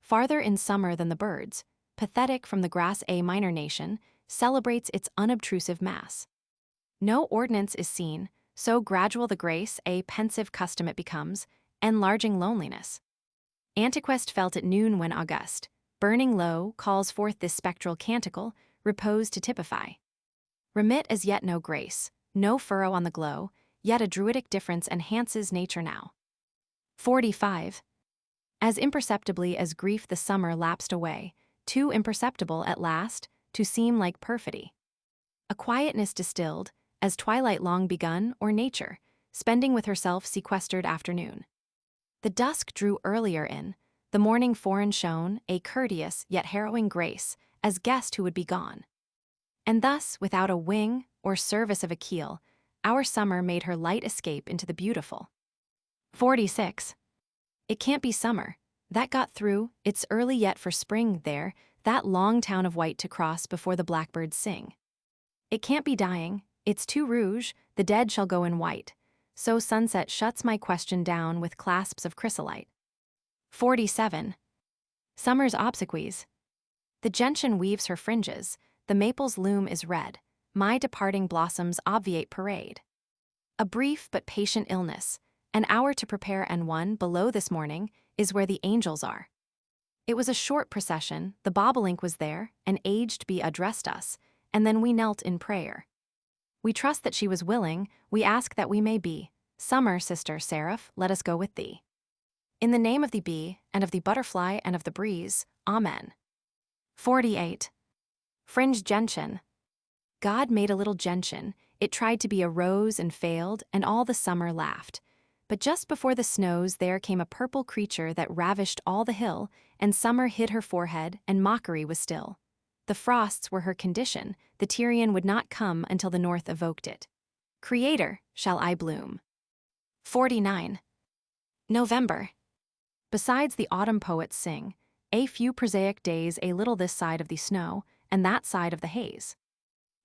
Farther in summer than the birds, pathetic from the grass A minor nation, celebrates its unobtrusive mass. No ordinance is seen, so gradual the grace a pensive custom it becomes, enlarging loneliness. Antiquest felt at noon when august, burning low, calls forth this spectral canticle, repose to typify. Remit as yet no grace, no furrow on the glow, yet a druidic difference enhances nature now. 45. As imperceptibly as grief the summer lapsed away, too imperceptible at last, to seem like perfidy. A quietness distilled, as twilight long begun, or nature, spending with herself sequestered afternoon. The dusk drew earlier in, the morning foreign shone, a courteous yet harrowing grace, as guest who would be gone. And thus, without a wing, or service of a keel, our summer made her light escape into the beautiful. 46. It can't be summer. That got through, it's early yet for spring there, that long town of white to cross before the blackbirds sing. It can't be dying, it's too rouge, the dead shall go in white. So sunset shuts my question down with clasps of chrysolite. 47. Summer's obsequies. The gentian weaves her fringes, the maple's loom is red, my departing blossoms obviate parade. A brief but patient illness, an hour to prepare and one below this morning is where the angels are. It was a short procession, the bobolink was there, an aged bee addressed us, and then we knelt in prayer. We trust that she was willing, we ask that we may be. Summer, sister seraph, let us go with thee. In the name of the bee, and of the butterfly, and of the breeze, Amen. 48. Fringed gentian. God made a little gentian, it tried to be a rose and failed, and all the summer laughed. But just before the snows there came a purple creature that ravished all the hill, and summer hid her forehead, and mockery was still. The frosts were her condition, the Tyrian would not come until the north evoked it. Creator, shall I bloom? 49. November. Besides the autumn poets sing, a few prosaic days a little this side of the snow, and that side of the haze.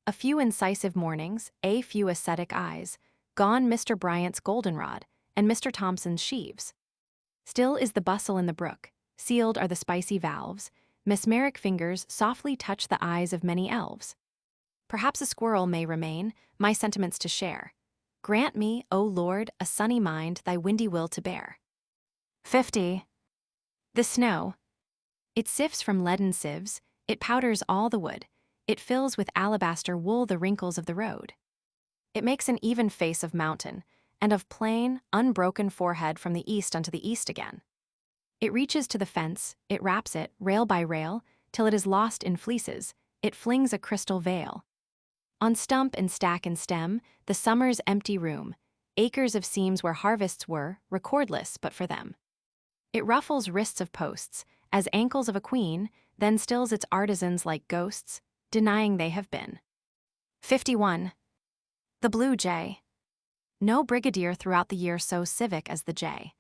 A few incisive mornings, a few ascetic eyes, gone Mr. Bryant's goldenrod, and Mr. Thompson's sheaves. Still is the bustle in the brook, sealed are the spicy valves, mesmeric fingers softly touch the eyes of many elves. Perhaps a squirrel may remain, my sentiments to share. Grant me, O Lord, a sunny mind thy windy will to bear. 50. The snow. It sifts from leaden sieves, it powders all the wood, it fills with alabaster wool the wrinkles of the road. It makes an even face of mountain, and of plain, unbroken forehead from the east unto the east again. It reaches to the fence, it wraps it, rail by rail, till it is lost in fleeces, it flings a crystal veil. On stump and stack and stem, the summer's empty room, acres of seams where harvests were, recordless but for them. It ruffles wrists of posts, as ankles of a queen, then stills its artisans like ghosts, denying they have been. 51. The blue jay. No brigadier throughout the year so civic as the jay.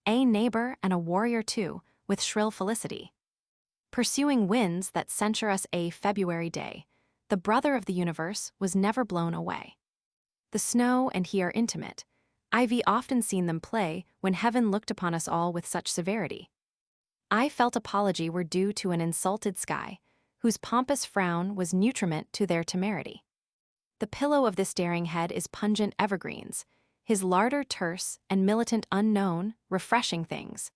A neighbor and a warrior too, with shrill felicity. Pursuing winds that censure us a February day, the brother of the universe was never blown away. The snow and he are intimate. I've often seen them play when heaven looked upon us all with such severity. I felt apology were due to an insulted sky, whose pompous frown was nutriment to their temerity. The pillow of this daring head is pungent evergreens, his larder terse and militant unknown, refreshing things.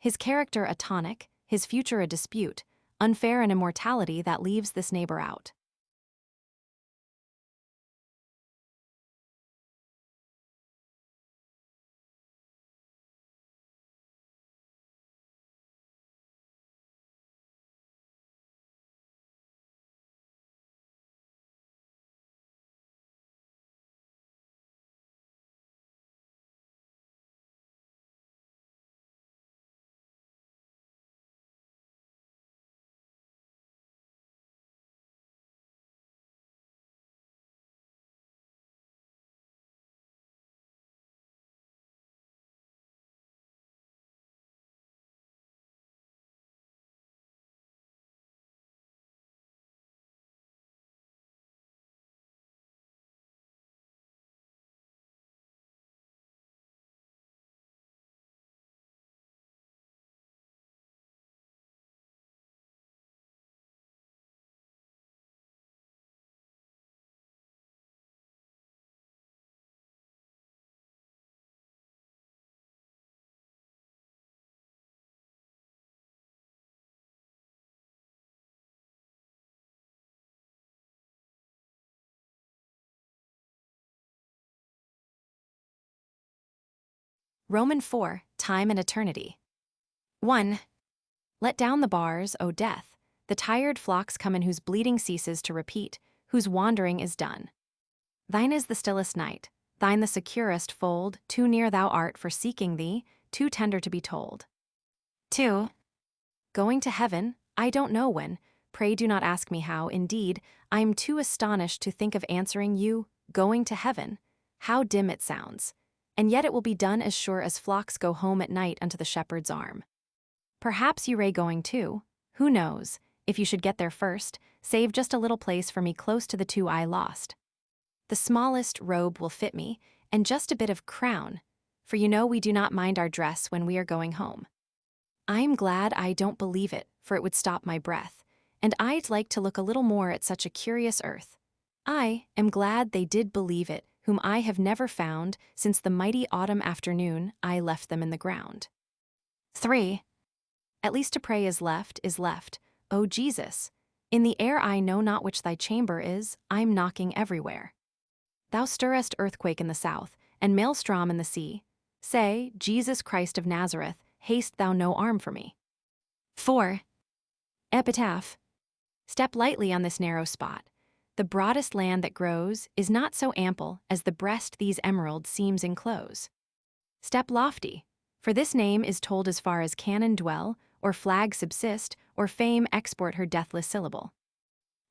His character a tonic, his future a dispute, unfair an immortality that leaves this neighbor out. Roman 4, Time and Eternity. 1. Let down the bars, O death. The tired flocks come in whose bleeding ceases to repeat, whose wandering is done. Thine is the stillest night, thine the securest fold, too near thou art for seeking thee, too tender to be told. 2. Going to heaven, I don't know when, pray do not ask me how, indeed, I am too astonished to think of answering you, going to heaven. How dim it sounds. And yet it will be done as sure as flocks go home at night unto the shepherd's arm. Perhaps you ray going too, who knows, if you should get there first, save just a little place for me close to the two I lost. The smallest robe will fit me, and just a bit of crown, for you know we do not mind our dress when we are going home. I'm glad I don't believe it, for it would stop my breath, and I'd like to look a little more at such a curious earth. I am glad they did believe it, whom I have never found since the mighty autumn afternoon I left them in the ground. 3. At least to pray is left, O Jesus. In the air I know not which thy chamber is, I'm knocking everywhere. Thou stirrest earthquake in the south, and maelstrom in the sea. Say, Jesus Christ of Nazareth, haste thou no arm for me. 4. Epitaph. Step lightly on this narrow spot. The broadest land that grows is not so ample as the breast these emeralds seems enclose. Step lofty, for this name is told as far as cannon dwell, or flag subsist, or fame export her deathless syllable.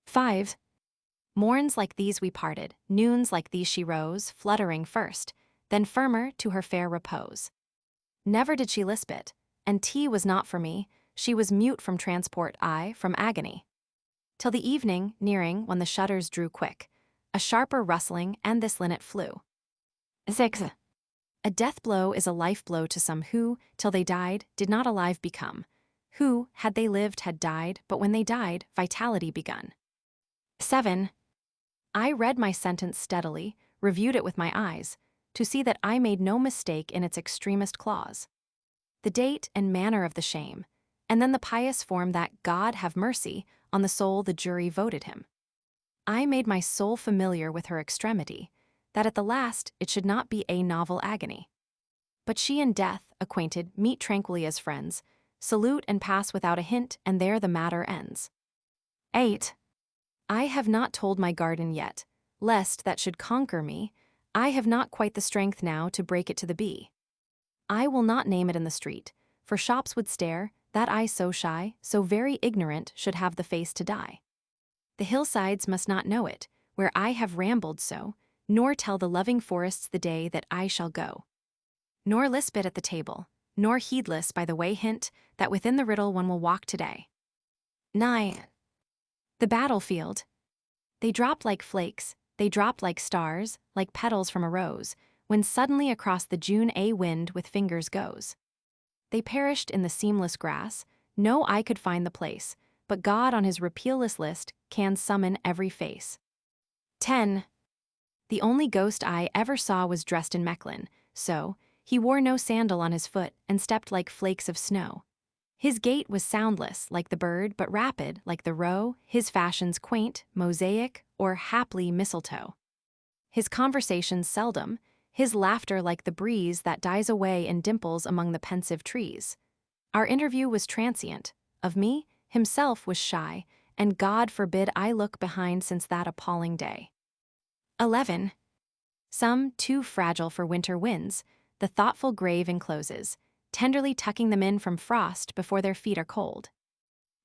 5. Morns like these we parted, noons like these she rose, fluttering first, then firmer to her fair repose. Never did she lisp it, and tea was not for me, she was mute from transport, I from agony. Till the evening, nearing, when the shutters drew quick, a sharper rustling, and this linnet flew. 6. A death blow is a life blow to some who, till they died, did not alive become, who, had they lived, had died, but when they died, vitality begun. 7. I read my sentence steadily, reviewed it with my eyes, to see that I made no mistake in its extremest clause. The date and manner of the shame, and then the pious form that God have mercy on the soul the jury voted him. I made my soul familiar with her extremity, that at the last it should not be a novel agony. But she and death, acquainted, meet tranquilly as friends, salute and pass without a hint, and there the matter ends. 8. I have not told my garden yet, lest that should conquer me, I have not quite the strength now to break it to the bee. I will not name it in the street, for shops would stare, that I so shy, so very ignorant should have the face to die. The hillsides must not know it, where I have rambled so, nor tell the loving forests the day that I shall go. Nor lisp it at the table, nor heedless by the way hint that within the riddle one will walk today. 9. The battlefield. They dropped like flakes, they dropped like stars, like petals from a rose, when suddenly across the June a wind with fingers goes. They perished in the seamless grass, no eye could find the place, but God on his repealless list can summon every face. 10. The only ghost I ever saw was dressed in Mechlin, so, He wore no sandal on his foot and stepped like flakes of snow. His gait was soundless like the bird but rapid like the roe, his fashions quaint, mosaic, or haply mistletoe. His conversations seldom, his laughter like the breeze that dies away in dimples among the pensive trees. Our interview was transient. Of me, himself was shy, and God forbid I look behind since that appalling day. 11. Some, too fragile for winter winds, the thoughtful grave encloses, tenderly tucking them in from frost before their feet are cold.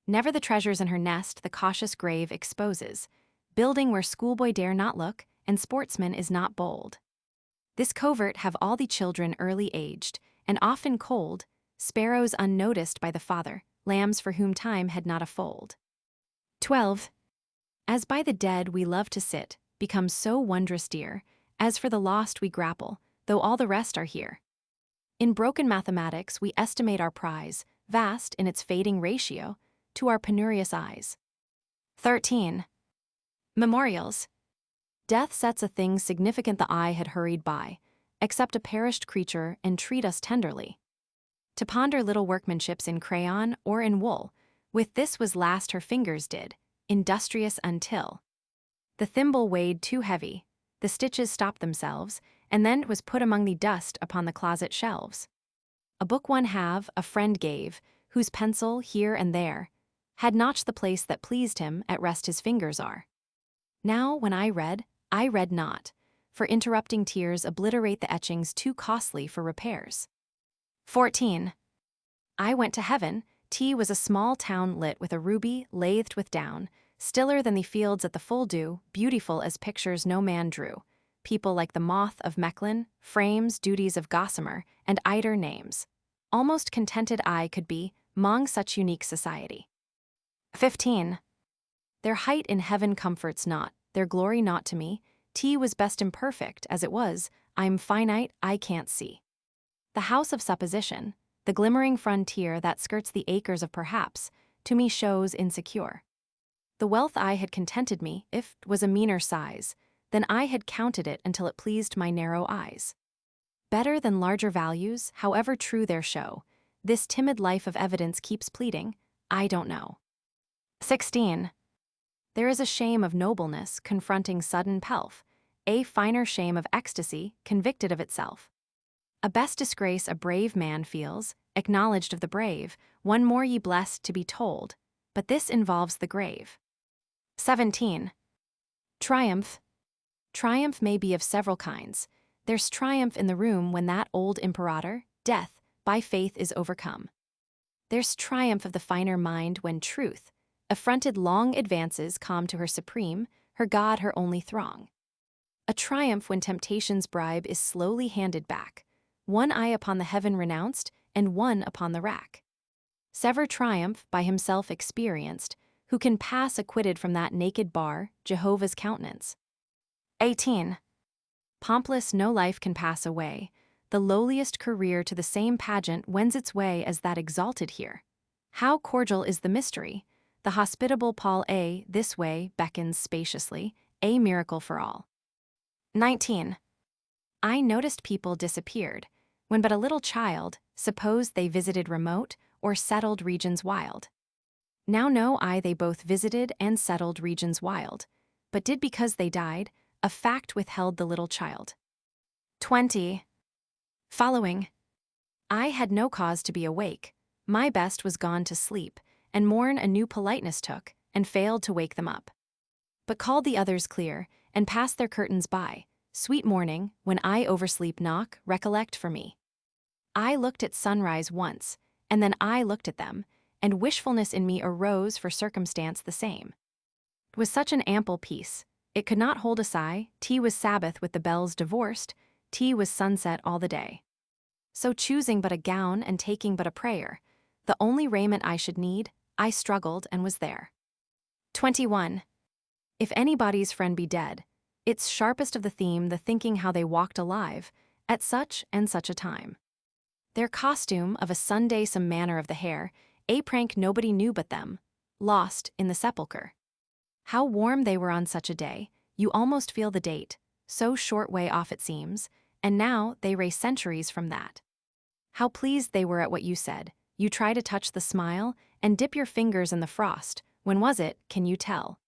Never the treasures in her nest the cautious grave exposes, building where schoolboy dare not look, and sportsman is not bold. This covert have all the children early aged, and often cold, sparrows unnoticed by the father, lambs for whom time had not a fold. 12. As by the dead we love to sit, becomes so wondrous dear, as for the lost we grapple, though all the rest are here. In broken mathematics we estimate our prize, vast in its fading ratio, to our penurious eyes. 13. Memorials. Death sets a thing significant the eye had hurried by, accept a perished creature and treat us tenderly. To ponder little workmanships in crayon or in wool, with this was last her fingers did, industrious until the thimble weighed too heavy, the stitches stopped themselves, and then 'twas put among the dust upon the closet shelves. A book one have, a friend gave, whose pencil, here and there, had notched the place that pleased him, at rest his fingers are. Now, when I read not, for interrupting tears obliterate the etchings too costly for repairs. 14. I went to heaven. T was a small town lit with a ruby, lathed with down, stiller than the fields at the full dew, beautiful as pictures no man drew. People like the moth of Mechlin, frames, duties of gossamer, and eider names. Almost contented I could be, 'mong such unique society. 15. Their height in heaven comforts not, their glory not to me. T was best imperfect, as it was, I'm finite, I can't see. The house of supposition, the glimmering frontier that skirts the acres of perhaps, to me shows insecure. The wealth I had contented me, if 'twas a meaner size, then I had counted it until it pleased my narrow eyes. Better than larger values, however true their show, this timid life of evidence keeps pleading, I don't know. 16. There is a shame of nobleness confronting sudden pelf, a finer shame of ecstasy convicted of itself. A best disgrace a brave man feels, acknowledged of the brave, one more ye blessed to be told, but this involves the grave. 17. Triumph. Triumph may be of several kinds. There's triumph in the room when that old imperator, death, by faith is overcome. There's triumph of the finer mind when truth, affronted long advances calm to her supreme, her God her only throng. A triumph when temptation's bribe is slowly handed back, one eye upon the heaven renounced and one upon the rack. Sever triumph by himself experienced, who can pass acquitted from that naked bar, Jehovah's countenance. 18. Pompless no life can pass away, the lowliest career to the same pageant wends its way as that exalted here. How cordial is the mystery, the hospitable Paul A. this way beckons spaciously, a miracle for all. 19. I noticed people disappeared, when but a little child, supposed they visited remote or settled regions wild. Now know I they both visited and settled regions wild, but did because they died, a fact withheld the little child. 20. Following. I had no cause to be awake, my best was gone to sleep, and morn a new politeness took, and failed to wake them up. But called the others clear, and passed their curtains by, sweet morning, when I oversleep knock, recollect for me. I looked at sunrise once, and then I looked at them, and wishfulness in me arose for circumstance the same. 'Twas such an ample peace, it could not hold a sigh, T was Sabbath with the bells divorced, T was sunset all the day. So choosing but a gown and taking but a prayer, the only raiment I should need, I struggled and was there. 21. If anybody's friend be dead, it's sharpest of the theme the thinking how they walked alive, at such and such a time. Their costume of a Sunday some manner of the hair, a prank nobody knew but them, lost in the sepulchre. How warm they were on such a day, you almost feel the date, so short way off it seems, and now they race centuries from that. How pleased they were at what you said. You try to touch the smile and dip your fingers in the frost. When was it, can you tell?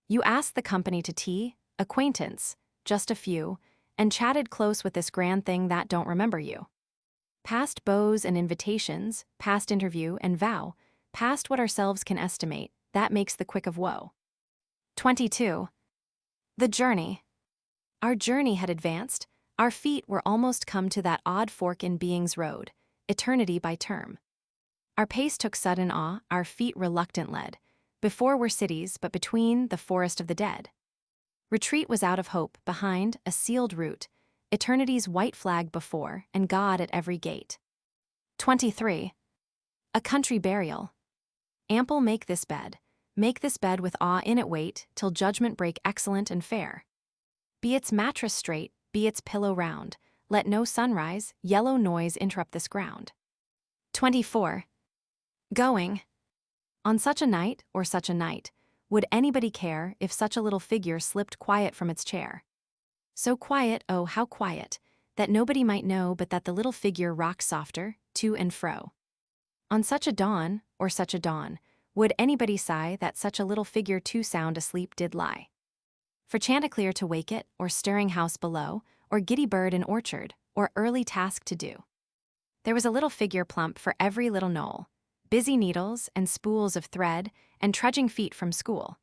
You asked the company to tea, acquaintance, just a few, and chatted close with this grand thing that don't remember you. Past bows and invitations, past interview and vow, past what ourselves can estimate, that makes the quick of woe. 22. The journey. Our journey had advanced, our feet were almost come to that odd fork in being's road, eternity by term. Our pace took sudden awe, our feet reluctant led. Before were cities, but between, the forest of the dead. Retreat was out of hope, behind, a sealed route, eternity's white flag before, and God at every gate. 23. A country burial. Ample make this bed with awe in it wait, till judgment break excellent and fair. Be its mattress straight, be its pillow round, let no sunrise, yellow noise interrupt this ground. 24. Going. On such a night, or such a night, would anybody care if such a little figure slipped quiet from its chair? So quiet, oh how quiet, that nobody might know but that the little figure rocked softer, to and fro. On such a dawn, or such a dawn, would anybody sigh that such a little figure too sound asleep did lie? For chanticleer to wake it, or stirring house below, or giddy bird in orchard, or early task to do. There was a little figure plump for every little knoll, busy needles and spools of thread, and trudging feet from school.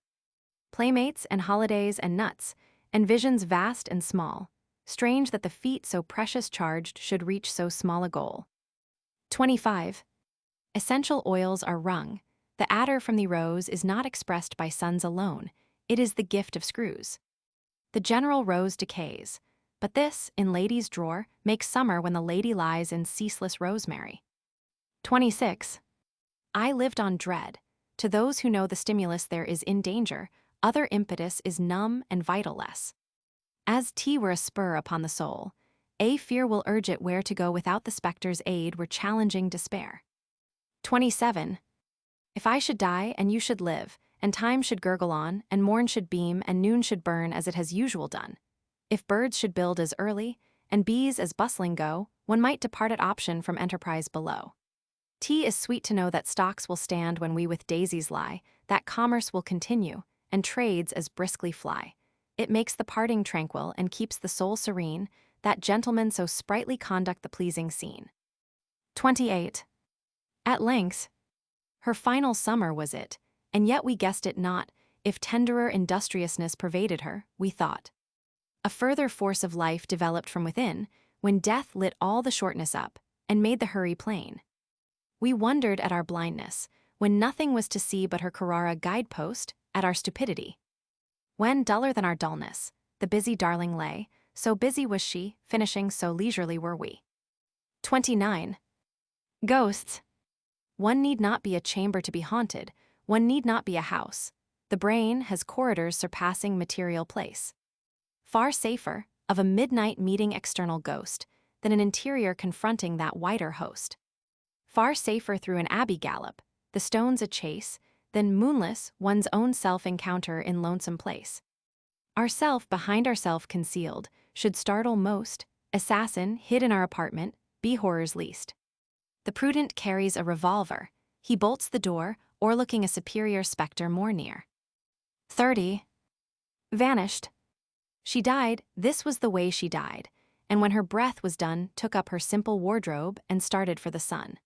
Playmates and holidays and nuts, and visions vast and small, strange that the feet so precious charged should reach so small a goal. 25. Essential oils are wrung. The adder from the rose is not expressed by suns alone, it is the gift of screws. The general rose decays, but this, in lady's drawer, makes summer when the lady lies in ceaseless rosemary. 26. I lived on dread. To those who know the stimulus there is in danger, other impetus is numb and vital-less. As tea were a spur upon the soul, a fear will urge it where to go without the spectre's aid were challenging despair. 27. If I should die and you should live, and time should gurgle on, and morn should beam and noon should burn as it has usual done, if birds should build as early, and bees as bustling go, one might depart at option from enterprise below. Tea is sweet to know that stocks will stand when we with daisies lie, that commerce will continue, and trades as briskly fly. It makes the parting tranquil and keeps the soul serene, that gentlemen so sprightly conduct the pleasing scene. 28. At length, her final summer was it, and yet we guessed it not, if tenderer industriousness pervaded her, we thought. A further force of life developed from within, when death lit all the shortness up, and made the hurry plain. We wondered at our blindness, when nothing was to see but her Carrara guidepost, at our stupidity. When, duller than our dullness, the busy darling lay, so busy was she, finishing so leisurely were we. 29. Ghosts. One need not be a chamber to be haunted, one need not be a house. The brain has corridors surpassing material place. Far safer, of a midnight meeting external ghost, than an interior confronting that wider host. Far safer through an abbey gallop, the stones a chase, than moonless one's own self-encounter in lonesome place. Ourself behind ourself concealed, should startle most, assassin hid in our apartment, be horror's least. The prudent carries a revolver, he bolts the door, o'erlooking a superior spectre more near. 30. Vanished. She died, this was the way she died, and when her breath was done, took up her simple wardrobe and started for the sun.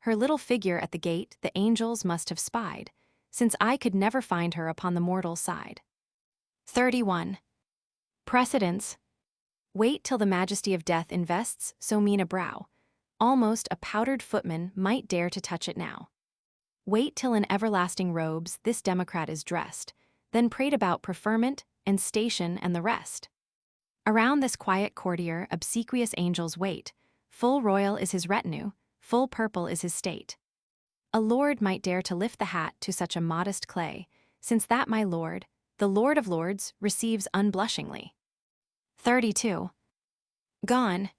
Her little figure at the gate the angels must have spied, since I could never find her upon the mortal side. 31. Precedence. Wait till the majesty of death invests so mean a brow. Almost a powdered footman might dare to touch it now. Wait till in everlasting robes this democrat is dressed, then prate about preferment and station and the rest. Around this quiet courtier obsequious angels wait, full royal is his retinue, full purple is his state. A lord might dare to lift the hat to such a modest clay, since that my lord, the Lord of Lords, receives unblushingly. 32. Gone.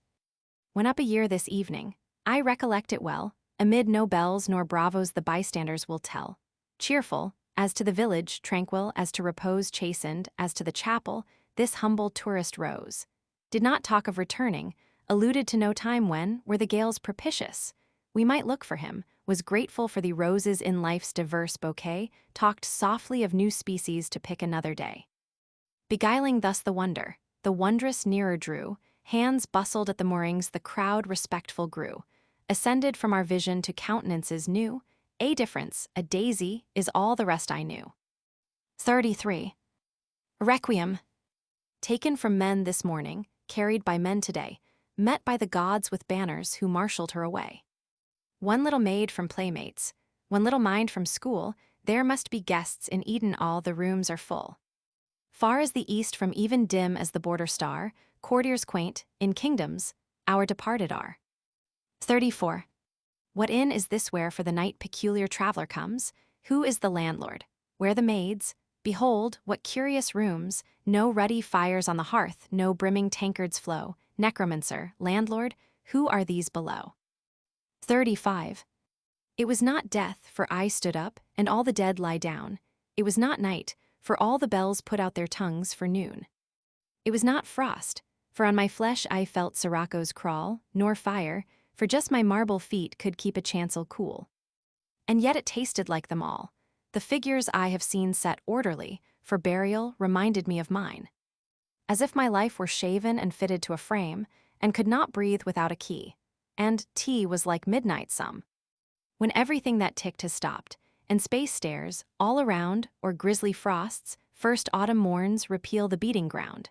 Went up a year this evening, I recollect it well, amid no bells nor bravos the bystanders will tell. Cheerful, as to the village, tranquil as to repose chastened, as to the chapel, this humble tourist rose. Did not talk of returning, alluded to no time when, were the gales propitious. We might look for him, was grateful for the roses in life's diverse bouquet, talked softly of new species to pick another day. Beguiling thus the wondrous nearer drew, hands bustled at the moorings, the crowd respectful grew. Ascended from our vision to countenances new, a difference, a daisy, is all the rest I knew. 33. Requiem. Taken from men this morning, carried by men today, met by the gods with banners who marshaled her away. One little maid from playmates, one little mind from school, there must be guests in Eden, all the rooms are full. Far as the east from even dim as the border star, courtiers quaint, in kingdoms, our departed are. 34. What inn is this where for the night peculiar traveler comes? Who is the landlord? Where the maids? Behold, what curious rooms, no ruddy fires on the hearth, no brimming tankards flow. Necromancer, landlord, who are these below? 35. It was not death, for I stood up, and all the dead lie down. It was not night, for all the bells put out their tongues for noon. It was not frost, for on my flesh I felt sirocco's crawl, nor fire, for just my marble feet could keep a chancel cool. And yet it tasted like them all. The figures I have seen set orderly, for burial, reminded me of mine. As if my life were shaven and fitted to a frame, and could not breathe without a key. And tea was like midnight some. When everything that ticked has stopped, and space stares, all around, or grisly frosts, first autumn morns repeal the beating ground.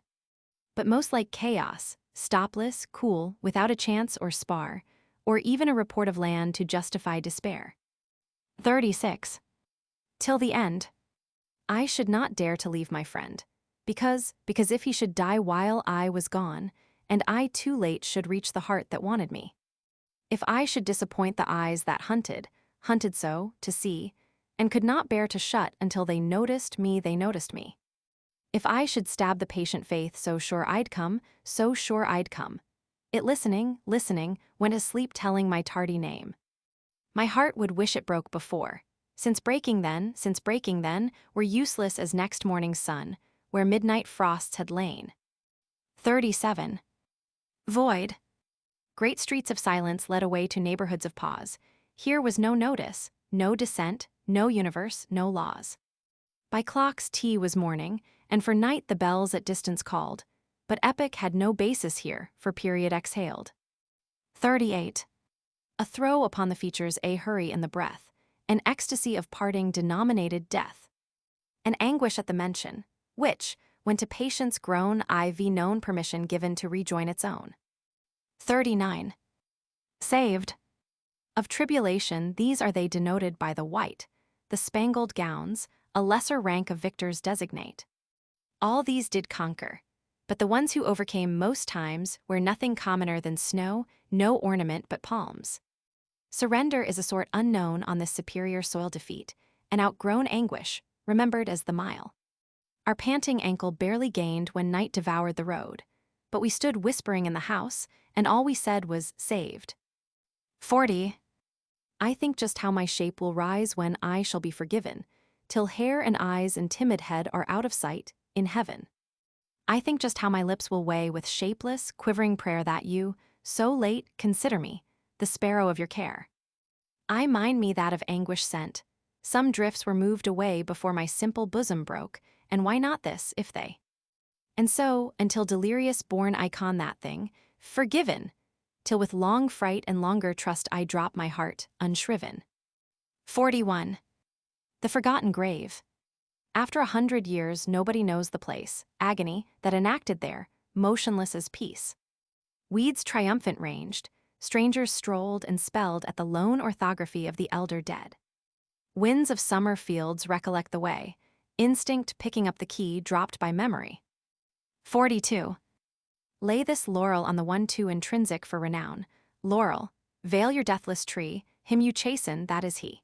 But most like chaos, stopless, cool, without a chance or spar, or even a report of land to justify despair. 36. Till the end. I should not dare to leave my friend, because if he should die while I was gone, and I too late should reach the heart that wanted me. If I should disappoint the eyes that hunted so, to see, and could not bear to shut until they noticed me. If I should stab the patient faith so sure I'd come, it listening, went asleep telling my tardy name. My heart would wish it broke before, since breaking then, were useless as next morning's sun, where midnight frosts had lain. 37. Void. Great streets of silence led away to neighborhoods of pause. Here was no notice, no dissent, no universe, no laws. By clocks tea was morning, and for night the bells at distance called, but epoch had no basis here, for period exhaled. 38. A throe upon the features, a hurry in the breath, an ecstasy of parting denominated death. An anguish at the mention, which, when to patience grown, I've known permission given to rejoin its own. 39. Saved. Of tribulation these are they denoted by the white, the spangled gowns, a lesser rank of victors designate. All these did conquer, but the ones who overcame most times wear nothing commoner than snow, no ornament but palms. Surrender is a sort unknown on this superior soil defeat, an outgrown anguish, remembered as the mile. Our panting ankle barely gained when night devoured the road, but we stood whispering in the house, and all we said was, saved. 40. I think just how my shape will rise when I shall be forgiven, till hair and eyes and timid head are out of sight, in heaven. I think just how my lips will weigh with shapeless, quivering prayer that you, so late, consider me, the sparrow of your care. I mind me that of anguish sent. Some drifts were moved away before my simple bosom broke, and why not this, if they? And so, until delirious born I con that thing, forgiven, till with long fright and longer trust I drop my heart, unshriven. 41. The forgotten grave. After 100 years nobody knows the place, agony, that enacted there, motionless as peace. Weeds triumphant ranged, strangers strolled and spelled at the lone orthography of the elder dead. Winds of summer fields recollect the way, instinct picking up the key dropped by memory. 42. Lay this laurel on the one too intrinsic for renown. Laurel, veil your deathless tree, him you chasten, that is he.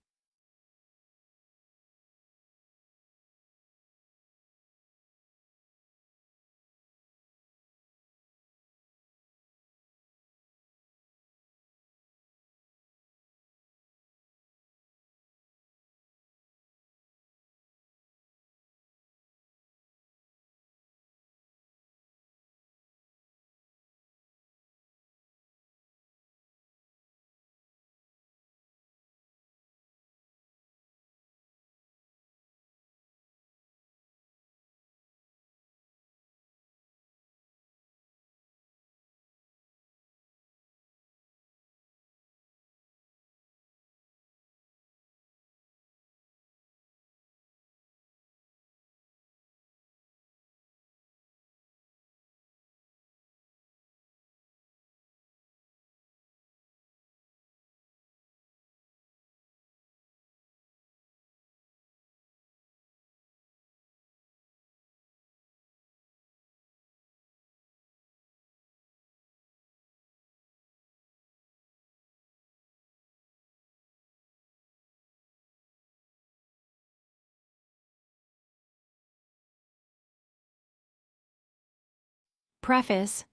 Preface.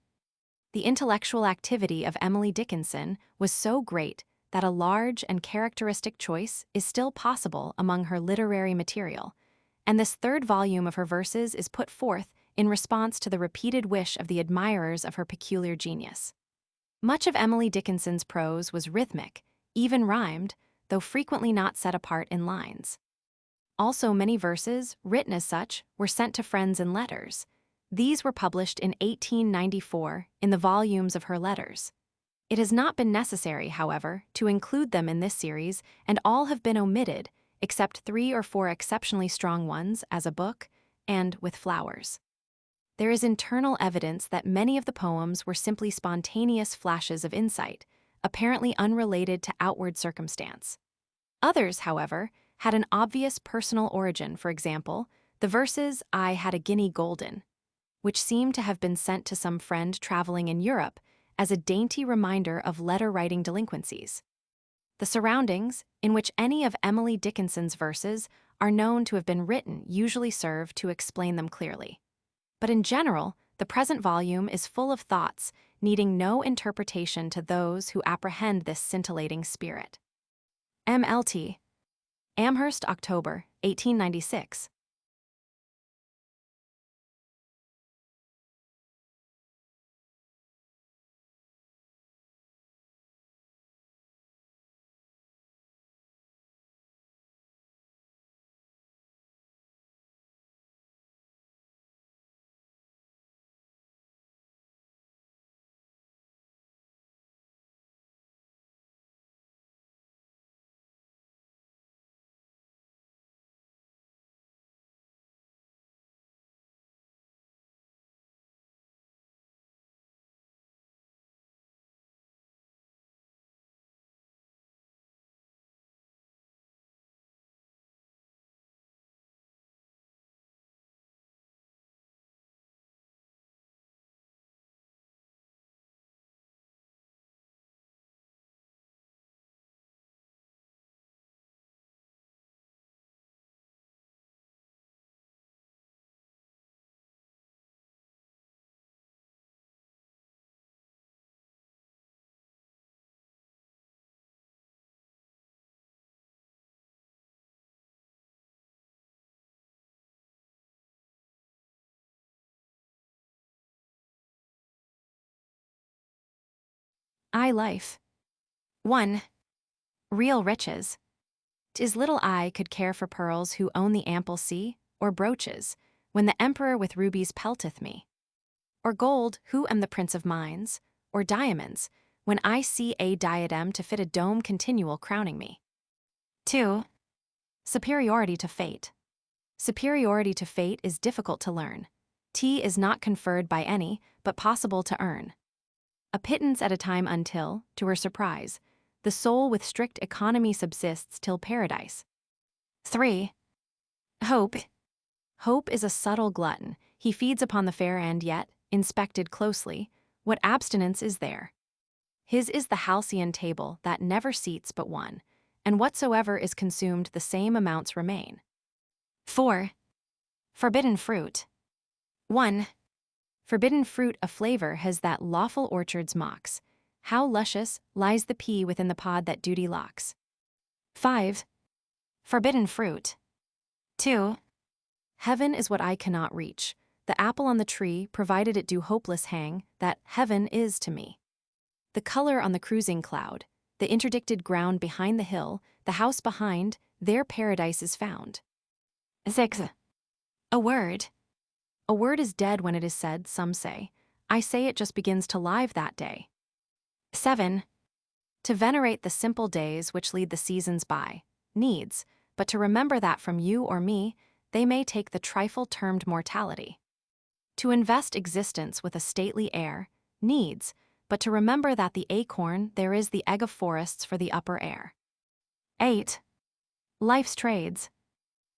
The intellectual activity of Emily Dickinson was so great that a large and characteristic choice is still possible among her literary material, and this third volume of her verses is put forth in response to the repeated wish of the admirers of her peculiar genius. Much of Emily Dickinson's prose was rhythmic, even rhymed, though frequently not set apart in lines. Also, many verses, written as such, were sent to friends in letters. These were published in 1894 in the volumes of her letters. It has not been necessary, however, to include them in this series, and all have been omitted, except 3 or 4 exceptionally strong ones, as a book, and with flowers. There is internal evidence that many of the poems were simply spontaneous flashes of insight, apparently unrelated to outward circumstance. Others, however, had an obvious personal origin. For example, the verses "I had a guinea golden," which seem to have been sent to some friend traveling in Europe as a dainty reminder of letter-writing delinquencies. The surroundings in which any of Emily Dickinson's verses are known to have been written usually serve to explain them clearly. But in general, the present volume is full of thoughts needing no interpretation to those who apprehend this scintillating spirit. M.L.T. Amherst, October, 1896. I life. 1. Real riches. 'Tis little I could care for pearls who own the ample sea, or brooches, when the emperor with rubies pelteth me. Or gold, who am the prince of mines, or diamonds, when I see a diadem to fit a dome continual crowning me. 2. Superiority to fate. Superiority to fate is difficult to learn. Tea is not conferred by any, but possible to earn. A pittance at a time until, to her surprise, the soul with strict economy subsists till paradise. 3. Hope. Hope is a subtle glutton. He feeds upon the fair and yet, inspected closely, what abstinence is there? His is the halcyon table that never seats but one, and whatsoever is consumed the same amounts remain. 4. Forbidden fruit. 1. Forbidden fruit a flavor has that lawful orchards mocks. How luscious lies the pea within the pod that duty locks. 5. Forbidden fruit. 2. Heaven is what I cannot reach. The apple on the tree, provided it do hopeless hang, that heaven is to me. The color on the cruising cloud, the interdicted ground behind the hill, the house behind, there paradise is found. 6. A word. A word is dead when it is said, some say. I say it just begins to live that day. 7. To venerate the simple days which lead the seasons by, needs, but to remember that from you or me, they may take the trifle termed mortality. To invest existence with a stately air, needs, but to remember that the acorn there is the egg of forests for the upper air. 8. Life's trades.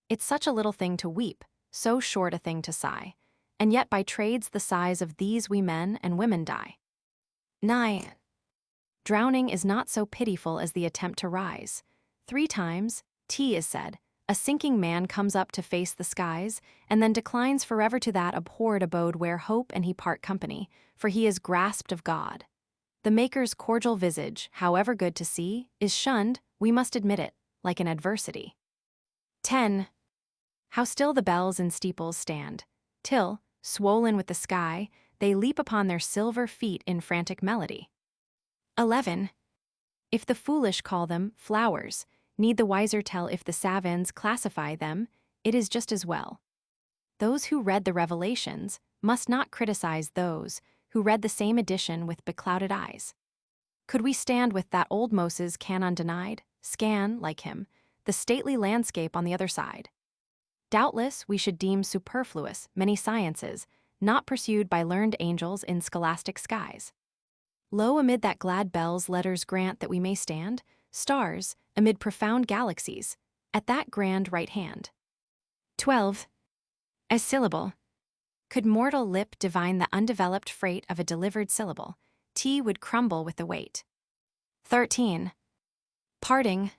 It's such a little thing to weep, so short a thing to sigh, and yet by trades the size of these we men and women die. 9. Drowning is not so pitiful as the attempt to rise. 3 times, T is said, a sinking man comes up to face the skies, and then declines forever to that abhorred abode where hope and he part company, for he is grasped of God. The Maker's cordial visage, however good to see, is shunned, we must admit it, like an adversity. 10. How still the bells in steeples stand, till, swollen with the sky, they leap upon their silver feet in frantic melody. 11. If the foolish call them flowers, need the wiser tell if the savants classify them, it is just as well. Those who read the Revelations must not criticize those who read the same edition with beclouded eyes. Could we stand with that old Moses canon denied, scan, like him, the stately landscape on the other side? Doubtless we should deem superfluous many sciences not pursued by learned angels in scholastic skies. Lo, amid that glad bell's letters grant that we may stand, stars, amid profound galaxies, at that grand right hand. 12. As syllable. Could mortal lip divine the undeveloped freight of a delivered syllable, tea would crumble with the weight. 13. Parting.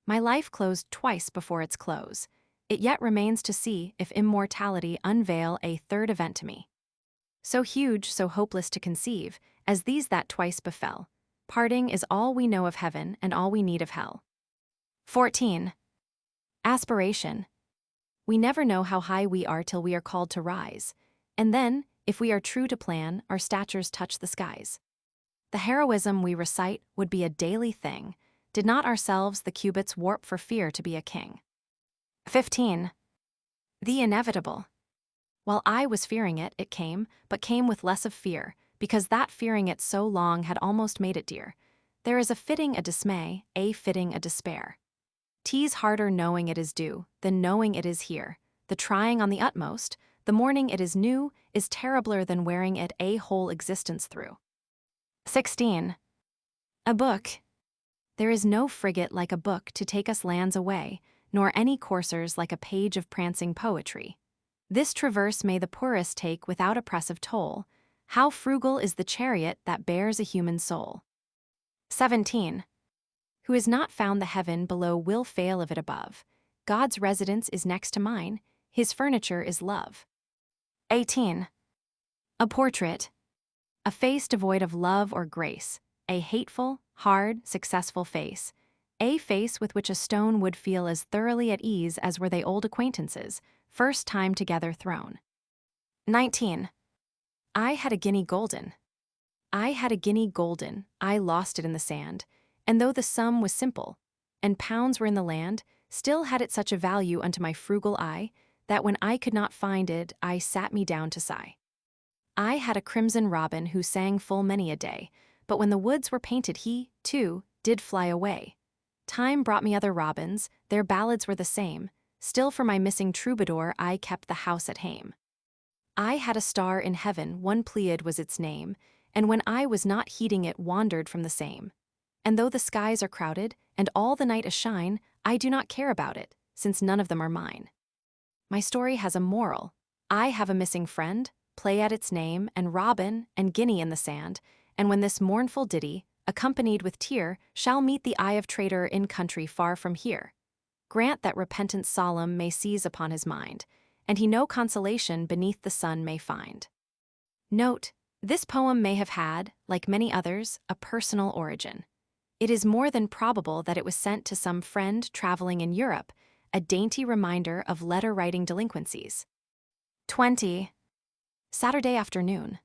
My life closed twice before its close. It yet remains to see if immortality unveil a third event to me. So huge, so hopeless to conceive, as these that twice befell. Parting is all we know of heaven and all we need of hell. 14. Aspiration. We never know how high we are till we are called to rise, and then, if we are true to plan, our statures touch the skies. The heroism we recite would be a daily thing, did not ourselves the cubits warp for fear to be a king. 15. The inevitable. While I was fearing it, it came, but came with less of fear, because that fearing it so long had almost made it dear. There is a fitting a dismay, a fitting a despair. 'Tis harder knowing it is due, than knowing it is here. The trying on the utmost, the morning it is new, is terribler than wearing it a whole existence through. 16. A book. There is no frigate like a book to take us lands away, nor any coursers like a page of prancing poetry. This traverse may the poorest take without oppressive toll. How frugal is the chariot that bears a human soul. 17. Who has not found the heaven below will fail of it above. God's residence is next to mine, his furniture is love. 18. A portrait. A face devoid of love or grace, a hateful, hard, successful face. A face with which a stone would feel as thoroughly at ease as were they old acquaintances, first time together thrown. 19. I had a guinea golden. I had a guinea golden, I lost it in the sand, and though the sum was simple, and pounds were in the land, still had it such a value unto my frugal eye, that when I could not find it, I sat me down to sigh. I had a crimson robin who sang full many a day, but when the woods were painted he, too, did fly away. Time brought me other robins, their ballads were the same, still for my missing troubadour I kept the house at hame. I had a star in heaven, one Pleiad was its name, and when I was not heeding it wandered from the same. And though the skies are crowded, and all the night ashine, I do not care about it, since none of them are mine. My story has a moral. I have a missing friend, Pleiad its name, and robin, and guinea in the sand, and when this mournful ditty, accompanied with tear, shall meet the eye of traitor in country far from here, grant that repentance solemn may seize upon his mind, and he no consolation beneath the sun may find. Note, this poem may have had, like many others, a personal origin. It is more than probable that it was sent to some friend traveling in Europe, a dainty reminder of letter-writing delinquencies. 20. Saturday afternoon.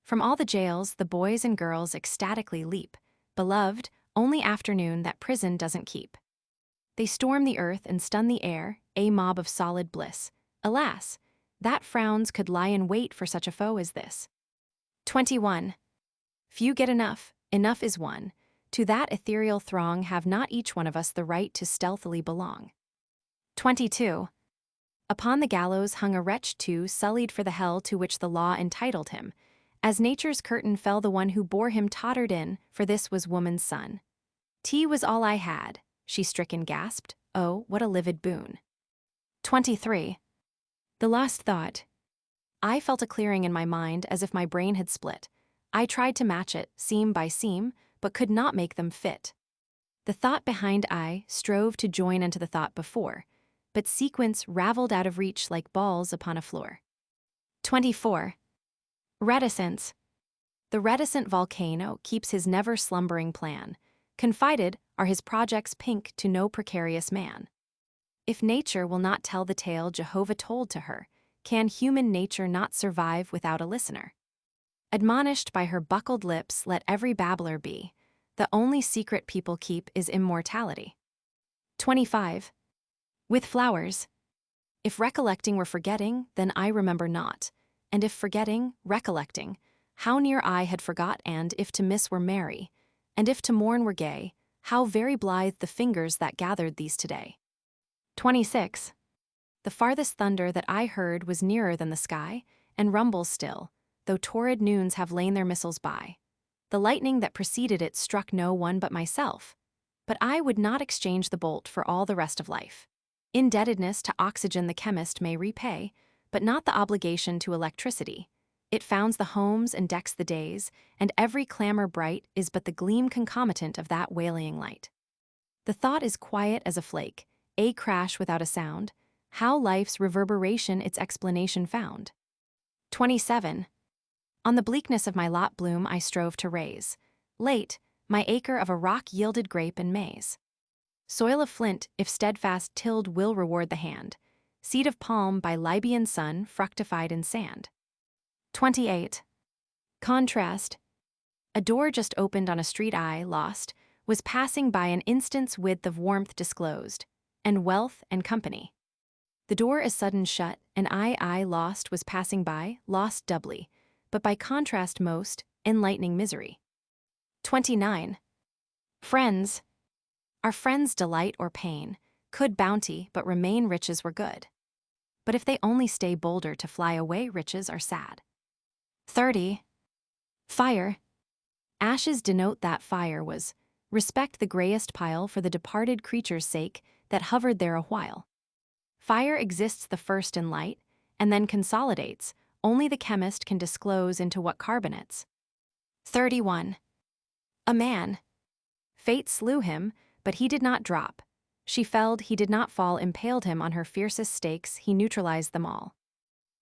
From all the jails, the boys and girls ecstatically leap. Beloved, only afternoon that prison doesn't keep. They storm the earth and stun the air, a mob of solid bliss. Alas, that frowns could lie in wait for such a foe as this. 21. Few get enough, enough is one. To that ethereal throng have not each one of us the right to stealthily belong. 22. Upon the gallows hung a wretch too sullied for the hell to which the law entitled him. As nature's curtain fell the one who bore him tottered in, for this was woman's son. Tea was all I had, she stricken gasped, oh, what a livid boon. 23. The lost thought. I felt a clearing in my mind as if my brain had split. I tried to match it, seam by seam, but could not make them fit. The thought behind I strove to join unto the thought before. but sequence raveled out of reach like balls upon a floor. 24. Reticence. The reticent volcano keeps his never-slumbering plan. Confided are his projects pink to no precarious man. If nature will not tell the tale Jehovah told to her, can human nature not survive without a listener? Admonished by her buckled lips, let every babbler be. The only secret people keep is immortality. 25. With flowers. If recollecting were forgetting, then I remember not. And if forgetting, recollecting, how near I had forgot, and if to miss were merry, and if to mourn were gay, how very blithe the fingers that gathered these today. 26. The farthest thunder that I heard was nearer than the sky, and rumbles still, though torrid noons have lain their missiles by. The lightning that preceded it struck no one but myself, but I would not exchange the bolt for all the rest of life. Indebtedness to oxygen the chemist may repay, but not the obligation to electricity. It founds the homes and decks the days, and every clamor bright is but the gleam concomitant of that wailing light. The thought is quiet as a flake, a crash without a sound, how life's reverberation its explanation found. 27. On the bleakness of my lot bloom I strove to raise. Late, my acre of a rock yielded grape and maize. Soil of flint, if steadfast tilled, will reward the hand. Seed of palm by Libyan sun fructified in sand. 28. Contrast. A door just opened on a street I, lost, was passing by an instant's width of warmth disclosed, and wealth and company. The door as sudden shut, and I lost was passing by, lost doubly, but by contrast most, enlightening misery. 29. Friends. Are friends delight or pain? Could bounty but remain riches were good. But if they only stay bolder to fly away, riches are sad. 30. Fire. Ashes denote that fire was. Respect the grayest pile for the departed creature's sake that hovered there a while. Fire exists the first in light, and then consolidates, only the chemist can disclose into what carbonates. 31. A man. Fate slew him, but he did not drop. She felled, he did not fall, impaled him on her fiercest stakes, he neutralized them all.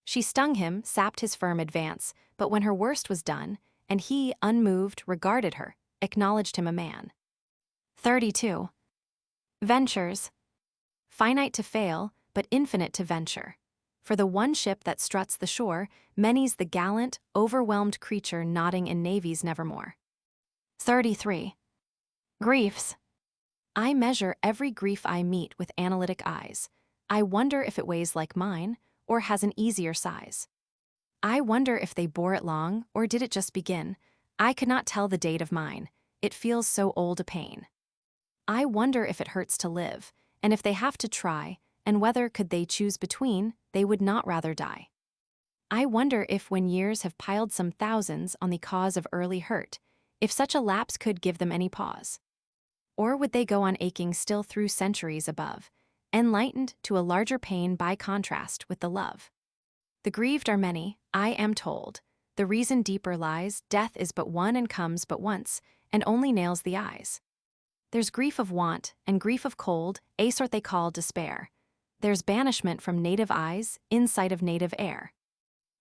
She stung him, sapped his firm advance, but when her worst was done, and he, unmoved, regarded her, acknowledged him a man. 32. Ventures. Finite to fail, but infinite to venture. For the one ship that struts the shore, many's the gallant, overwhelmed creature nodding in navies nevermore. 33. Griefs. I measure every grief I meet with analytic eyes. I wonder if it weighs like mine, or has an easier size. I wonder if they bore it long, or did it just begin. I could not tell the date of mine, it feels so old a pain. I wonder if it hurts to live, and if they have to try, and whether, could they choose between, they would not rather die. I wonder if, when years have piled some thousands on the cause of early hurt, if such a lapse could give them any pause. Or would they go on aching still through centuries above, enlightened to a larger pain by contrast with the love? The grieved are many, I am told. The reason deeper lies, death is but one and comes but once, and only nails the eyes. There's grief of want, and grief of cold, a sort they call despair. There's banishment from native eyes, in sight of native air.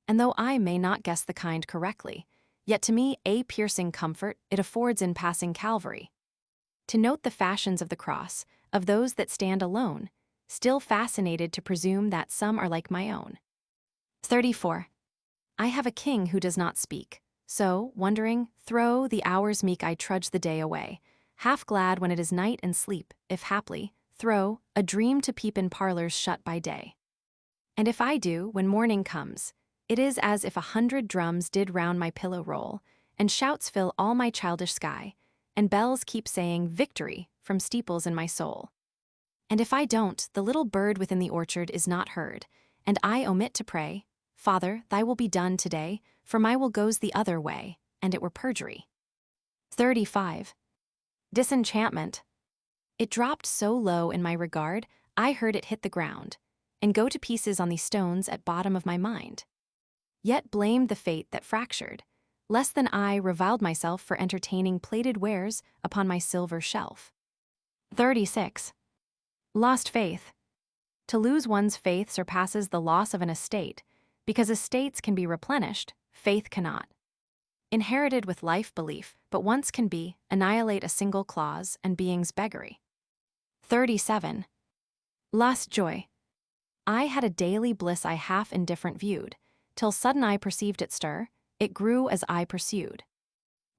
And though I may not guess the kind correctly, yet to me a piercing comfort it affords in passing Calvary. To note the fashions of the cross, of those that stand alone, still fascinated to presume that some are like my own. 34. I have a king who does not speak, so, wondering, through the hours meek I trudge the day away, half glad when it is night and sleep, if haply, throw, a dream to peep in parlors shut by day. And if I do, when morning comes, it is as if 100 drums did round my pillow roll, and shouts fill all my childish sky, and bells keep saying victory from steeples in my soul. And if I don't, the little bird within the orchard is not heard, and I omit to pray, Father, thy will be done today, for my will goes the other way, and it were perjury. 35. Disenchantment. It dropped so low in my regard, I heard it hit the ground, and go to pieces on the stones at bottom of my mind. Yet blamed the fate that fractured. Less than I reviled myself for entertaining plated wares upon my silver shelf. 36. Lost faith. To lose one's faith surpasses the loss of an estate, because estates can be replenished, faith cannot. Inherited with life belief, but once can be, annihilate a single clause and being's beggary. 37. Lost joy. I had a daily bliss I half indifferent viewed, till sudden I perceived it stir, it grew as I pursued.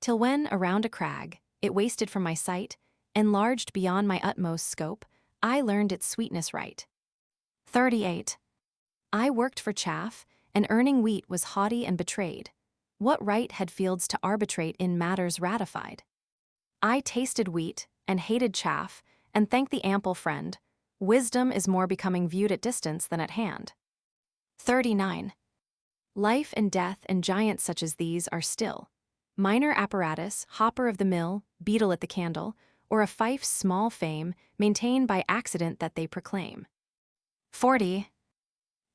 Till when, around a crag, it wasted from my sight, enlarged beyond my utmost scope, I learned its sweetness right. 38. I worked for chaff, and earning wheat was haughty and betrayed. What right had fields to arbitrate in matters ratified? I tasted wheat, and hated chaff, and thanked the ample friend. Wisdom is more becoming viewed at distance than at hand. 39. Life and death and giants such as these are still. Minor apparatus, hopper of the mill, beetle at the candle, or a fife's small fame, maintained by accident that they proclaim. 40.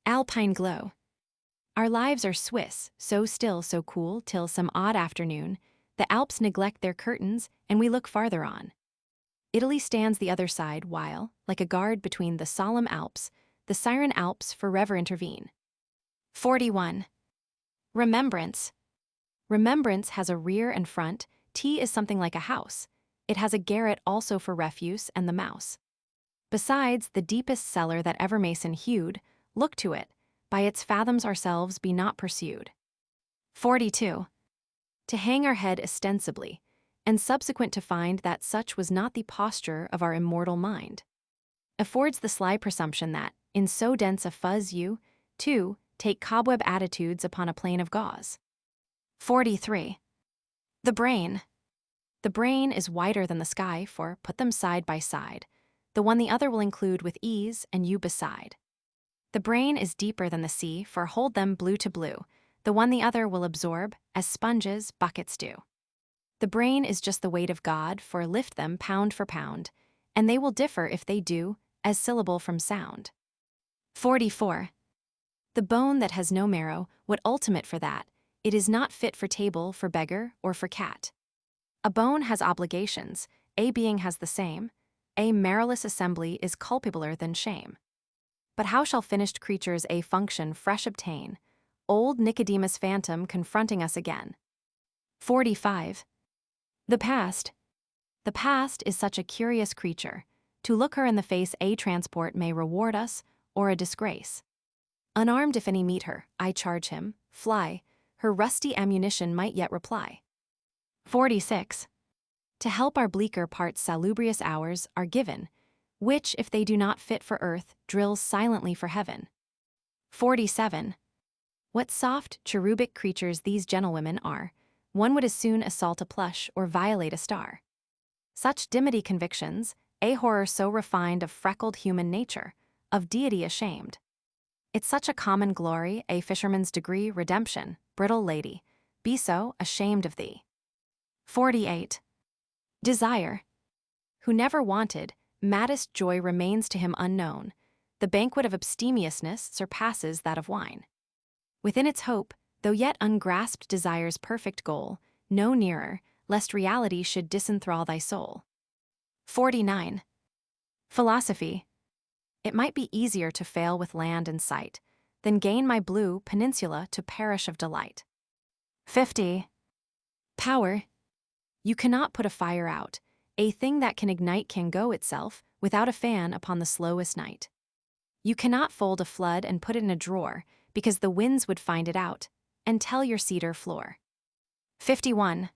Alpine glow. Our lives are Swiss, so still, so cool, till some odd afternoon, the Alps neglect their curtains, and we look farther on. Italy stands the other side, while, like a guard between the solemn Alps, the siren Alps forever intervene. 41. Remembrance. Remembrance has a rear and front. T is something like a house. It has a garret also for refuse and the mouse. Besides, the deepest cellar that ever mason hewed, look to it, by its fathoms ourselves be not pursued. 42. To hang our head ostensibly, and subsequent to find that such was not the posture of our immortal mind, affords the sly presumption that, in so dense a fuzz you, too, take cobweb attitudes upon a plane of gauze. 43. The brain. The brain is wider than the sky, for, put them side by side, the one the other will include with ease, and you beside. The brain is deeper than the sea, for hold them blue to blue, the one the other will absorb, as sponges buckets do. The brain is just the weight of God, for lift them pound for pound, and they will differ if they do, as syllable from sound. 44. The bone that has no marrow, what ultimate for that, it is not fit for table, for beggar, or for cat. A bone has obligations, a being has the same, a marrowless assembly is culpabler than shame. But how shall finished creatures a function fresh obtain, old Nicodemus' phantom confronting us again? 45. The past. The past is such a curious creature. To look her in the face a transport may reward us, or a disgrace. Unarmed if any meet her, I charge him, fly, her rusty ammunition might yet reply. 46. To help our bleaker parts salubrious hours are given, which, if they do not fit for earth, drills silently for heaven. 47. What soft, cherubic creatures these gentlewomen are, one would as soon assault a plush or violate a star. Such dimity convictions, a horror so refined of freckled human nature, of deity ashamed. It's such a common glory, a fisherman's degree, redemption, brittle lady, be so ashamed of thee. 48. Desire. Who never wanted, maddest joy remains to him unknown. The banquet of abstemiousness surpasses that of wine. Within its hope, though yet ungrasped desire's perfect goal, no nearer, lest reality should disenthrall thy soul. 49. Philosophy. It might be easier to fail with land and sight, than gain my blue peninsula to perish of delight. 50. Power. You cannot put a fire out. A thing that can ignite can go itself, without a fan upon the slowest night. You cannot fold a flood and put it in a drawer, because the winds would find it out, and tell your cedar floor. 51.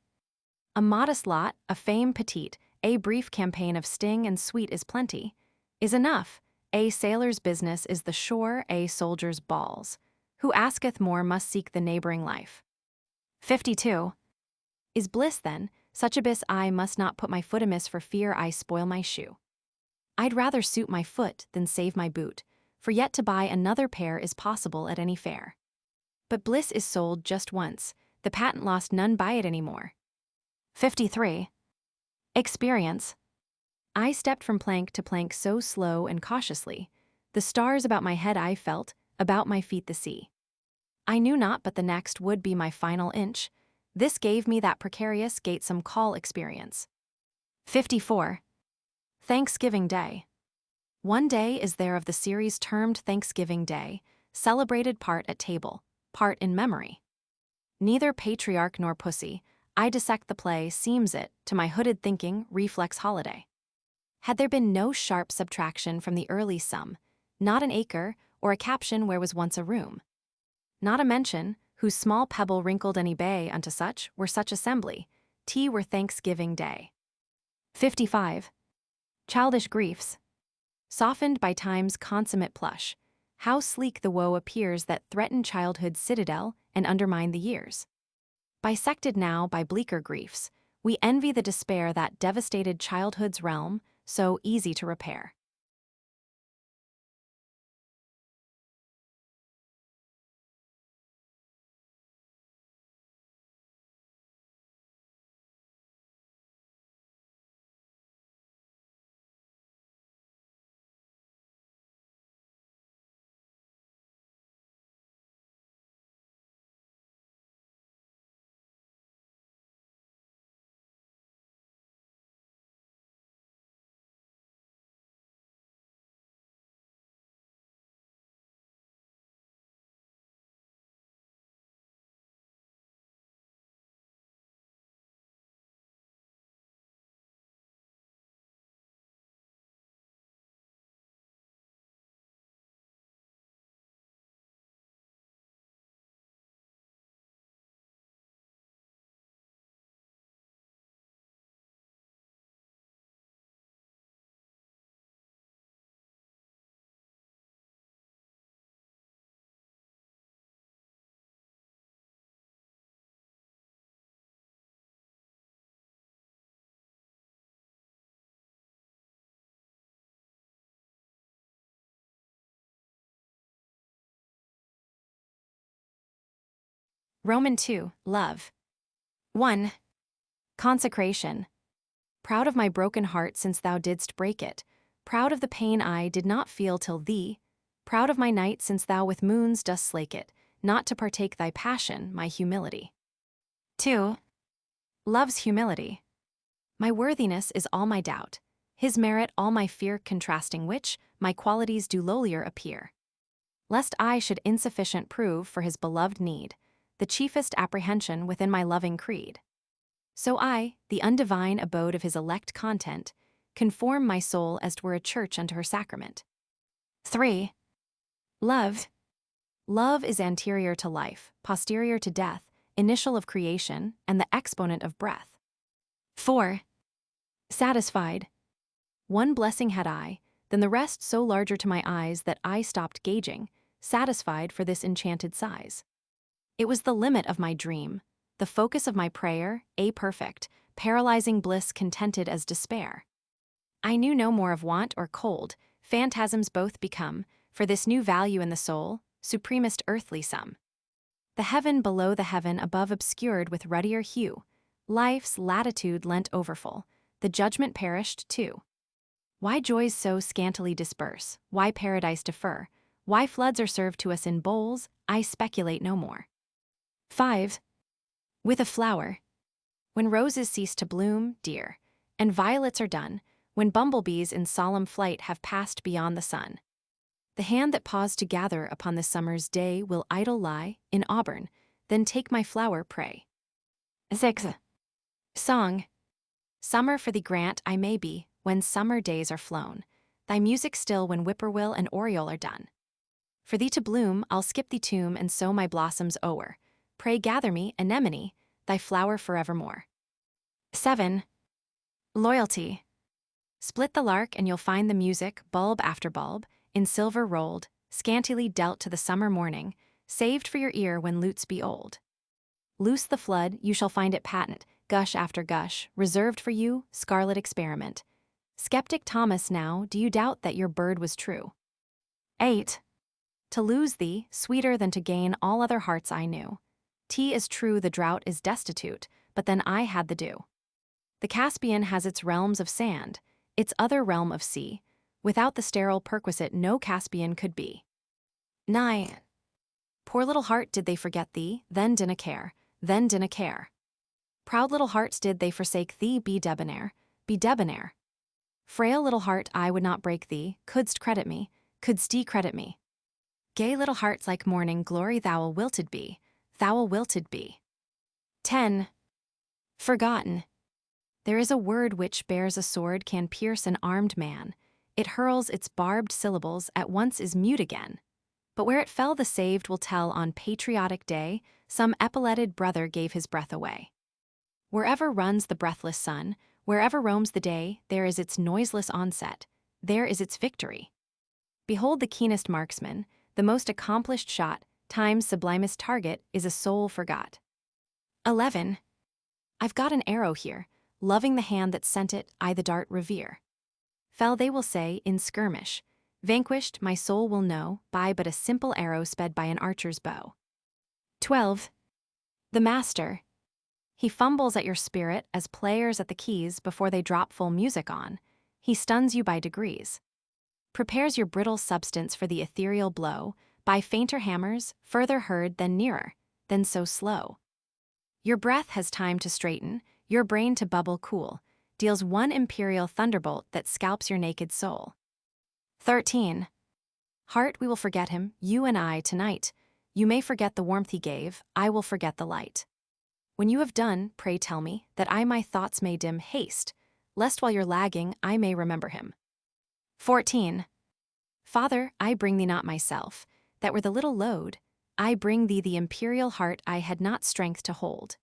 A modest lot, a fame petite, a brief campaign of sting and sweet is plenty, is enough. A sailor's business is the shore, a soldier's balls. Who asketh more must seek the neighboring life. 52. Is bliss, then, such abyss I must not put my foot amiss for fear I spoil my shoe? I'd rather suit my foot than save my boot, for yet to buy another pair is possible at any fair. But bliss is sold just once, the patent lost none buy it any more. 53. Experience. I stepped from plank to plank so slow and cautiously, the stars about my head I felt, about my feet the sea. I knew not but the next would be my final inch. This gave me that precarious gate some call experience. 54. Thanksgiving Day. One day is there of the series termed Thanksgiving Day, celebrated part at table, part in memory. Neither patriarch nor pussy, I dissect the play, seems it, to my hooded thinking, reflex holiday. Had there been no sharp subtraction from the early sum, not an acre, or a caption where was once a room, not a mention, whose small pebble wrinkled any bay unto such, were such assembly, tea were Thanksgiving Day. 55. Childish griefs. Softened by time's consummate plush, how sleek the woe appears that threaten childhood's citadel and undermine the years. Bisected now by bleaker griefs, we envy the despair that devastated childhood's realm, so easy to repair. Roman 2, Love. 1. Consecration. Proud of my broken heart since thou didst break it, proud of the pain I did not feel till thee, proud of my night since thou with moons dost slake it, not to partake thy passion, my humility. 2. Love's humility. My worthiness is all my doubt, his merit all my fear, contrasting which, my qualities do lowlier appear. Lest I should insufficient prove for his beloved need, the chiefest apprehension within my loving creed. So I, the undivine abode of his elect content, conform my soul as 'twere a church unto her sacrament. 3. Love. Love is anterior to life, posterior to death, initial of creation, and the exponent of breath. 4. Satisfied. One blessing had I, then the rest so larger to my eyes that I stopped gauging, satisfied for this enchanted size. It was the limit of my dream, the focus of my prayer, a perfect, paralyzing bliss contented as despair. I knew no more of want or cold, phantasms both become, for this new value in the soul, supremest earthly sum. The heaven below the heaven above obscured with ruddier hue, life's latitude lent overfull, the judgment perished too. Why joys so scantily disperse, why paradise defer, why floods are served to us in bowls, I speculate no more. 5. With a flower. When roses cease to bloom, dear, and violets are done, when bumblebees in solemn flight have passed beyond the sun, the hand that paused to gather upon the summer's day will idle lie, in auburn, then take my flower, pray. 6. Song. Summer for thee grant I may be, when summer days are flown, thy music still when whippoorwill and oriole are done. For thee to bloom, I'll skip thee tomb and sow my blossoms o'er. Pray gather me, anemone, thy flower forevermore. 7. Loyalty. Split the lark and you'll find the music, bulb after bulb, in silver rolled, scantily dealt to the summer morning, saved for your ear when lutes be old. Loose the flood, you shall find it patent, gush after gush, reserved for you, scarlet experiment. Skeptic Thomas, now, do you doubt that your bird was true? 8. To lose thee, sweeter than to gain all other hearts I knew. Tea is true, the drought is destitute, but then I had the dew. The Caspian has its realms of sand, its other realm of sea. Without the sterile perquisite no Caspian could be. 9. Poor little heart, did they forget thee, then dinna care, then dinna care. Proud little hearts, did they forsake thee, be debonair, be debonair. Frail little heart, I would not break thee, couldst credit me, couldst thee credit me. Gay little hearts like morning glory thou wilted be, thou wilted be. 10. Forgotten. There is a word which bears a sword can pierce an armed man. It hurls its barbed syllables, at once is mute again. But where it fell the saved will tell on patriotic day, some epauletted brother gave his breath away. Wherever runs the breathless sun, wherever roams the day, there is its noiseless onset, there is its victory. Behold the keenest marksman, the most accomplished shot, time's sublimest target is a soul forgot. 11. I've got an arrow here, loving the hand that sent it, I the dart revere. Fell they will say, in skirmish, vanquished my soul will know, by but a simple arrow sped by an archer's bow. 12. The master. He fumbles at your spirit as players at the keys before they drop full music on. He stuns you by degrees. Prepares your brittle substance for the ethereal blow, by fainter hammers, further heard than nearer, then so slow. Your breath has time to straighten, your brain to bubble cool, deals one imperial thunderbolt that scalps your naked soul. 13. Heart, we will forget him, you and I, tonight. You may forget the warmth he gave, I will forget the light. When you have done, pray tell me, that I my thoughts may dim haste, lest while you're lagging I may remember him. 14. Father, I bring thee not myself, that were the little load, I bring thee the imperial heart I had not strength to hold.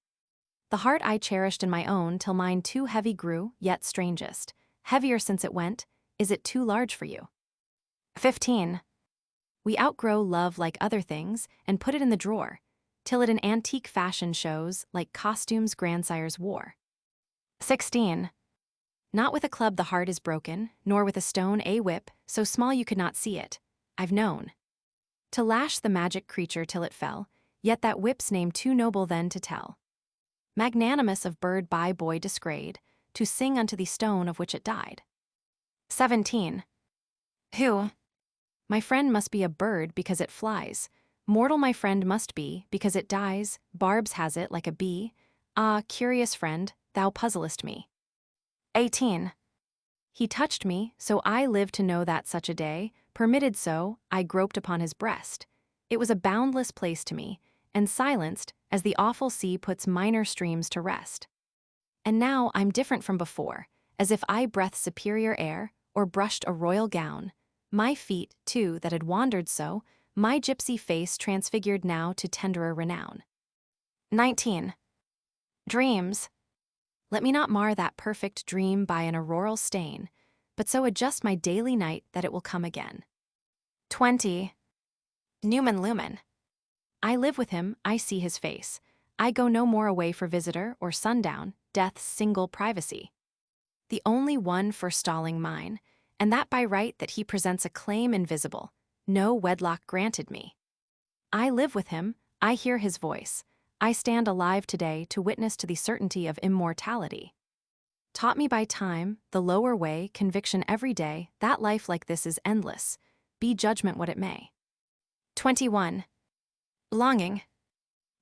The heart I cherished in my own till mine too heavy grew, yet strangest, heavier since it went, is it too large for you? 15. We outgrow love like other things, and put it in the drawer, till it in antique fashion shows, like costumes grandsires wore. 16. Not with a club the heart is broken, nor with a stone a whip, so small you could not see it, I've known. To lash the magic creature till it fell, yet that whip's name too noble then to tell. Magnanimous of bird by boy disgrayed, to sing unto the stone of which it died. 17. Who? My friend must be a bird because it flies. Mortal my friend must be, because it dies, barbs has it like a bee. Ah, curious friend, thou puzzlest me. 18. He touched me, so I lived to know that such a day, permitted so, I groped upon his breast. It was a boundless place to me, and silenced, as the awful sea puts minor streams to rest. And now I'm different from before, as if I breathed superior air, or brushed a royal gown. My feet, too, that had wandered so, my gypsy face transfigured now to tenderer renown. 19. Dreams. Let me not mar that perfect dream by an auroral stain, but so adjust my daily night that it will come again. 20. Numen lumen. I live with him, I see his face. I go no more away for visitor or sundown, death's single privacy. The only one forestalling mine, and that by right that he presents a claim invisible, no wedlock granted me. I live with him, I hear his voice, I stand alive today to witness to the certainty of immortality. Taught me by time, the lower way, conviction every day, that life like this is endless, be judgment what it may. 21. Longing.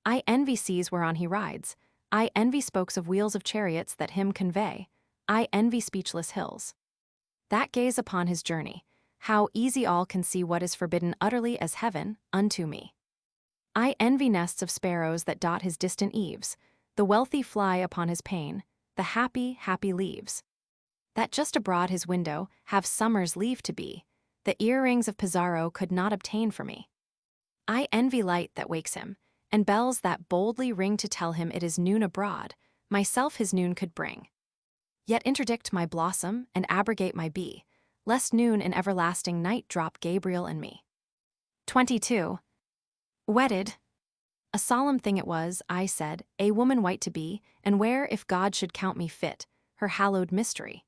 I envy seas whereon he rides, I envy spokes of wheels of chariots that him convey, I envy speechless hills that gaze upon his journey, how easy all can see what is forbidden utterly as heaven unto me. I envy nests of sparrows that dot his distant eaves, the wealthy fly upon his pane, the happy, happy leaves that just abroad his window have summer's leave to be, the earrings of Pizarro could not obtain for me. I envy light that wakes him, and bells that boldly ring to tell him it is noon abroad, myself his noon could bring. Yet interdict my blossom and abrogate my bee, lest noon in everlasting night drop Gabriel and me. 22. Wedded. A solemn thing it was, I said, a woman white to be, and where, if God should count me fit, her hallowed mystery.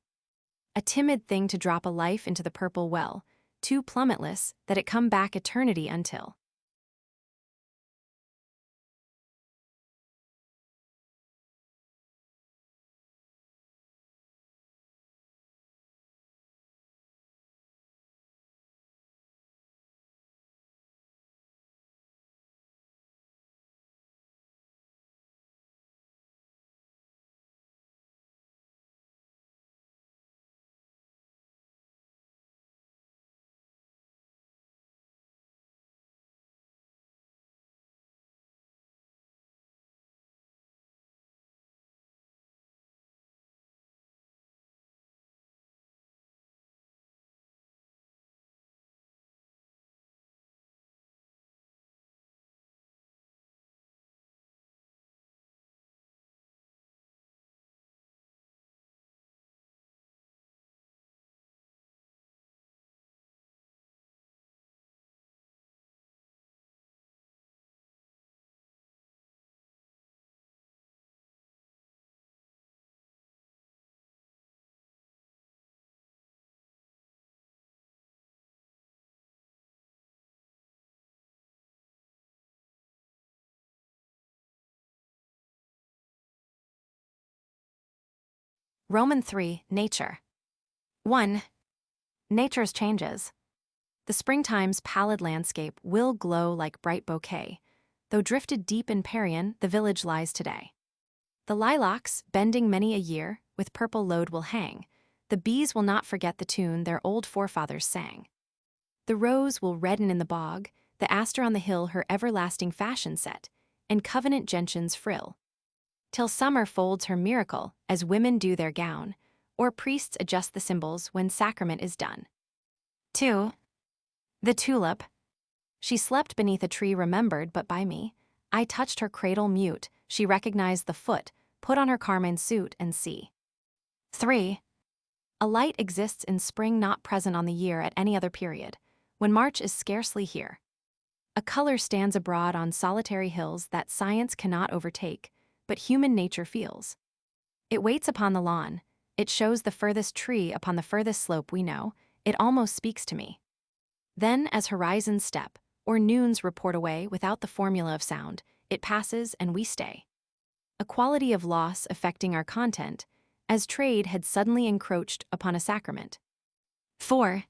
A timid thing to drop a life into the purple well, too plummetless that it come back eternity until. Roman 3, Nature. 1. Nature's changes. The springtime's pallid landscape will glow like bright bouquet, though drifted deep in Parian, the village lies today. The lilacs, bending many a year, with purple load will hang. The bees will not forget the tune their old forefathers sang. The rose will redden in the bog, the aster on the hill her everlasting fashion set, and covenant gentians frill. Till summer folds her miracle, as women do their gown, or priests adjust the symbols when sacrament is done. 2. The tulip. She slept beneath a tree remembered but by me. I touched her cradle mute, she recognized the foot, put on her carmine suit and see. 3. A light exists in spring not present on the year at any other period, when March is scarcely here. A color stands abroad on solitary hills that science cannot overtake, but human nature feels. It waits upon the lawn, it shows the furthest tree upon the furthest slope we know, it almost speaks to me. Then as horizons step, or noons report away without the formula of sound, it passes and we stay. A quality of loss affecting our content, as trade had suddenly encroached upon a sacrament. 4.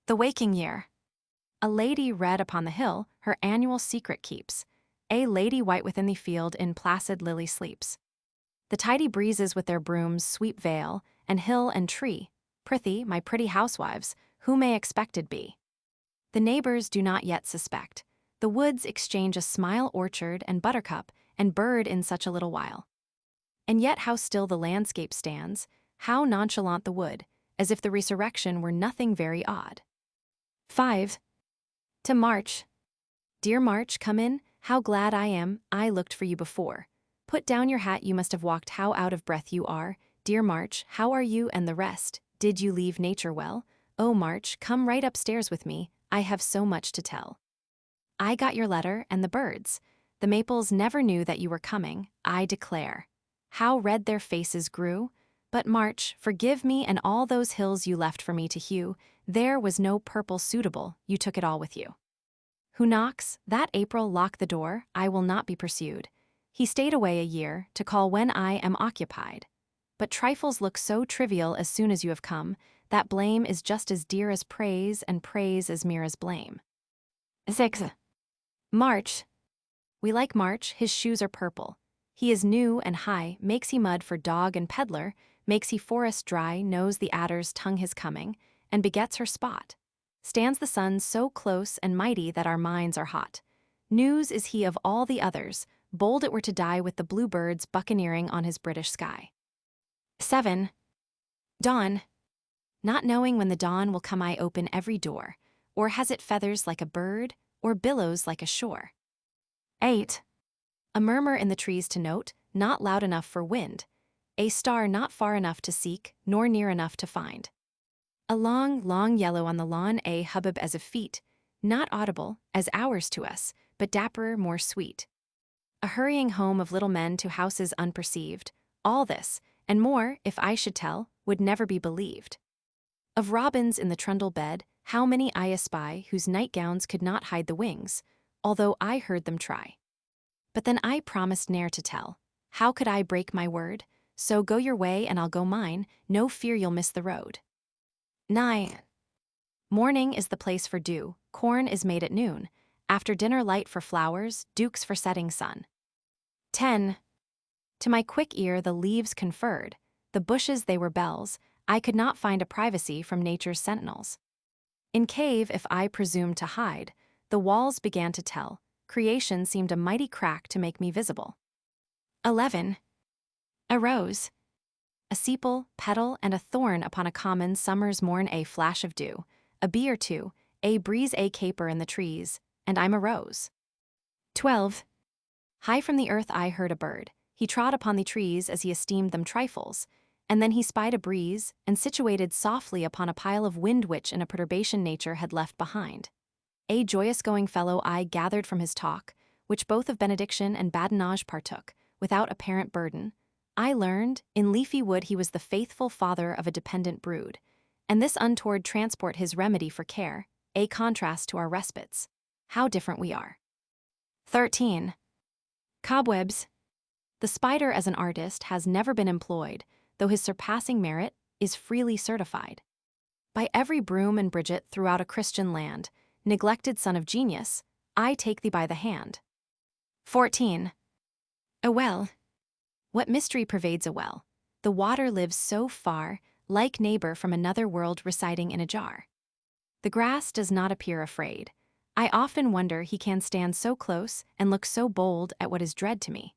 The waking year. A lady read upon the hill, her annual secret keeps. A lady white within the field in placid lily sleeps. The tidy breezes with their brooms sweep vale, and hill and tree. Prithee, my pretty housewives, who may expected be? The neighbors do not yet suspect. The woods exchange a smile orchard and buttercup and bird in such a little while. And yet how still the landscape stands, how nonchalant the wood, as if the resurrection were nothing very odd. 5. To March. Dear March, come in, how glad I am, I looked for you before. Put down your hat, you must have walked, how out of breath you are. Dear March, how are you and the rest? Did you leave nature well? Oh March, come right upstairs with me, I have so much to tell. I got your letter and the birds. The maples never knew that you were coming, I declare. How red their faces grew. But March, forgive me and all those hills you left for me to hew, there was no purple suitable, you took it all with you. Who knocks? That April lock the door, I will not be pursued. He stayed away a year, to call when I am occupied. But trifles look so trivial as soon as you have come, that blame is just as dear as praise and praise as mere as blame. 6. March. We like March, his shoes are purple. He is new and high, makes he mud for dog and peddler, makes he forest dry, knows the adder's tongue his coming, and begets her spot. Stands the sun so close and mighty that our minds are hot. News is he of all the others, bold it were to die with the bluebirds buccaneering on his British sky. 7. Dawn. Not knowing when the dawn will come I open every door, or has it feathers like a bird, or billows like a shore. 8. A murmur in the trees to note, not loud enough for wind. A star not far enough to seek, nor near enough to find. A long, long yellow on the lawn, a hubbub as of feet, not audible, as hours to us, but dapperer, more sweet. A hurrying home of little men to houses unperceived, all this, and more, if I should tell, would never be believed. Of robins in the trundle bed, how many I espy whose nightgowns could not hide the wings, although I heard them try. But then I promised ne'er to tell. How could I break my word? So go your way and I'll go mine, no fear you'll miss the road. 9. Morning is the place for dew, corn is made at noon, after dinner light for flowers, dukes for setting sun. 10. To my quick ear the leaves conferred, the bushes they were bells, I could not find a privacy from nature's sentinels. In cave if I presumed to hide, the walls began to tell, creation seemed a mighty crack to make me visible. 11. A rose. A sepal, petal, and a thorn upon a common summer's morn, a flash of dew, a bee or two, a breeze, a caper in the trees, and I'm a rose. 12. High from the earth I heard a bird, he trod upon the trees as he esteemed them trifles, and then he spied a breeze, and situated softly upon a pile of wind which in a perturbation nature had left behind. A joyous-going fellow I gathered from his talk, which both of benediction and badinage partook, without apparent burden. I learned, in leafy wood he was the faithful father of a dependent brood, and this untoward transport his remedy for care, a contrast to our respites. How different we are. 13. Cobwebs. The spider as an artist has never been employed, though his surpassing merit is freely certified. By every Broom and Bridget throughout a Christian land, neglected son of genius, I take thee by the hand. 14. A well. What mystery pervades a well? The water lives so far, like neighbor from another world residing in a jar. The grass does not appear afraid. I often wonder he can stand so close and look so bold at what is dread to me.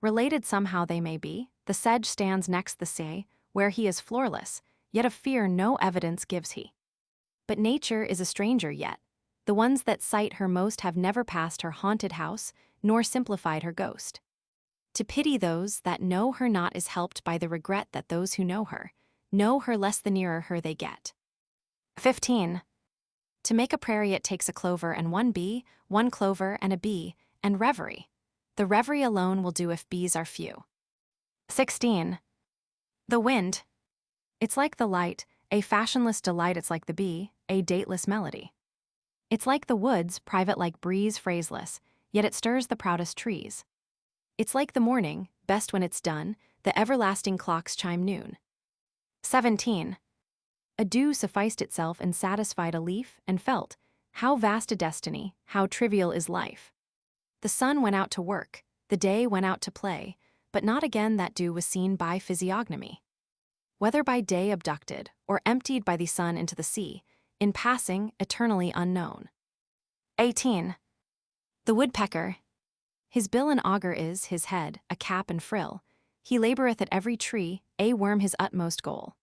Related somehow they may be, the sedge stands next the say, where he is floorless, yet of fear no evidence gives he. But nature is a stranger yet. The ones that sight her most have never passed her haunted house, nor simplified her ghost. To pity those that know her not is helped by the regret that those who know her less the nearer her they get. 15. To make a prairie it takes a clover and one bee, one clover and a bee, and reverie. The reverie alone will do if bees are few. 16. The wind. It's like the light, a fashionless delight. It's like the bee, a dateless melody. It's like the woods, private like breeze, phraseless, yet it stirs the proudest trees. It's like the morning, best when it's done, the everlasting clocks chime noon. 17. A dew sufficed itself and satisfied a leaf, and felt, how vast a destiny, how trivial is life. The sun went out to work, the day went out to play, but not again that dew was seen by physiognomy. Whether by day abducted, or emptied by the sun into the sea, in passing, eternally unknown. 18. The woodpecker. His bill an auger is, his head, a cap and frill. He laboreth at every tree, a worm his utmost goal.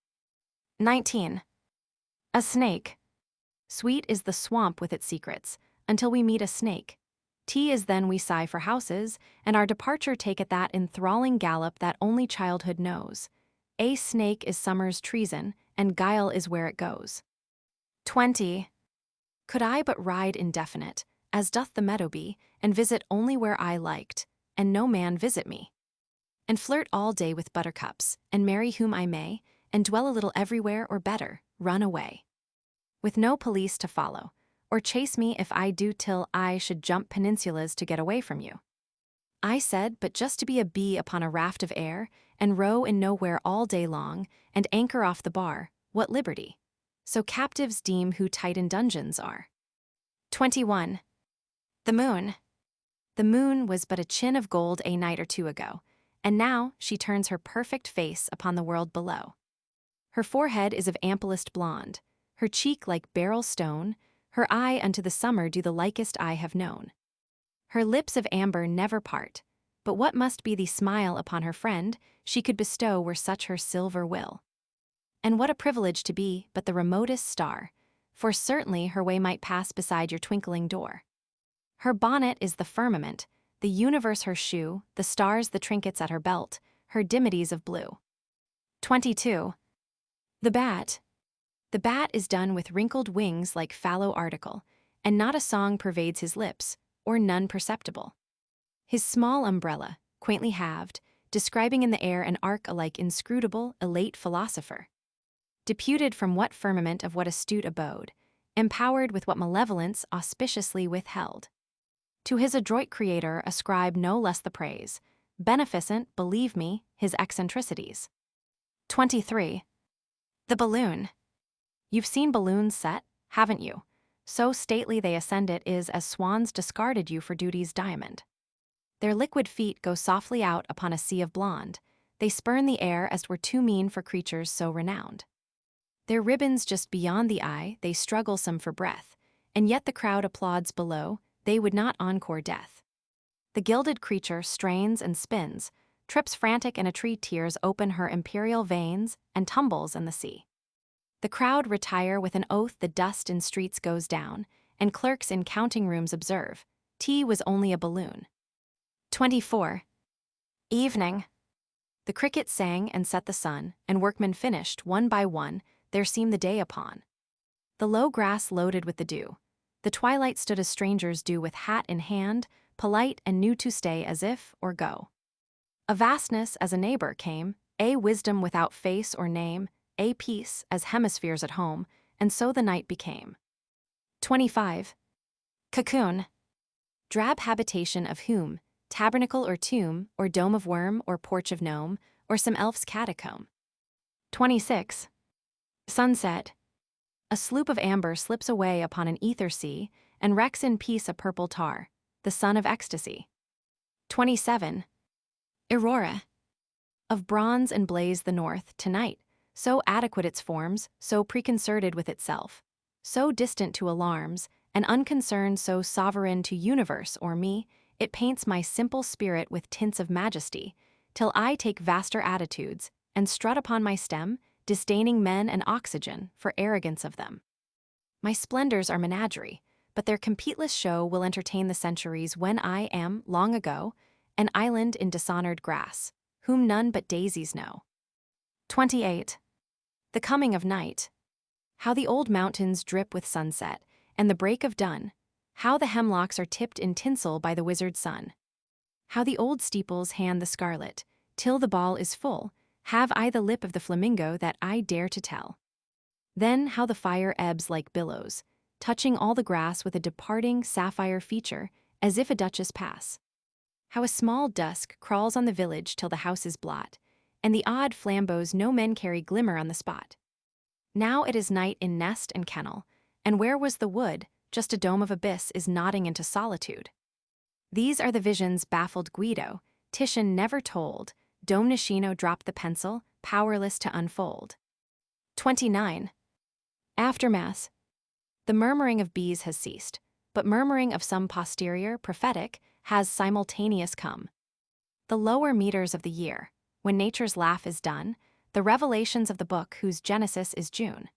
19. A snake. Sweet is the swamp with its secrets, until we meet a snake. Tea is then we sigh for houses, and our departure take at that enthralling gallop that only childhood knows. A snake is summer's treason, and guile is where it goes. 20. Could I but ride indefinite, as doth the meadow bee, and visit only where I liked, and no man visit me. And flirt all day with buttercups, and marry whom I may, and dwell a little everywhere, or better, run away. With no police to follow, or chase me if I do, till I should jump peninsulas to get away from you. I said, but just to be a bee upon a raft of air, and row in nowhere all day long, and anchor off the bar, what liberty? So captives deem who tight in dungeons are. 21. The moon. The moon was but a chin of gold a night or two ago, and now she turns her perfect face upon the world below. Her forehead is of amplest blonde, her cheek like beryl stone, her eye unto the summer do the likest I have known. Her lips of amber never part, but what must be the smile upon her friend she could bestow were such her silver will. And what a privilege to be but the remotest star, for certainly her way might pass beside your twinkling door. Her bonnet is the firmament, the universe her shoe, the stars the trinkets at her belt, her dimities of blue. 22. The bat. The bat is done with wrinkled wings like fallow article, and not a song pervades his lips, or none perceptible. His small umbrella, quaintly halved, describing in the air an arc alike inscrutable, elate philosopher. Deputed from what firmament of what astute abode, empowered with what malevolence auspiciously withheld. To his adroit creator ascribe no less the praise, beneficent, believe me, his eccentricities. 23. The balloon. You've seen balloons set, haven't you? So stately they ascend it is as swans discarded you for duty's diamond. Their liquid feet go softly out upon a sea of blonde, they spurn the air as 'twere too mean for creatures so renowned. Their ribbons just beyond the eye, they struggle some for breath, and yet the crowd applauds below, they would not encore death. The gilded creature strains and spins, trips frantic and a tree tears open her imperial veins, and tumbles in the sea. The crowd retire with an oath, the dust in streets goes down, and clerks in counting rooms observe, tea was only a balloon. 24. Evening. The cricket sang and set the sun, and workmen finished, one by one, there seemed the day upon. The low grass loaded with the dew. The twilight stood as strangers do with hat in hand, polite and new to stay as if, or go. A vastness as a neighbor came, a wisdom without face or name, a peace as hemispheres at home, and so the night became. 25. Cocoon. Drab habitation of whom, tabernacle or tomb, or dome of worm, or porch of gnome, or some elf's catacomb. 26. Sunset. A sloop of amber slips away upon an ether sea and wrecks in peace a purple tar, the sun of ecstasy. 27. Aurora. Of bronze and blaze the north, tonight, so adequate its forms, so preconcerted with itself, so distant to alarms, and unconcerned so sovereign to universe or me, it paints my simple spirit with tints of majesty, till I take vaster attitudes, and strut upon my stem, disdaining men and oxygen for arrogance of them. My splendors are menagerie, but their competeless show will entertain the centuries when I am, long ago, an island in dishonored grass, whom none but daisies know. 28. The coming of night. How the old mountains drip with sunset, and the break of dawn, how the hemlocks are tipped in tinsel by the wizard sun. How the old steeples hand the scarlet, till the ball is full, have I the lip of the flamingo that I dare to tell. Then how the fire ebbs like billows, touching all the grass with a departing sapphire feature, as if a duchess pass. How a small dusk crawls on the village till the house is blot, and the odd flambeaux no men carry glimmer on the spot. Now it is night in nest and kennel, and where was the wood, just a dome of abyss is nodding into solitude. These are the visions baffled Guido, Titian never told, Domnichino dropped the pencil, powerless to unfold. 29. Aftermath. The murmuring of bees has ceased, but murmuring of some posterior, prophetic, has simultaneous come. The lower meters of the year, when nature's laugh is done, the revelations of the book whose genesis is June.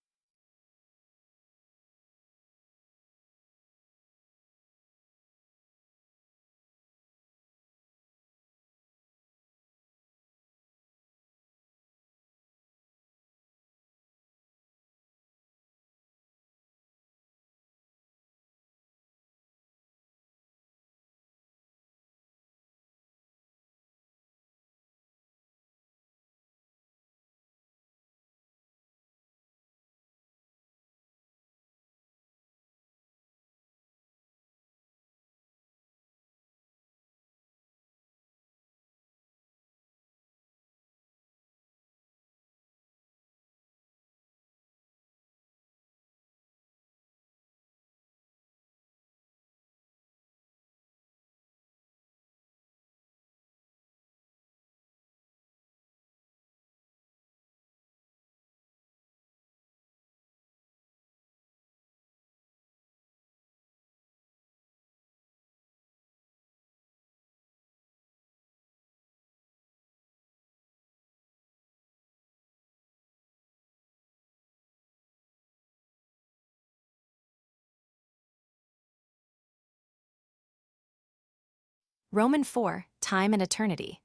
Roman 4, Time and Eternity.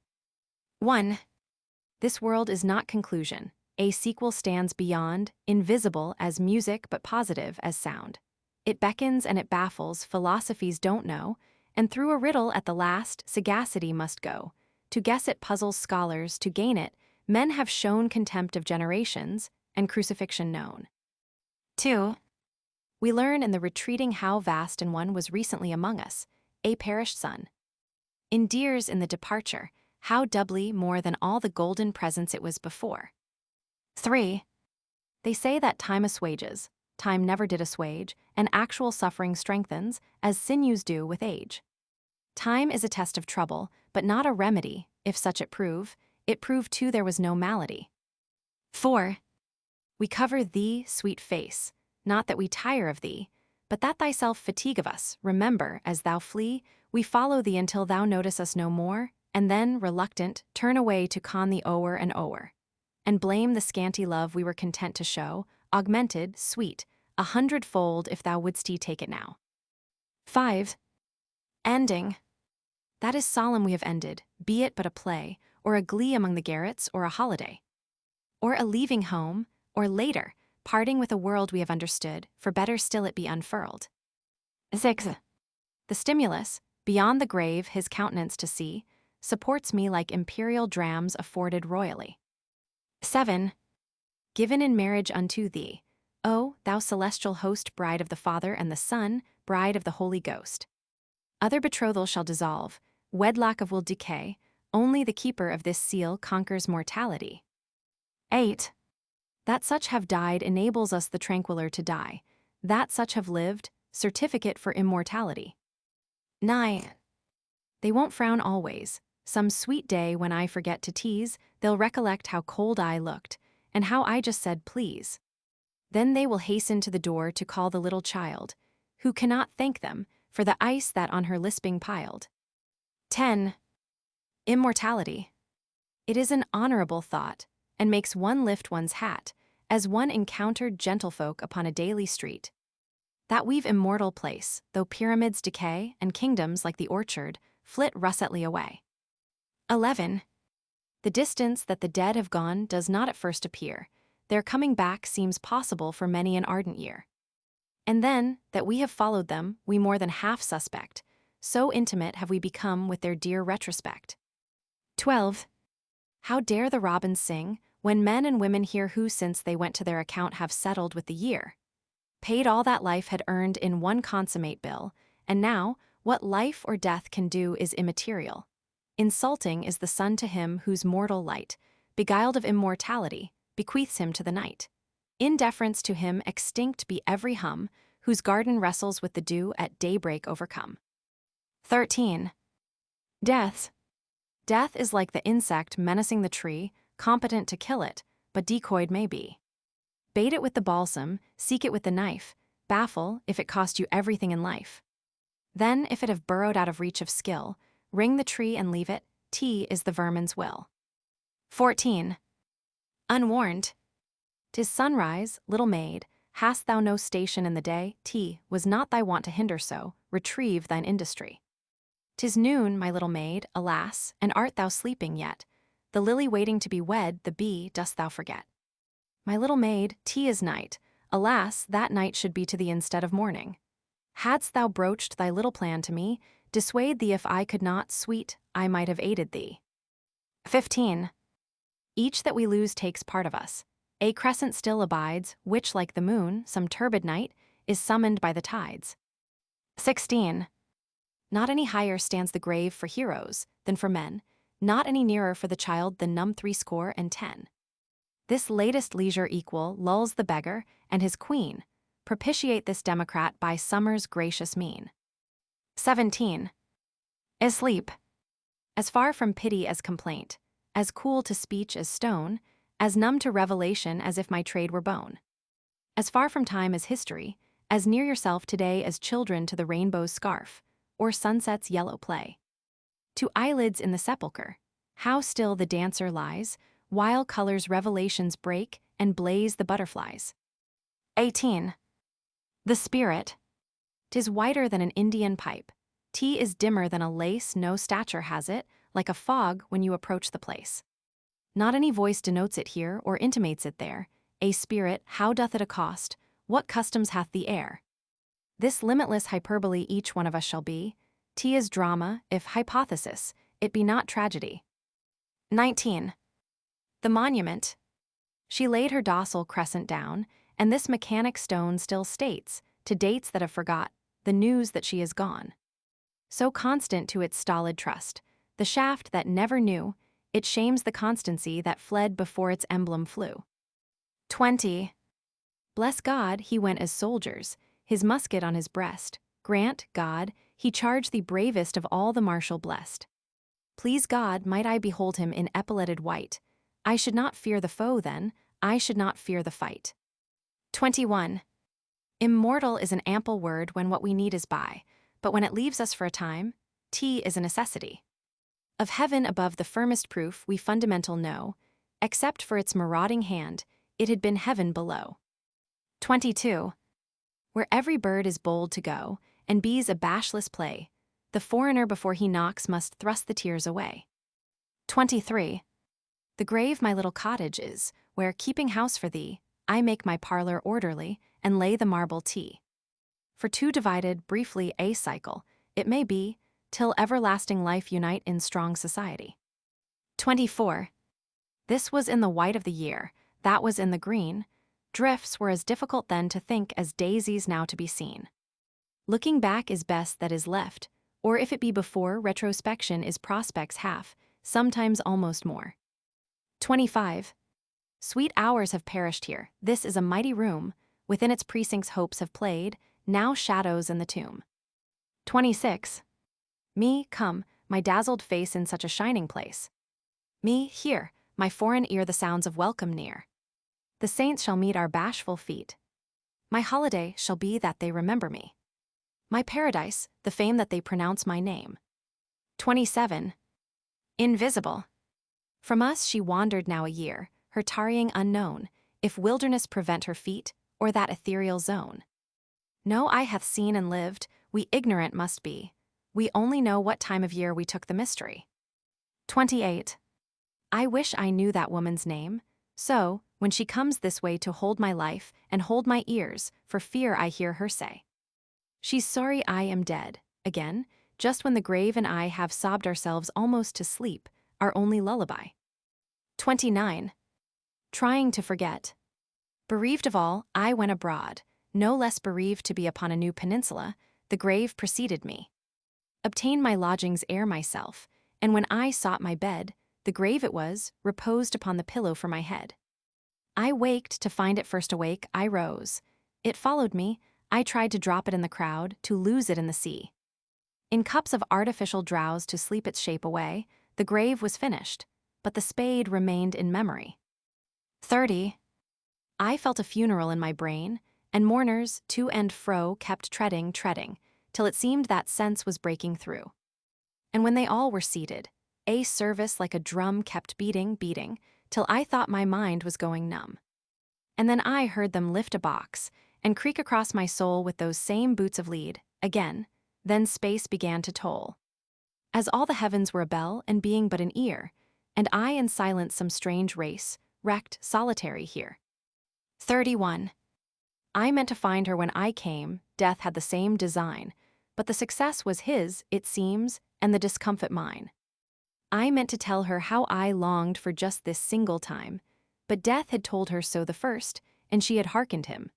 1. This world is not conclusion. A sequel stands beyond, invisible as music but positive as sound. It beckons and it baffles, philosophies don't know, and through a riddle at the last, sagacity must go. To guess it puzzles scholars, to gain it, men have shown contempt of generations, and crucifixion known. 2. We learn in the retreating how vast and one was recently among us, a perished son. Endears in the departure, how doubly more than all the golden presents it was before. 3. They say that time assuages, time never did assuage, and actual suffering strengthens, as sinews do with age. Time is a test of trouble, but not a remedy, if such it proved too there was no malady. 4. We cover thee, sweet face, not that we tire of thee, but that thyself fatigue of us, remember, as thou flee, we follow thee until thou notice us no more, and then, reluctant, turn away to con thee o'er and o'er, and blame the scanty love we were content to show, augmented, sweet, 100-fold if thou wouldst take it now. 5. Ending. That is solemn we have ended, be it but a play, or a glee among the garrets, or a holiday. Or a leaving home, or later, parting with a world we have understood, for better still it be unfurled. 6. The stimulus, beyond the grave his countenance to see, supports me like imperial drams afforded royally. 7. Given in marriage unto thee, O, thou celestial host, bride of the Father and the Son, bride of the Holy Ghost. Other betrothal shall dissolve, wedlock of will decay, only the keeper of this seal conquers mortality. 8. That such have died enables us the tranquiller to die. That such have lived, certificate for immortality. 9. They won't frown always. Some sweet day when I forget to tease, they'll recollect how cold I looked, and how I just said please. Then they will hasten to the door to call the little child, who cannot thank them for the ice that on her lisping piled. 10. Immortality. It is an honorable thought, and makes one lift one's hat, as one encountered gentlefolk upon a daily street. That we've immortal place, though pyramids decay and kingdoms like the orchard flit russetly away. 11. The distance that the dead have gone does not at first appear. Their coming back seems possible for many an ardent year. And then, that we have followed them, we more than half suspect. So intimate have we become with their dear retrospect. 12. How dare the robins sing, when men and women hear who since they went to their account have settled with the year? Paid all that life had earned in one consummate bill, and now, what life or death can do is immaterial. Insulting is the sun to him whose mortal light, beguiled of immortality, bequeaths him to the night. In deference to him extinct be every hum, whose garden wrestles with the dew at daybreak overcome. 13. Death. Death is like the insect menacing the tree, competent to kill it, but decoyed may be. Bait it with the balsam, seek it with the knife, baffle if it cost you everything in life. Then, if it have burrowed out of reach of skill, ring the tree and leave it, is the vermin's will. 14. Unwarned. 'Tis sunrise, little maid, hast thou no station in the day? Was not thy wont to hinder so, retrieve thine industry. 'Tis noon, my little maid, alas, and art thou sleeping yet? The lily waiting to be wed, the bee dost thou forget. My little maid, is night, alas, that night should be to thee instead of morning. Hadst thou broached thy little plan to me, dissuade thee if I could not, sweet, I might have aided thee. 15. Each that we lose takes part of us. A crescent still abides, which, like the moon, some turbid night, is summoned by the tides. 16. Not any higher stands the grave for heroes than for men, not any nearer for the child than numb 70. This latest leisure equal lulls the beggar and his queen, propitiate this democrat by summer's gracious mien. 17. Asleep. As far from pity as complaint, as cool to speech as stone, as numb to revelation as if my trade were bone. As far from time as history, as near yourself today as children to the rainbow's scarf, or sunset's yellow play. To eyelids in the sepulchre, how still the dancer lies, while colors revelations break and blaze the butterflies. 18. The spirit. 'Tis whiter than an Indian pipe. Is dimmer than a lace, no stature has it, like a fog when you approach the place. Not any voice denotes it here or intimates it there. A spirit, how doth it accost? What customs hath the air? This limitless hyperbole each one of us shall be. Is drama, if hypothesis, it be not tragedy. 19. The monument. She laid her docile crescent down, and this mechanic stone still states, to dates that have forgot, the news that she is gone. So constant to its stolid trust, the shaft that never knew, it shames the constancy that fled before its emblem flew. 20. Bless God, he went as soldiers, his musket on his breast. Grant, God, he charged the bravest of all the martial blessed. Please God, might I behold him in epauletted white. I should not fear the foe then, I should not fear the fight. 21. Immortal is an ample word when what we need is by, but when it leaves us for a time, is a necessity. Of heaven above the firmest proof we fundamental know, except for its marauding hand, it had been heaven below. 22. Where every bird is bold to go, and bees a bashless play, the foreigner before he knocks must thrust the tears away. 23. The grave my little cottage is, where, keeping house for thee, I make my parlor orderly, and lay the marble tea. For two divided, briefly a cycle, it may be, till everlasting life unite in strong society. 24. This was in the white of the year, that was in the green. Drifts were as difficult then to think as daisies now to be seen. Looking back is best that is left, or if it be before, retrospection is prospect's half, sometimes almost more. 25. Sweet hours have perished here. This is a mighty room. Within its precincts hopes have played, now shadows in the tomb. 26. Me, come, my dazzled face in such a shining place. Me, here, my foreign ear the sounds of welcome near. The saints shall meet our bashful feet. My holiday shall be that they remember me. My paradise, the fame that they pronounce my name. 27. Invisible. From us she wandered now a year, her tarrying unknown, if wilderness prevent her feet, or that ethereal zone. No eye hath seen and lived, we ignorant must be. We only know what time of year we took the mystery. 28. I wish I knew that woman's name, so, when she comes this way to hold my life and hold my ears, for fear I hear her say, she's sorry I am dead, again, just when the grave and I have sobbed ourselves almost to sleep, our only lullaby. 29. Trying to forget. Bereaved of all, I went abroad, no less bereaved to be upon a new peninsula, the grave preceded me. Obtained my lodgings ere myself, and when I sought my bed, the grave it was, reposed upon the pillow for my head. I waked to find it first awake, I rose. It followed me, I tried to drop it in the crowd, to lose it in the sea. In cups of artificial drowse to sleep its shape away, the grave was finished, but the spade remained in memory. 30. I felt a funeral in my brain, and mourners to and fro kept treading, till it seemed that sense was breaking through. And when they all were seated, a service like a drum kept beating, till I thought my mind was going numb. And then I heard them lift a box, and creak across my soul with those same boots of lead, again, then space began to toll. As all the heavens were a bell and being but an ear, and I in silence some strange race, wrecked, solitary here. 31. I meant to find her when I came, death had the same design, but the success was his, it seems, and the discomfit mine. I meant to tell her how I longed for just this single time, but death had told her so the first, and she had hearkened him.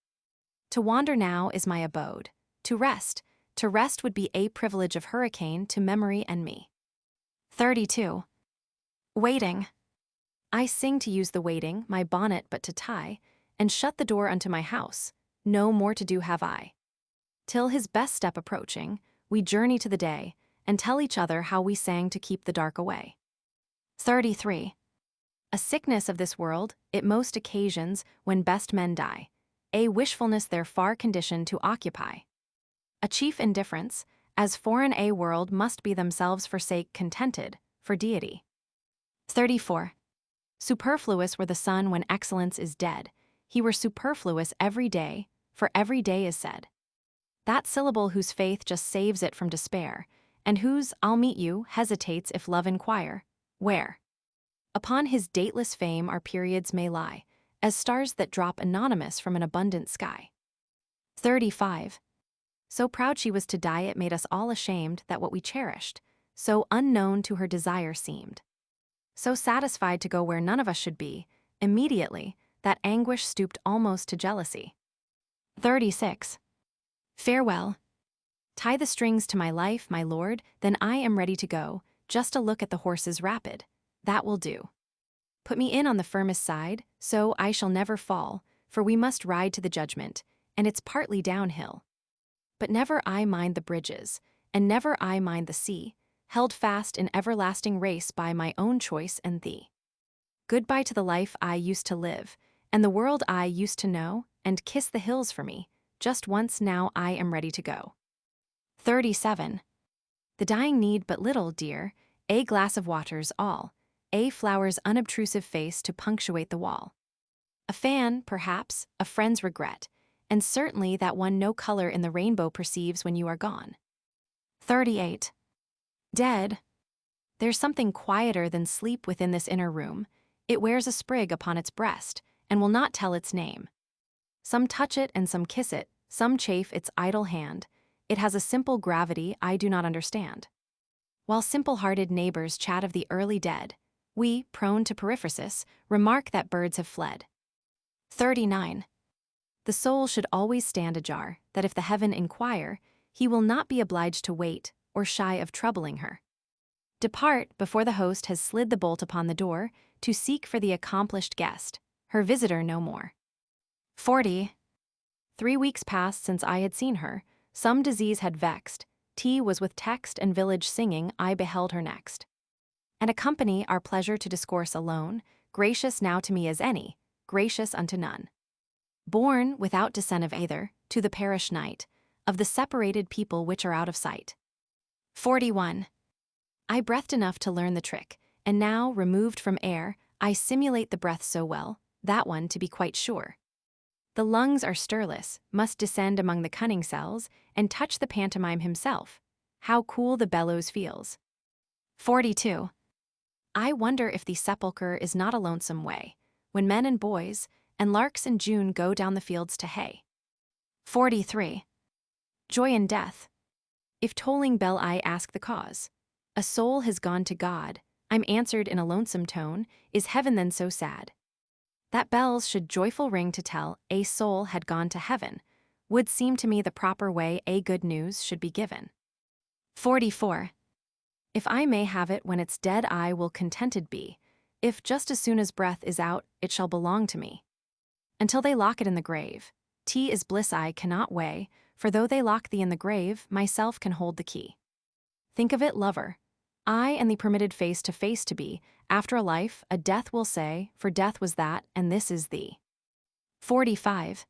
To wander now is my abode. To rest would be a privilege of hurricane to memory and me. 32. Waiting. I sing to use the waiting, my bonnet but to tie, and shut the door unto my house, no more to do have I. Till his best step approaching, we journey to the day, and tell each other how we sang to keep the dark away. 33. A sickness of this world, it most occasions when best men die, a wishfulness their far condition to occupy. A chief indifference, as foreign a world must be themselves forsake contented, for deity. 34. Superfluous were the sun when excellence is dead, he were superfluous every day, for every day is said. That syllable whose faith just saves it from despair, and whose I'll meet you hesitates if love inquire, where? Upon his dateless fame our periods may lie, as stars that drop anonymous from an abundant sky. 35. So proud she was to die it made us all ashamed that what we cherished, so unknown to her desire seemed. So satisfied to go where none of us should be, immediately, that anguish stooped almost to jealousy. 36. Farewell. Tie the strings to my life, my lord, then I am ready to go, just a look at the horses rapid, that will do. Put me in on the firmest side, so I shall never fall, for we must ride to the judgment, and it's partly downhill. But never I mind the bridges, and never I mind the sea, held fast in everlasting race by my own choice and thee. Goodbye to the life I used to live, and the world I used to know, and kiss the hills for me, just once now I am ready to go. 37. The dying need but little, dear, a glass of water's all, a flower's unobtrusive face to punctuate the wall. A fan, perhaps, a friend's regret, and certainly that one no color in the rainbow perceives when you are gone. 38. Dead. There's something quieter than sleep within this inner room. It wears a sprig upon its breast, and will not tell its name. Some touch it and some kiss it, some chafe its idle hand. It has a simple gravity I do not understand. While simple-hearted neighbors chat of the early dead, we, prone to periphrasis, remark that birds have fled. 39. The soul should always stand ajar, that if the heaven inquire, he will not be obliged to wait, or shy of troubling her. Depart before the host has slid the bolt upon the door, to seek for the accomplished guest, her visitor no more. 40. 3 weeks passed since I had seen her. Some disease had vexed. Tea was with text and village singing. I beheld her next. And accompany our pleasure to discourse alone, gracious now to me as any, gracious unto none. Born, without descent of either, to the parish night, of the separated people which are out of sight. 41. I breathed enough to learn the trick, and now, removed from air, I simulate the breath so well, that one to be quite sure. The lungs are stirless, must descend among the cunning cells, and touch the pantomime himself. How cool the bellows feels. 42. I wonder if the sepulchre is not a lonesome way, when men and boys, and larks in June go down the fields to hay. 43. Joy in death. If tolling bell I ask the cause, a soul has gone to God, I'm answered in a lonesome tone, is heaven then so sad? That bells should joyful ring to tell a soul had gone to heaven, would seem to me the proper way a good news should be given. 44. If I may have it when it's dead I will contented be, if just as soon as breath is out it shall belong to me. Until they lock it in the grave, tea is bliss I cannot weigh, for though they lock thee in the grave, myself can hold the key. Think of it, lover. I and the permitted face to face to be, after a life, a death will say, for death was that, and this is thee. 45.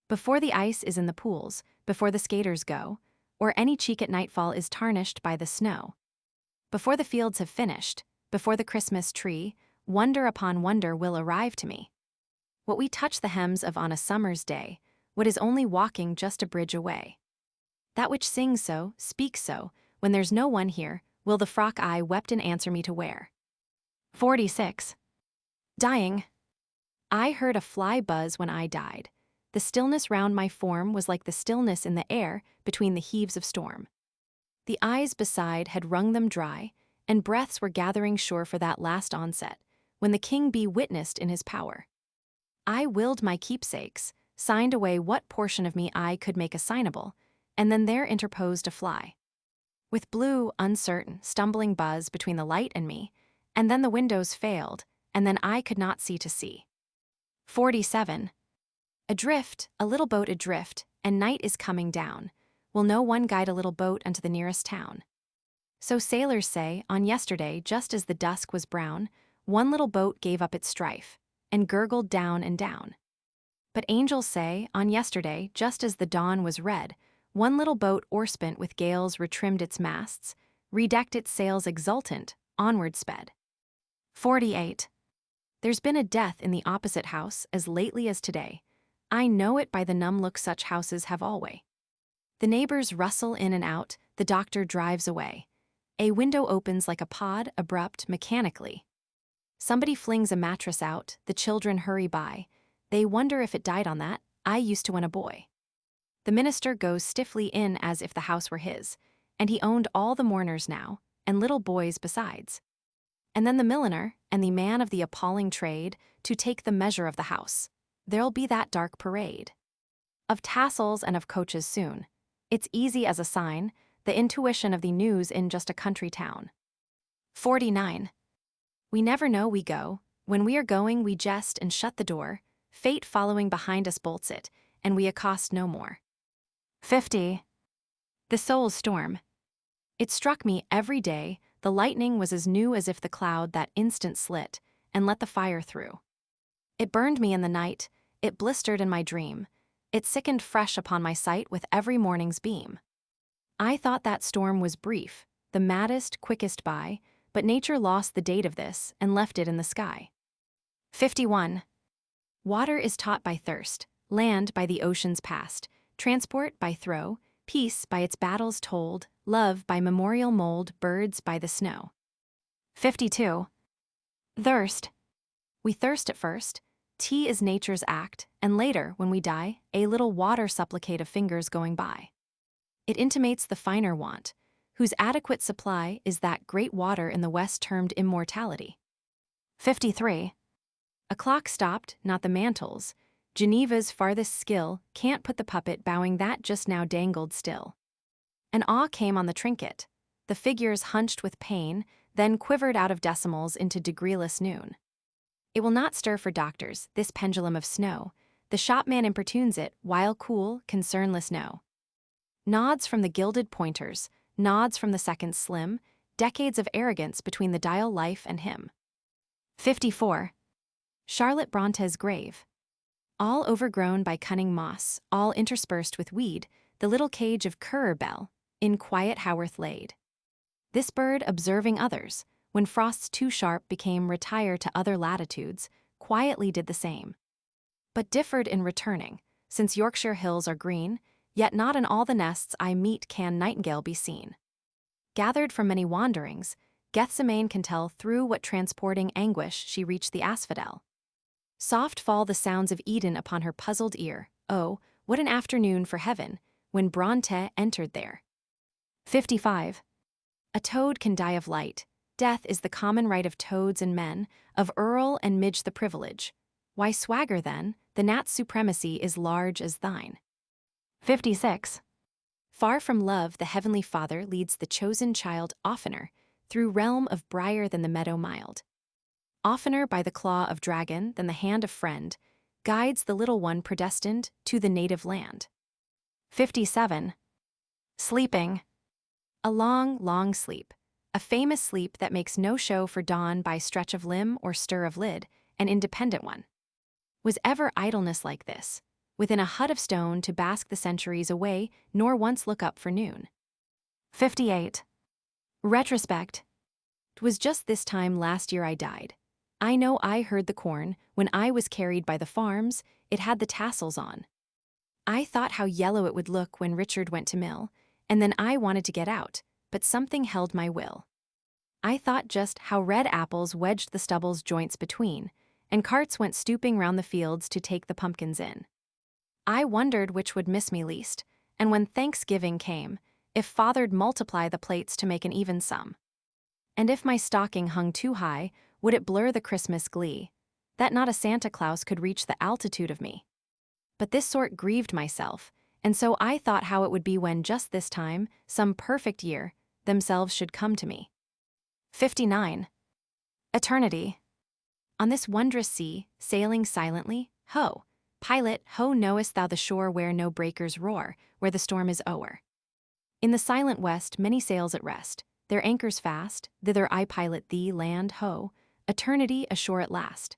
Before the ice is in the pools, before the skaters go, or any cheek at nightfall is tarnished by the snow. Before the fields have finished, before the Christmas tree, wonder upon wonder will arrive to me. What we touch the hems of on a summer's day, what is only walking just a bridge away. That which sings so, speaks so, when there's no one here, will the frock I wept in answer me to wear. 46. Dying. I heard a fly buzz when I died. The stillness round my form was like the stillness in the air between the heaves of storm. The eyes beside had wrung them dry, and breaths were gathering sure for that last onset, when the king be witnessed in his power. I willed my keepsakes, signed away what portion of me I could make assignable, and then there interposed a fly. With blue, uncertain, stumbling buzz between the light and me, and then the windows failed, and then I could not see to see. 47. Adrift, a little boat adrift, and night is coming down. Will no one guide a little boat unto the nearest town? So sailors say, on yesterday, just as the dusk was brown, one little boat gave up its strife, and gurgled down and down. But angels say, on yesterday, just as the dawn was red, one little boat o'erspent with gales retrimmed its masts, redecked its sails exultant, onward sped. 48. There's been a death in the opposite house as lately as today. I know it by the numb look such houses have alway. The neighbors rustle in and out, the doctor drives away. A window opens like a pod, abrupt, mechanically. Somebody flings a mattress out, the children hurry by. They wonder if it died on that, I used to when a boy. The minister goes stiffly in as if the house were his, and he owned all the mourners now, and little boys besides. And then the milliner, and the man of the appalling trade, to take the measure of the house. There'll be that dark parade. Of tassels and of coaches soon. It's easy as a sign, the intuition of the news in just a country town. 49. We never know we go, when we are going we jest and shut the door, fate following behind us bolts it, and we accost no more. 50. The soul's storm. It struck me every day, the lightning was as new as if the cloud that instant slit, and let the fire through. It burned me in the night, it blistered in my dream, it sickened fresh upon my sight with every morning's beam. I thought that storm was brief, the maddest, quickest by, but nature lost the date of this and left it in the sky. 51. Water is taught by thirst, land by the ocean's past, transport by throw, peace by its battles told, love by memorial mold, birds by the snow. 52. Thirst. We thirst at first. Tea is nature's act, and later, when we die, a little water supplicate of fingers going by. It intimates the finer want, whose adequate supply is that great water in the West termed immortality. 53. A clock stopped, not the mantles. Geneva's farthest skill can't put the puppet bowing that just now dangled still. An awe came on the trinket. The figures hunched with pain, then quivered out of decimals into degreeless noon. It will not stir for doctors, this pendulum of snow. The shopman importunes it, while cool, concernless know. Nods from the gilded pointers, nods from the seconds slim, decades of arrogance between the dial life and him. 54. Charlotte Bronte's grave. All overgrown by cunning moss, all interspersed with weed, the little cage of Currer Bell, in quiet Haworth laid. This bird observing others, when frosts too sharp became retire to other latitudes, quietly did the same. But differed in returning, since Yorkshire hills are green, yet not in all the nests I meet can nightingale be seen. Gathered from many wanderings, Gethsemane can tell through what transporting anguish she reached the asphodel. Soft fall the sounds of Eden upon her puzzled ear. Oh, what an afternoon for heaven, when Bronte entered there. 55. A toad can die of light. Death is the common right of toads and men, of earl and midge the privilege. Why swagger then? The gnat's supremacy is large as thine. 56. Far from love, the Heavenly Father leads the chosen child oftener, through realm of briar than the meadow mild. Oftener by the claw of dragon than the hand of friend, guides the little one predestined to the native land. 57. Sleeping. A long, long sleep. A famous sleep that makes no show for dawn by stretch of limb or stir of lid, an independent one. Was ever idleness like this, within a hut of stone to bask the centuries away, nor once look up for noon? 58. Retrospect. 'Twas just this time last year I died. I know I heard the corn, when I was carried by the farms, it had the tassels on. I thought how yellow it would look when Richard went to mill, and then I wanted to get out, but something held my will. I thought just how red apples wedged the stubble's joints between, and carts went stooping round the fields to take the pumpkins in. I wondered which would miss me least, and when Thanksgiving came, if father'd multiply the plates to make an even sum. And if my stocking hung too high, would it blur the Christmas glee, that not a Santa Claus could reach the altitude of me? But this sort grieved myself, and so I thought how it would be when just this time, some perfect year, themselves should come to me. 59. Eternity. On this wondrous sea, sailing silently, ho! Pilot, ho, knowest thou the shore where no breakers roar, where the storm is o'er? In the silent west many sails at rest, their anchors fast, thither I pilot thee, land, ho! Eternity ashore at last.